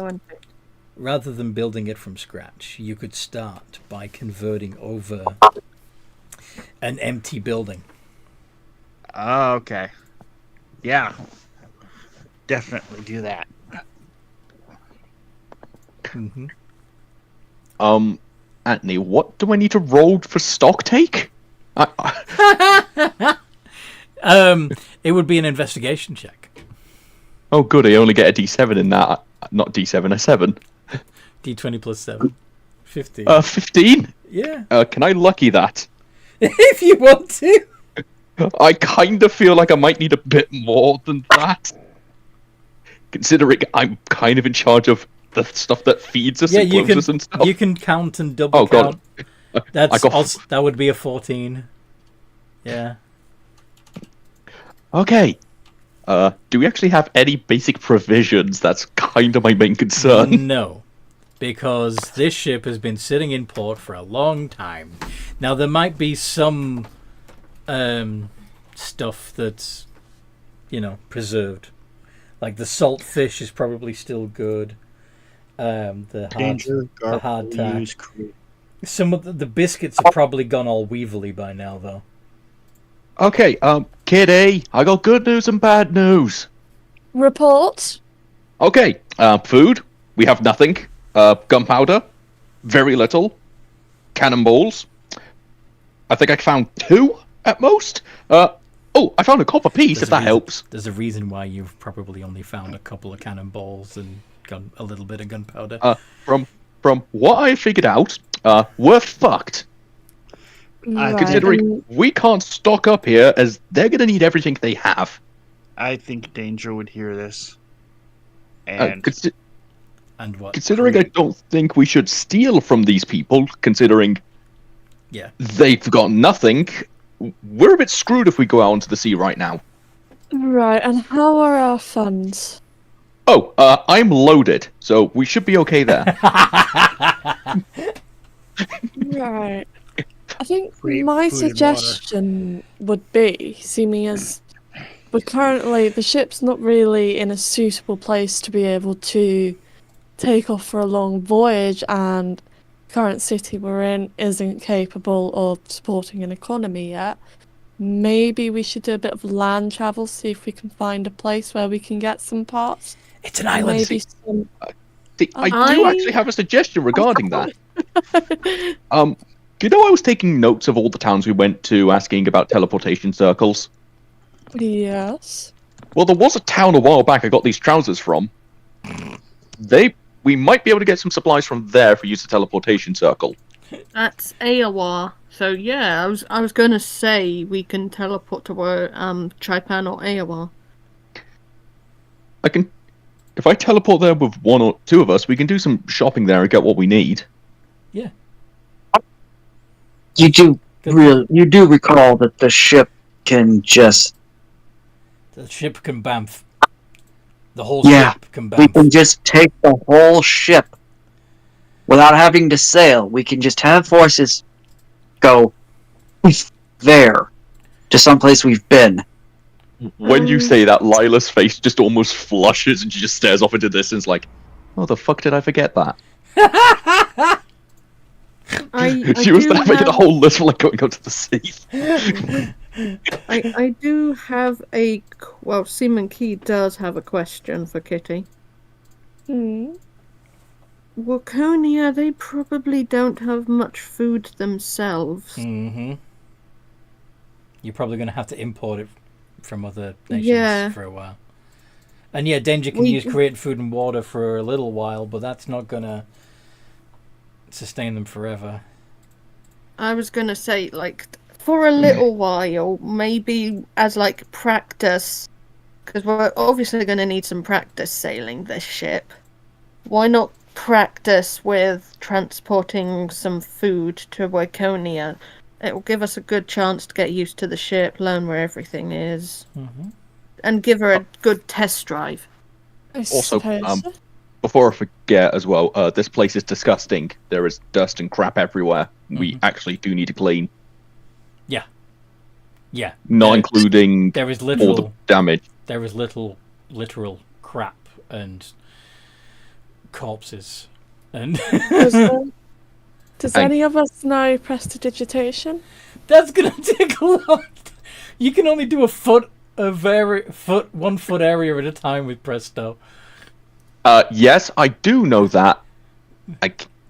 rather than building it from scratch, you could start by converting over an empty building. Oh, okay. Yeah. Definitely do that. Mm-hmm. Anthony, what do I need to roll for stock take? It would be an investigation check. Oh, good. I only get a D7 in that. Not D7, a 7. D20 plus 7. 15. 15? Yeah. Can I lucky that? If you want to. I kind of feel like I might need a bit more than that. Considering I'm kind of in charge of the stuff that feeds us and clothes us and stuff. You can count and double count. That would be a 14. Yeah. Okay. do we actually have any basic provisions? That's kind of my main concern. No, because this ship has been sitting in port for a long time. Now, there might be some stuff that's, preserved. Like the salt fish is probably still good. The hardtack. Some of the biscuits are probably gone all weevilly by now, though. Okay, Kitty, I got good news and bad news. Report. Okay, food, we have nothing. Gunpowder, very little. Cannonballs, I think I found 2 at most. I found a copper piece, if that helps. There's a reason why you've probably only found a couple of cannonballs and a little bit of gunpowder. From what I figured out, we're fucked. Right. Considering we can't stock up here, as they're going to need everything they have. I think Danger would hear this. And and what? Considering I don't think we should steal from these people, considering they've got nothing, we're a bit screwed if we go out into the sea right now. Right, and how are our funds? Oh, I'm loaded, so we should be okay there. Right. I think my suggestion would be, seeming as the ship's not really in a suitable place to be able to take off for a long voyage, and current city we're in isn't capable of supporting an economy yet. Maybe we should do a bit of land travel, see if we can find a place where we can get some parts. It's an island. Maybe I do actually have a suggestion regarding that. I was taking notes of all the towns we went to, asking about teleportation circles. Yes. Well, there was a town a while back I got these trousers from. We might be able to get some supplies from there if we use the teleportation circle. That's Aowa. So yeah, I was gonna say we can teleport to where Chaipan or Aowa. If I teleport there with 1 or 2 of us, we can do some shopping there and get what we need. Yeah. You do recall that the ship can just... The ship can bamf. The whole ship can bamf. We can just take the whole ship without having to sail. We can just have forces go there to someplace we've been. When you say that, Lila's face just almost flushes and she just stares off into the distance like, oh, the fuck did I forget that? She was there making a whole list for like going out to the sea. I do have Seaman Key does have a question for Kitty. Wakernia, they probably don't have much food themselves. Mm-hmm. You're probably going to have to import it from other nations for a while. And yeah, Danger can use create food and water for a little while, but that's not going to sustain them forever. I was going to say, for a little while, maybe as, practice, because we're obviously going to need some practice sailing this ship. Why not practice with transporting some food to Wakernia? It will give us a good chance to get used to the ship, learn where everything is, and give her a good test drive. Also, before I forget as well, this place is disgusting. There is dust and crap everywhere. We actually do need to clean. Yeah. Yeah. Not including all the damage. There is literal crap and corpses. And Does any of us know prestidigitation? That's gonna take a lot. You can only do 1 foot area at a time with Presto. Yes, I do know that.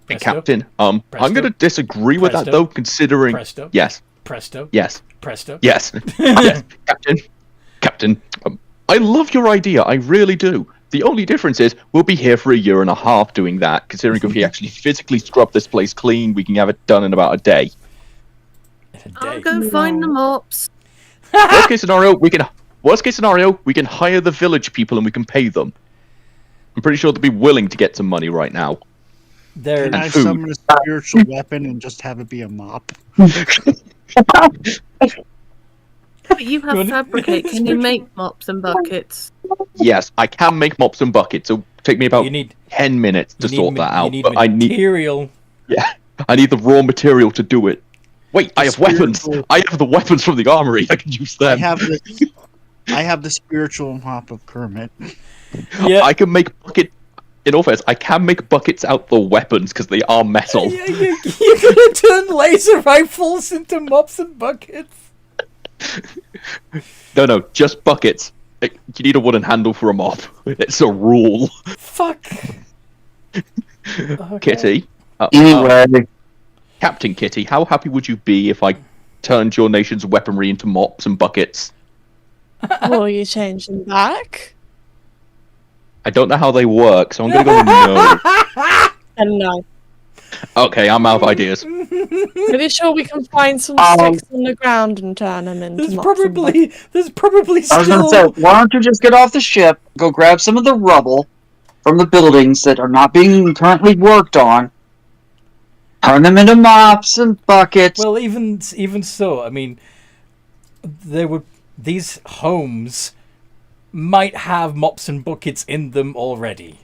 Captain. I'm gonna disagree with that though, considering Presto. Yes. Presto. Yes. Presto. Yes. Yes. Captain. I love your idea, I really do. The only difference is we'll be here for 1.5 years doing that, considering if we actually physically scrub this place clean, we can have it done in about a day. I'll go find the mops. Worst case scenario, we can hire the village people and we can pay them. I'm pretty sure they'll be willing to get some money right now. Can I summon a spiritual weapon and just have it be a mop? But you have wanna- fabricate. Can you make mops and buckets? Yes, I can make mops and buckets. It'll take me about You need 10 minutes to sort that out. You need But I need material. I need the raw material to do it. Wait, I have weapons. spiritual- I have the weapons from the armory. I can use them. I have the spiritual mop of Kermit. Yeah. I can make bucket. In all fairness, I can make buckets out the weapons because they are metal. Yeah, you're gonna turn laser rifles into mops and buckets. No, just buckets. You need a wooden handle for a mop. It's a rule. Fuck. Okay. Kitty. Anyway, Captain Kitty, how happy would you be if I turned your nation's weaponry into mops and buckets? Will you change them back? I don't know how they work, so I'm gonna go no. And no. Okay, I'm out of ideas. Pretty sure we can find some sticks on the ground and turn them into There's mops and probably I was going to say, why don't you just get off the ship, go grab some of the rubble from the buildings that are not being currently worked on, turn them into mops and buckets. Well, even so, I mean, these homes might have mops and buckets in them already.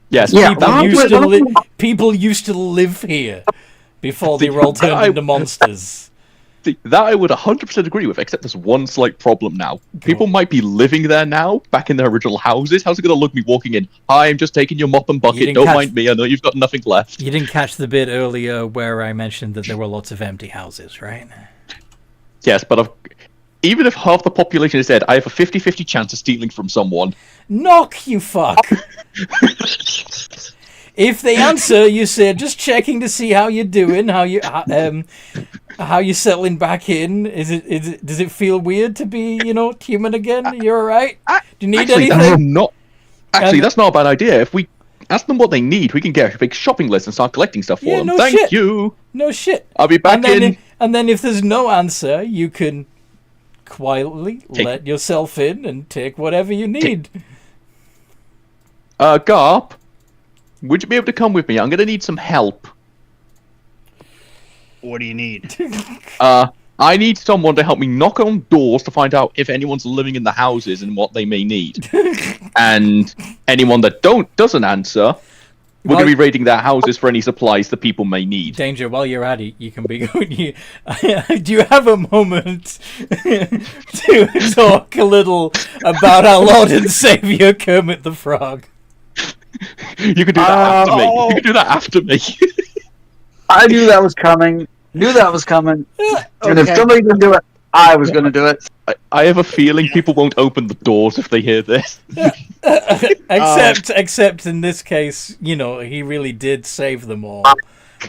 Yes, Yeah, People used to live here before they were all turned into monsters. See, that I would 100% agree with, except there's one slight problem now. People might be living there now, back in their original houses. How's it going to look me walking in? Hi, I'm just taking your mop and bucket. Don't mind me. I know you've got nothing left. You didn't catch the bit earlier where I mentioned that there were lots of empty houses, right? Yes, but even if half the population is dead, I have a 50-50 chance of stealing from someone. Knock, you fuck! If they answer, you say, just checking to see how you're doing, how you're settling back in. Does it feel weird to be, human again? You're alright? Do you need anything? That's not a bad idea. If we ask them what they need, we can get a big shopping list and start collecting stuff for them. Thank you. No shit. I'll be back in. And then if there's no answer, you can quietly let yourself in and take whatever you need. Garp, would you be able to come with me? I'm going to need some help. What do you need? I need someone to help me knock on doors to find out if anyone's living in the houses and what they may need. And anyone that doesn't answer, we're going to be raiding their houses for any supplies that people may need. Danger, while you're at it, you can be going... Do you have a moment to talk a little about our Lord and Saviour Kermit the Frog? You can do that after me. You can do that after me. I knew that was coming. And if somebody can do it, I was going to do it. I have a feeling people won't open the doors if they hear this. Except in this case, he really did save them all.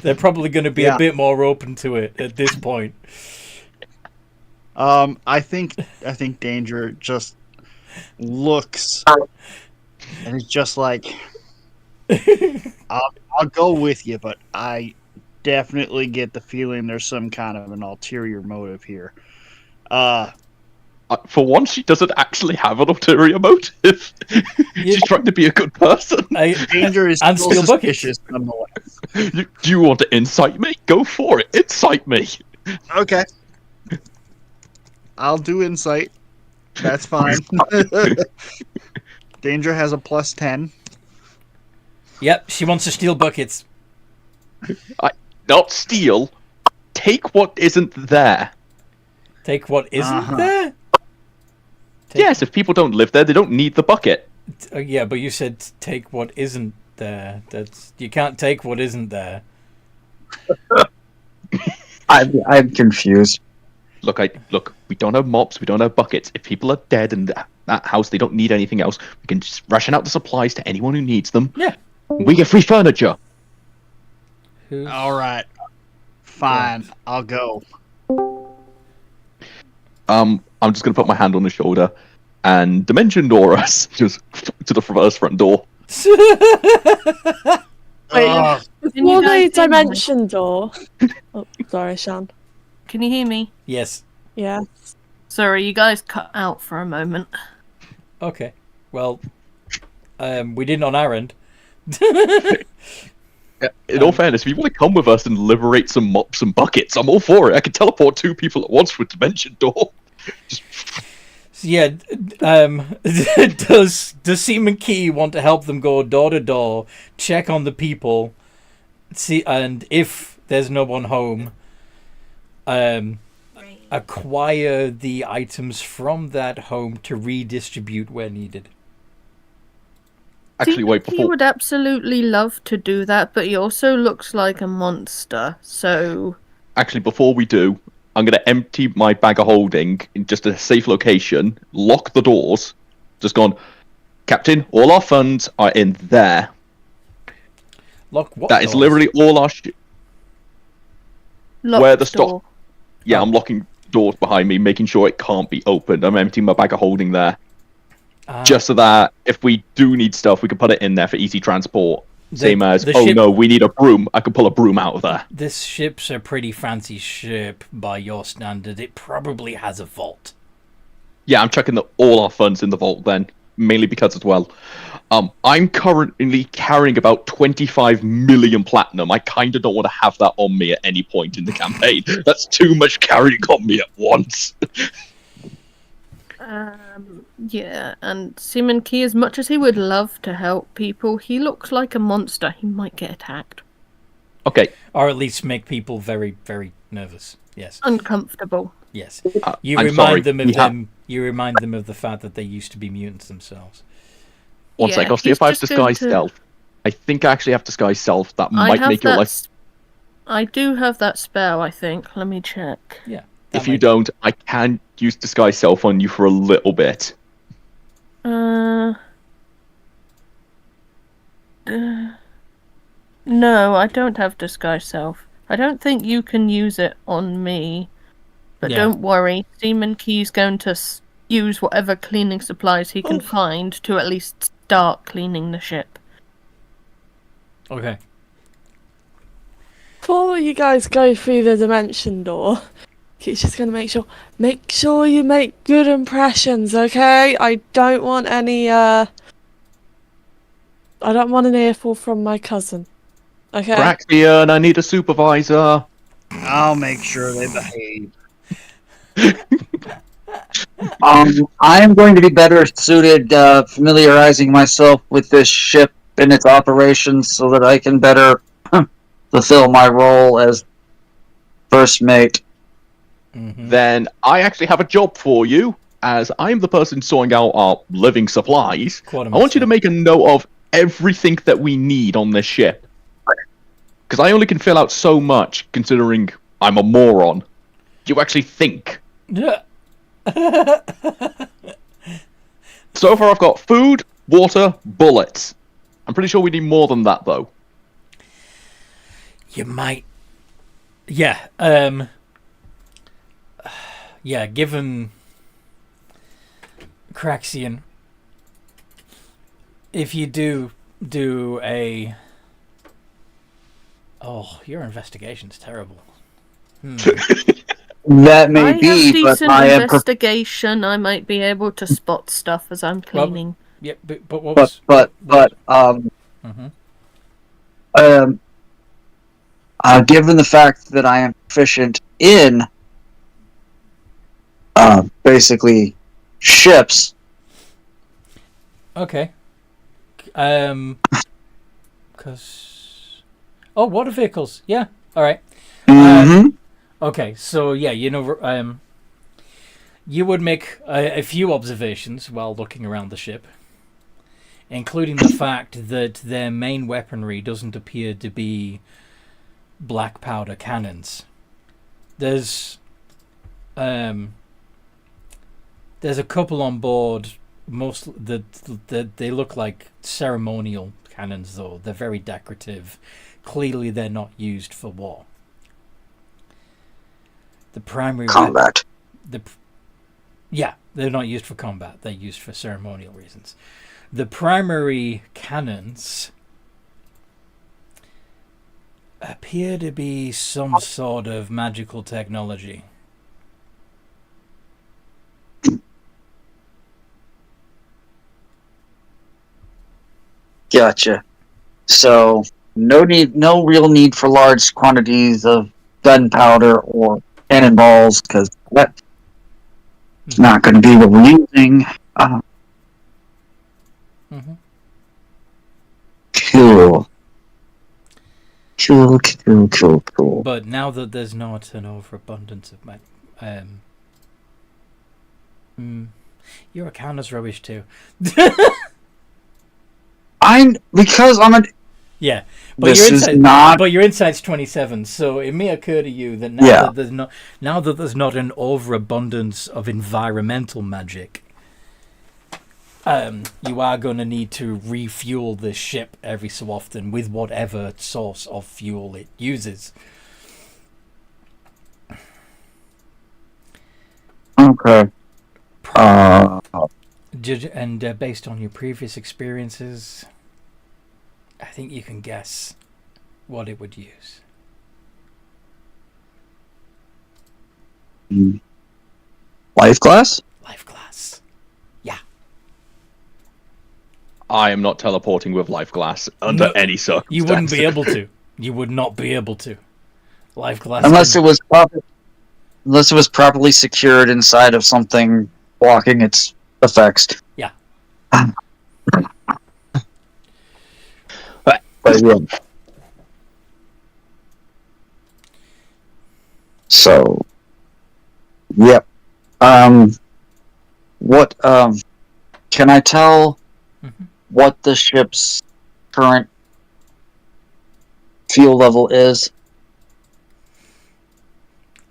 They're probably going to be a bit more open to it at this point. I think Danger just looks and it's just like, I'll go with you, but I definitely get the feeling there's some kind of an ulterior motive here. For once, she doesn't actually have an ulterior motive. She's trying to be a good person. Danger is and still steal suspicious nonetheless. Do you want to incite me? Go for it. Incite me. Okay. I'll do insight. That's fine. Danger has a +10. Yep, she wants to steal buckets. Not steal. Take what isn't there. Take what isn't there? Yes, if people don't live there, they don't need the bucket. Yeah, but you said take what isn't there. You can't take what isn't there. I'm confused. Look, we don't have mops, we don't have buckets. If people are dead in that house, they don't need anything else. We can just ration out the supplies to anyone who needs them. Yeah. We get free furniture. All right. Fine. Yeah. I'll go. I'm just going to put my hand on his shoulder and Dimension Door us just to the reverse front door. Wait, before the dimension door... Oh, sorry, Shan. Can you hear me? Yes. Yeah. Sorry, you guys cut out for a moment. Okay. Well, we didn't on our end. In all fairness, if you want to come with us and liberate some mops and buckets, I'm all for it. I can teleport 2 people at once with Dimension Door. So yeah, does Seaman Key want to help them go door to door, check on the people, see, and if there's no one home, acquire the items from that home to redistribute where needed? Actually, wait, He before... would absolutely love to do that, but he also looks like a monster, so... Actually, before we do, I'm going to empty my bag of holding in just a safe location, lock the doors, just gone, Captain, all our funds are in there. Lock what That is doors? literally all our Locked where the door. stock... Yeah, I'm locking doors behind me, making sure it can't be opened. I'm emptying my bag of holding there. Just so that if we do need stuff, we can put it in there for easy transport. Same as, no, we need a broom. I can pull a broom out of there. This ship's a pretty fancy ship by your standard. It probably has a vault. Yeah, I'm checking all our funds in the vault then, mainly because as well. I'm currently carrying about 25 million platinum. I kind of don't want to have that on me at any point in the campaign. That's too much carrying on me at once. Yeah, and Seaman Key, as much as he would love to help people, he looks like a monster. He might get attacked. Okay. Or at least make people very, very nervous. Yes. Uncomfortable. Yes. I'm You sorry, remind them of the fact that they used to be mutants themselves. One sec, I'll see if I have disguise stealth. I think I actually have disguise stealth. That might make your life... I do have that spell, I think. Let me check. Yeah. If you don't, I can use disguise self on you for a little bit. No, I don't have disguise self. I don't think you can use it on me. But don't worry, Seaman Key's going to use whatever cleaning supplies he can find to at least start cleaning the ship. Okay. Before you guys go through the dimension door, he's just going to make sure you make good impressions, okay? I don't want any, I don't want an earful from my cousin, okay? Braxian, I need a supervisor. I'll make sure they behave. I'm going to be better suited familiarizing myself with this ship and its operations so that I can better fulfill my role as first mate. Then I actually have a job for you, as I'm the person sorting out our living supplies. I want you to make a note of everything that we need on this ship. Because I only can fill out so much, considering I'm a moron. You actually think. So far I've got food, water, bullets. I'm pretty sure we need more than that, though. You might... Yeah, yeah, given Craxian, if you do a... Oh, your investigation's terrible. That may be, but I am... investigation. I might be able to spot stuff as I'm cleaning. Yeah, but what was... given the fact that I am proficient in basically ships. Okay. Because... Oh, water vehicles. Yeah, alright. Okay, so yeah, you would make a few observations while looking around the ship, including the fact that their main weaponry doesn't appear to be black powder cannons. There's a couple on board, most that they look like ceremonial cannons, though. They're very decorative. Clearly, they're not used for war. The primary combat. Yeah, they're not used for combat. They're used for ceremonial reasons. The primary cannons appear to be some sort of magical technology. Gotcha. So no real need for large quantities of gunpowder or cannonballs, because It's not going to be what we're using. Cool. Cool. But now that there's not an overabundance of your account is rubbish too. Because I'm a... Yeah, but This your is insight, not... But your insight's 27, so it may occur to you that now that there's not an overabundance of environmental magic, you are going to need to refuel this ship every so often with whatever source of fuel it uses. Okay. And based on your previous experiences, I think you can guess what it would use. Life glass? Life glass. Yeah. I am not teleporting with life glass under any circumstance. You wouldn't be able to. You would not be able to. Life glass. Unless it was properly secured inside of something blocking its effects. Yeah. But yeah. So, yep. What can I tell what the ship's current fuel level is?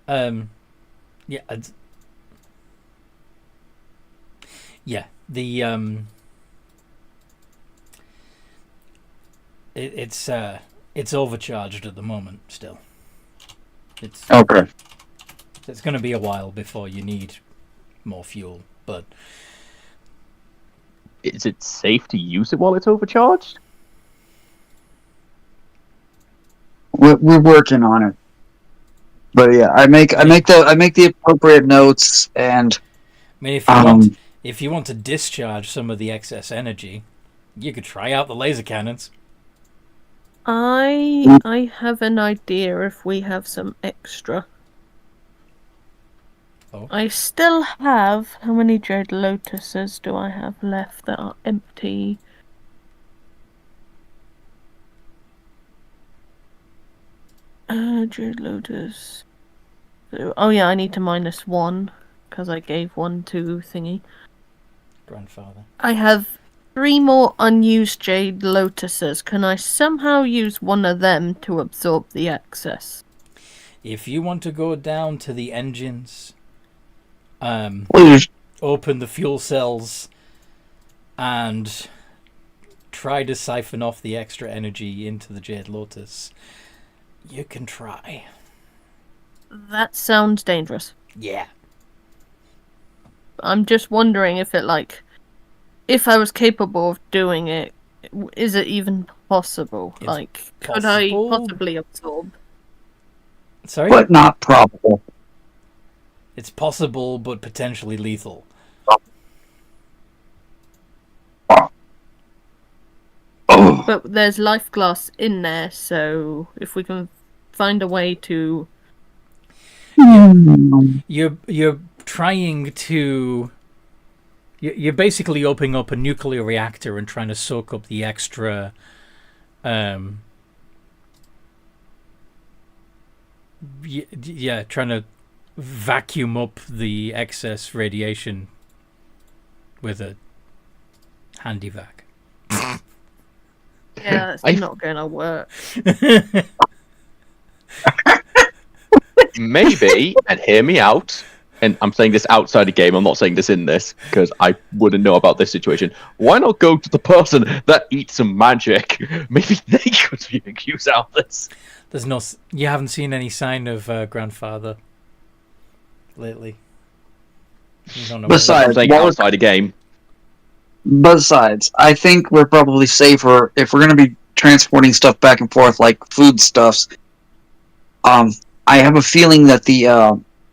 Yeah. Yeah. The it's overcharged at the moment still. It's okay. It's going to be a while before you need more fuel, but is it safe to use it while it's overcharged? We're working on it. But yeah, I make the appropriate notes, and I mean, if you want to discharge some of the excess energy, you could try out the laser cannons. I have an idea if we have some extra. Oh. I still have... How many Jade Lotuses do I have left that are empty? Jade Lotus... Oh yeah, I need to -1, because I gave one to Thingy. Grandfather. I have 3 more unused Jade Lotuses. Can I somehow use one of them to absorb the excess? If you want to go down to the engines, open the fuel cells, and try to siphon off the extra energy into the Jade Lotus, you can try. That sounds dangerous. Yeah. I'm just wondering if if I was capable of doing it, is it even possible? Could I possibly absorb? Sorry? But not probable. It's possible, but potentially lethal. But there's life glass in there, so if we can find a way to... You're trying to... You're basically opening up a nuclear reactor and trying to soak up the extra... Yeah, trying to vacuum up the excess radiation with a handy vac. Yeah, that's not going to work. Maybe, and hear me out, and I'm saying this outside the game, I'm not saying this in this, because I wouldn't know about this situation. Why not go to the person that eats some magic? Maybe they could make use out of this. You haven't seen any sign of Grandfather lately. You don't know. Besides, I'm saying outside the game. Besides, I think we're probably safer if we're going to be transporting stuff back and forth, like foodstuffs. I have a feeling that the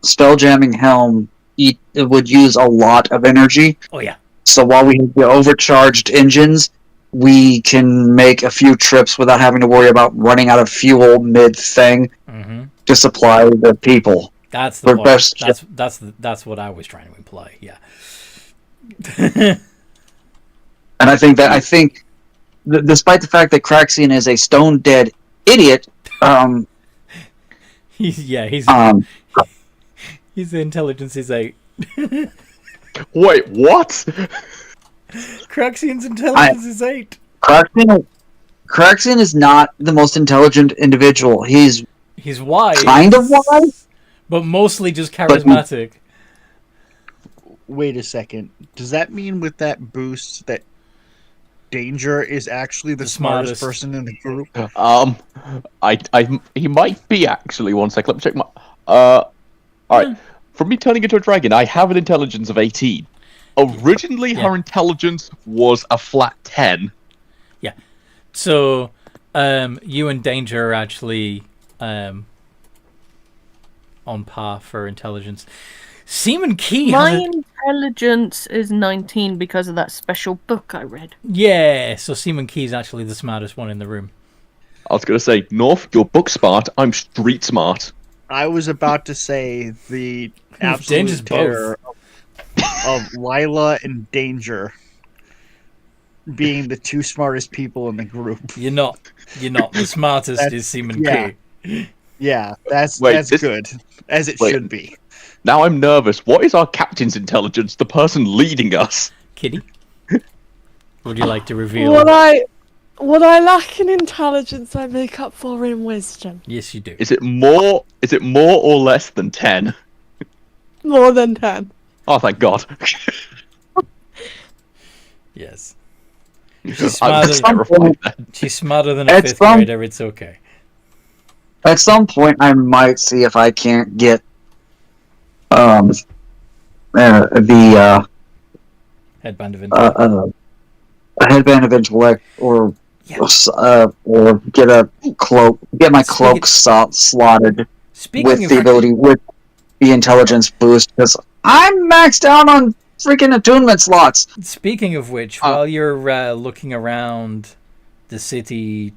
spelljamming helm would use a lot of energy. Oh yeah. So while we have the overcharged engines, we can make a few trips without having to worry about running out of fuel mid-thing to supply the people. That's the For point. best- That's what I was trying to imply. Yeah. And I think despite the fact that Craxian is a stone dead idiot, His intelligence is 8. Wait, what? Craxian's intelligence is 8. Craxian is not the most intelligent individual. He's wise. Kind of wise? But mostly just charismatic. Wait a second. Does that mean with that boost that Danger is actually the smartest person in the group? He might be actually. One sec, let me check my. Alright. From me turning into a dragon, I have an intelligence of 18. Originally, her intelligence was a flat 10. Yeah. So, you and Danger are actually on par for intelligence. Seaman Key My has intelligence is 19 because of that special book I read. Yeah, so Seaman Key is actually the smartest one in the room. I was going to say, North, you're book smart, I'm street smart. I was about to say the Danger's absolute terror of Lila and Danger being the two smartest people in the group. You're not. The smartest is Seaman Key. Yeah, that's this- good. As it should be. Now I'm nervous. What is our captain's intelligence? The person leading us. Kitty? Would you like to reveal? What I lack in intelligence, I make up for in wisdom. Yes, you do. Is it more or less than 10? More than 10. Oh, thank God. Yes. I was terrified then. She's smarter than a At 5th some- grader. It's okay. at some point I might see if I can't get the Headband of intellect. a headband of intellect, or get a cloak, get my cloak slotted Speaking with of the which- ability with the intelligence boost, because I'm maxed out on freaking attunement slots. Speaking of which, while you're looking around the city,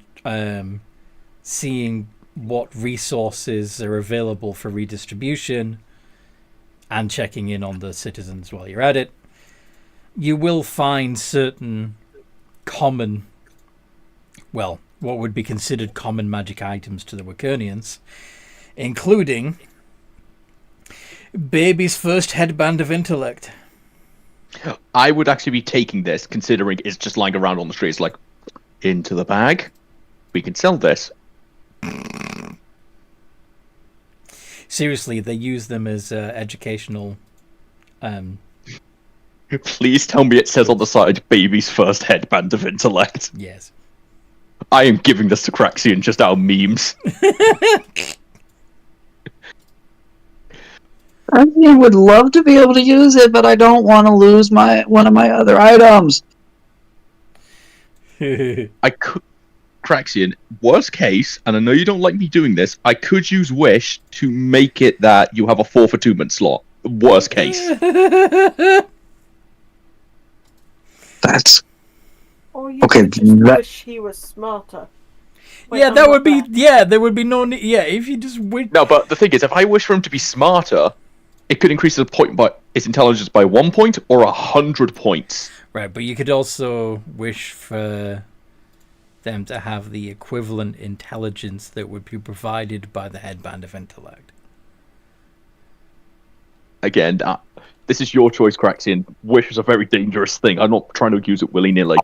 seeing what resources are available for redistribution, and checking in on the citizens while you're at it, you will find certain common, well, what would be considered common magic items to the Wakernians, including Baby's first headband of intellect. I would actually be taking this, considering it's just lying around on the street. It's like, into the bag. We can sell this. Seriously, they use them as educational. Please tell me it says on the side, Baby's first headband of intellect. Yes. I am giving this to Craxian just out of memes. I would love to be able to use it, but I don't want to lose one of my other items. I could, Craxian, worst case, and I know you don't like me doing this, I could use Wish to make it that you have a 4th attunement slot. Worst case. That's Or you okay. could just wish he was smarter. Wait, Yeah, I'm that not would be. back. Yeah, there would be no need. Yeah, if you just wait. No, but the thing is, if I wish for him to be smarter, it could increase his intelligence by 1 point or 100 points. Right, but you could also wish for them to have the equivalent intelligence that would be provided by the headband of intellect. Again, this is your choice, Craxian. Wish is a very dangerous thing. I'm not trying to use it willy-nilly.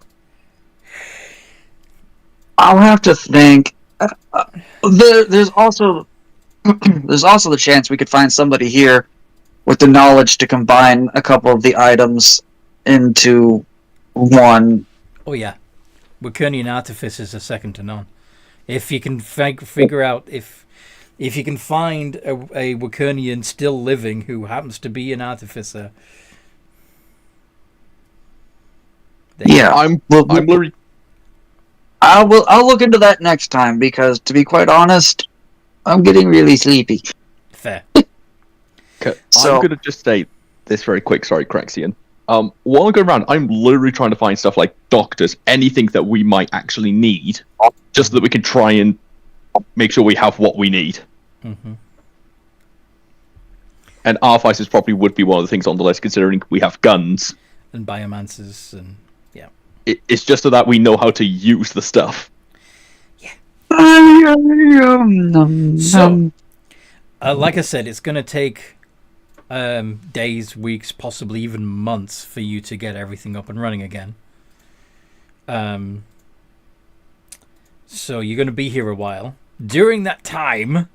I'll have to think. There's also the chance we could find somebody here with the knowledge to combine a couple of the items into one. Oh yeah, Wakernian artificers are second to none. If you can figure out if you can find a Wakernian still living who happens to be an artificer. Yeah, I'm literally. I'll look into that next time, because to be quite honest, I'm getting really sleepy. Fair. Okay, So- I'm gonna just say this very quick. Sorry, Craxian. While I go around, I'm literally trying to find stuff like doctors, anything that we might actually need, just so that we can try and make sure we have what we need. Mm-hmm. And artificers probably would be one of the things on the list, considering we have guns. And biomancers, and yeah. It's just so that we know how to use the stuff. So, like I said, it's going to take days, weeks, possibly even months for you to get everything up and running again. So you're going to be here a while. During that time,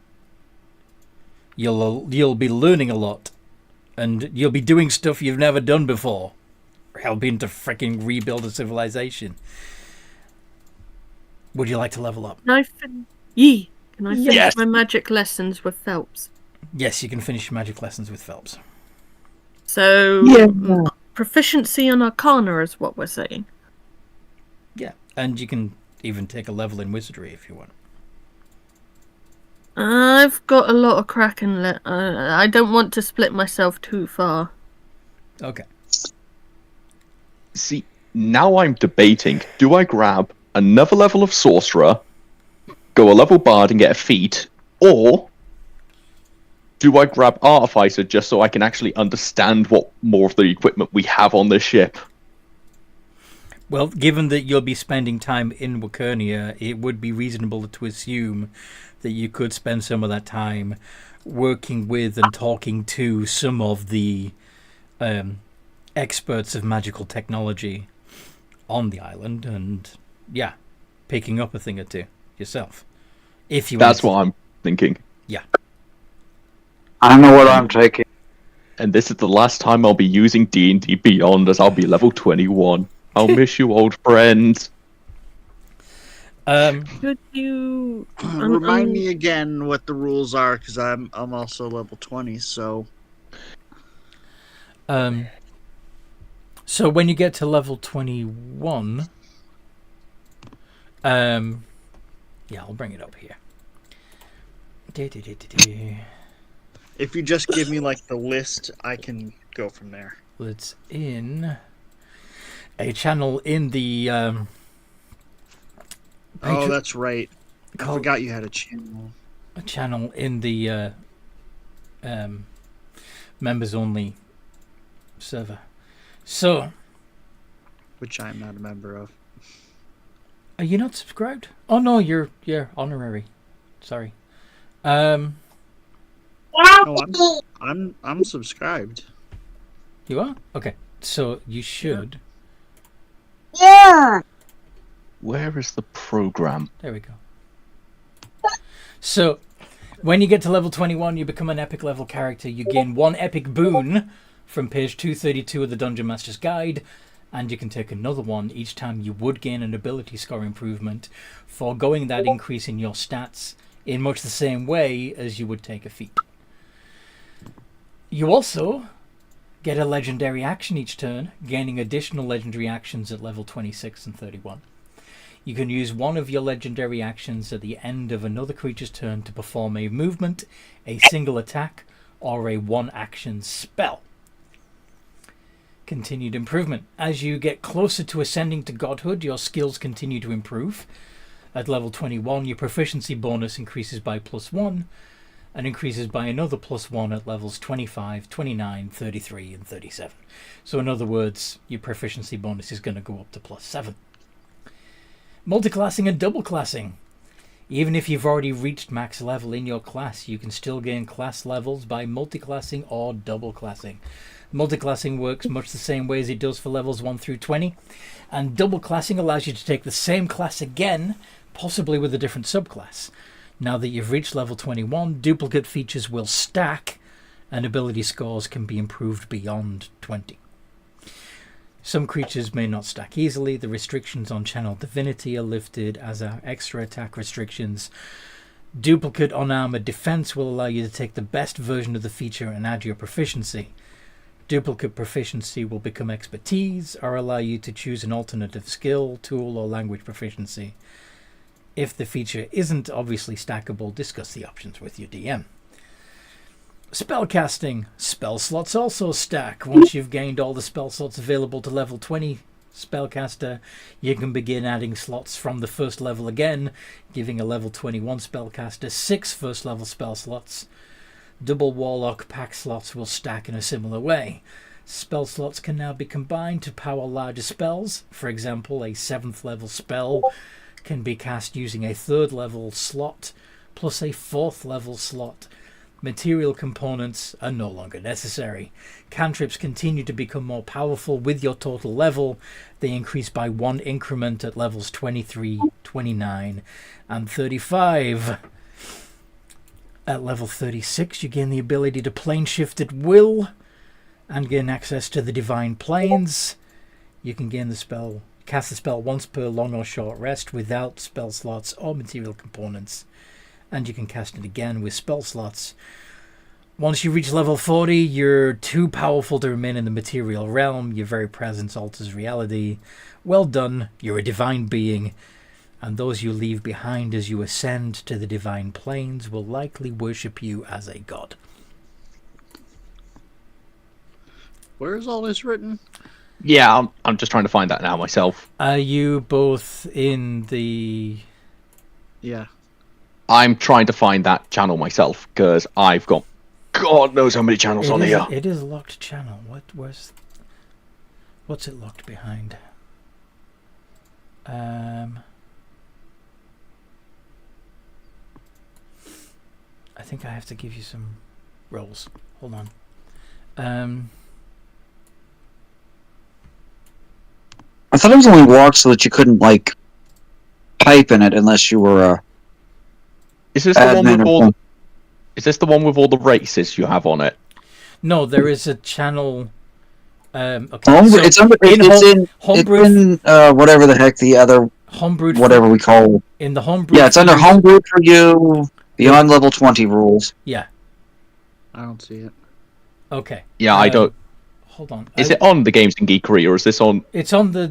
you'll be learning a lot, and you'll be doing stuff you've never done before, helping to freaking rebuild a civilization. Would you like to level up? Can I finish my magic lessons with Phelps? Yes, you can finish your magic lessons with Phelps. So, proficiency on Arcana is what we're saying. Yeah, and you can even take a level in Wizardry if you want. I've got a lot of Kraken. I don't want to split myself too far. Okay. See, now I'm debating, do I grab another level of Sorcerer, go a level Bard and get a feat, or do I grab Artificer just so I can actually understand what more of the equipment we have on this ship? Well, given that you'll be spending time in Wakernia, it would be reasonable to assume that you could spend some of that time working with and talking to some of the experts of magical technology on the island, and picking up a thing or two yourself. If you That's what I'm thinking. Yeah. I know what I'm taking. And this is the last time I'll be using D&D Beyond, as I'll be level 21. I'll miss you, old friends. Could you remind me again what the rules are, because I'm also level 20. So when you get to level 21, I'll bring it up here. if you just give me like the list, I can go from there. It's in a channel in the oh, that's right. I forgot you had a channel. A channel in the members only server. So, which I'm not a member of. Are you not subscribed? Oh no, you're honorary. Sorry. No, I'm subscribed. You are? Okay. So you should. Yeah. Where is the program? There we go. So, when you get to level 21, you become an epic level character. You gain 1 epic boon from page 232 of the Dungeon Master's Guide, and you can take another one each time you would gain an ability score improvement, foregoing that increase in your stats in much the same way as you would take a feat. You also get a legendary action each turn, gaining additional legendary actions at level 26 and 31. You can use one of your legendary actions at the end of another creature's turn to perform a movement, a single attack, or a one-action spell. Continued improvement. As you get closer to ascending to godhood, your skills continue to improve. At level 21, your proficiency bonus increases by +1, and increases by another +1 at levels 25, 29, 33, and 37. So in other words, your proficiency bonus is going to go up to +7. Multiclassing and double classing. Even if you've already reached max level in your class, you can still gain class levels by multiclassing or double classing. Multiclassing works much the same way as it does for levels 1 through 20, and double classing allows you to take the same class again, possibly with a different subclass. Now that you've reached level 21, duplicate features will stack, and ability scores can be improved beyond 20. Some creatures may not stack easily. The restrictions on Channel Divinity are lifted, as are extra attack restrictions. Duplicate unarmored defense will allow you to take the best version of the feature and add your proficiency. Duplicate proficiency will become expertise, or allow you to choose an alternative skill, tool, or language proficiency. If the feature isn't obviously stackable, discuss the options with your DM. Spellcasting. Spell slots also stack. Once you've gained all the spell slots available to level 20 spellcaster, you can begin adding slots from the first level again, giving a level 21 spellcaster 6 first level spell slots. Double Warlock pack slots will stack in a similar way. Spell slots can now be combined to power larger spells. For example, a 7th level spell can be cast using a 3rd level slot plus a 4th level slot. Material components are no longer necessary. Cantrips continue to become more powerful with your total level. They increase by 1 increment at levels 23, 29, and 35. At level 36, you gain the ability to plane shift at will and gain access to the divine planes. You can cast the spell once per long or short rest without spell slots or material components, and you can cast it again with spell slots. Once you reach level 40, you're too powerful to remain in the material realm. Your very presence alters reality. Well done, you're a divine being, and those you leave behind as you ascend to the divine planes will likely worship you as a god. Where is all this written? Yeah, I'm just trying to find that now myself. Are you both in the... Yeah. I'm trying to find that channel myself, because I've got God knows how many channels on here. It is a locked channel. What's it locked behind? I think I have to give you some rolls. Hold on. I thought it was only locked so that you couldn't like type in it unless you were a. Is this the one with all? Is this the one with all the races you have on it? No, there is a channel. Okay, it's in whatever the heck the other homebrewed whatever we call in the homebrewed. Yeah, it's under homebrewed for you. Beyond level 20 rules. Yeah. I don't see it. Okay. Yeah, I don't. Hold on. Is it on the Games and Geekery, or is this on? It's on the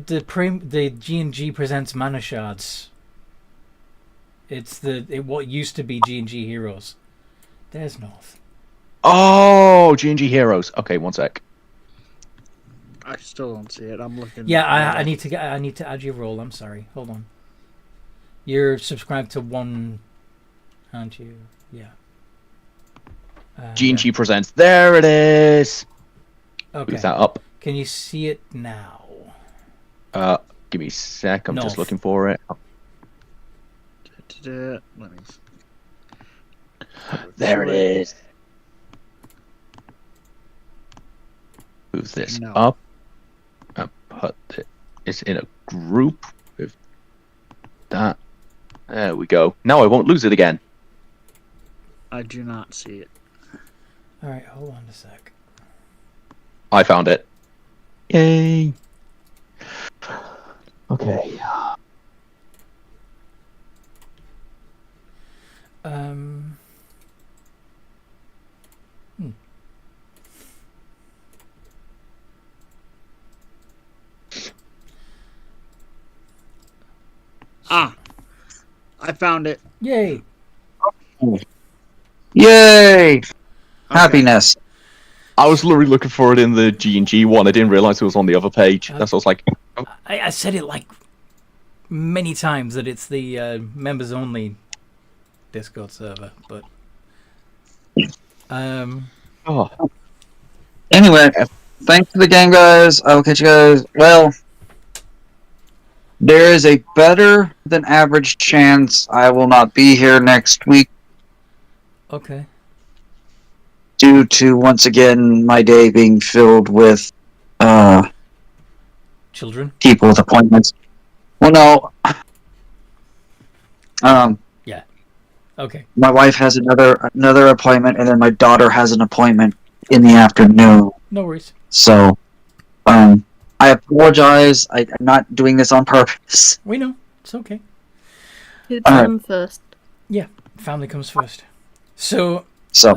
G&G Presents Mana Shards. It's what used to be G&G Heroes. There's North. Oh, G&G Heroes. Okay, one sec. I still don't see it. I'm looking. Yeah, I need to add your role. I'm sorry. Hold on. You're subscribed to one, aren't you? Yeah. G&G Presents. There it is. Okay. Move that up. Can you see it now? Give me a sec. I'm just North. looking for it. Let me. There it is. Move this No. up. Put it's in a group with that. There we go. Now I won't lose it again. I do not see it. All right, hold on a sec. I found it. Yay. Okay. I found it. Yay! Yay! Happiness. I was literally looking for it in the G&G one. I didn't realize it was on the other page. That's what I was like. Oh. I said it like many times that it's the members only Discord server, but Oh. Anyway, thanks for the game, guys. I will catch you guys. Well, there is a better than average chance I will not be here next week okay. due to, once again, my day being filled with Children? people with appointments. Well, no. Yeah. Okay. My wife has another appointment, and then my daughter has an appointment in the afternoon. No worries. So, I apologize. I'm not doing this on purpose. We know. It's okay. Kids come first. Yeah, family comes first. So, I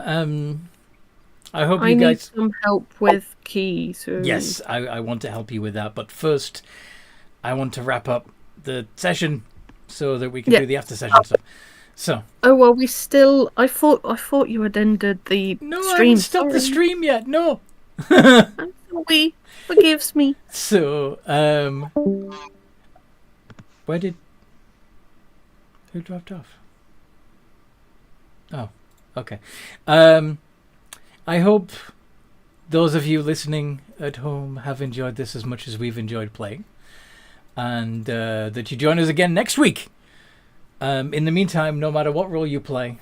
hope I you need guys... some help with Key, so... Yes, I want to help you with that, but first, I want to wrap up the session so that we can do the after session stuff. So. Oh well, we still. I thought you had ended the stream. No, I haven't stopped the stream yet. No. I'm sorry. Forgives me. So, who dropped off? Oh, okay. I hope those of you listening at home have enjoyed this as much as we've enjoyed playing, and that you join us again next week. In the meantime, no matter what role you play,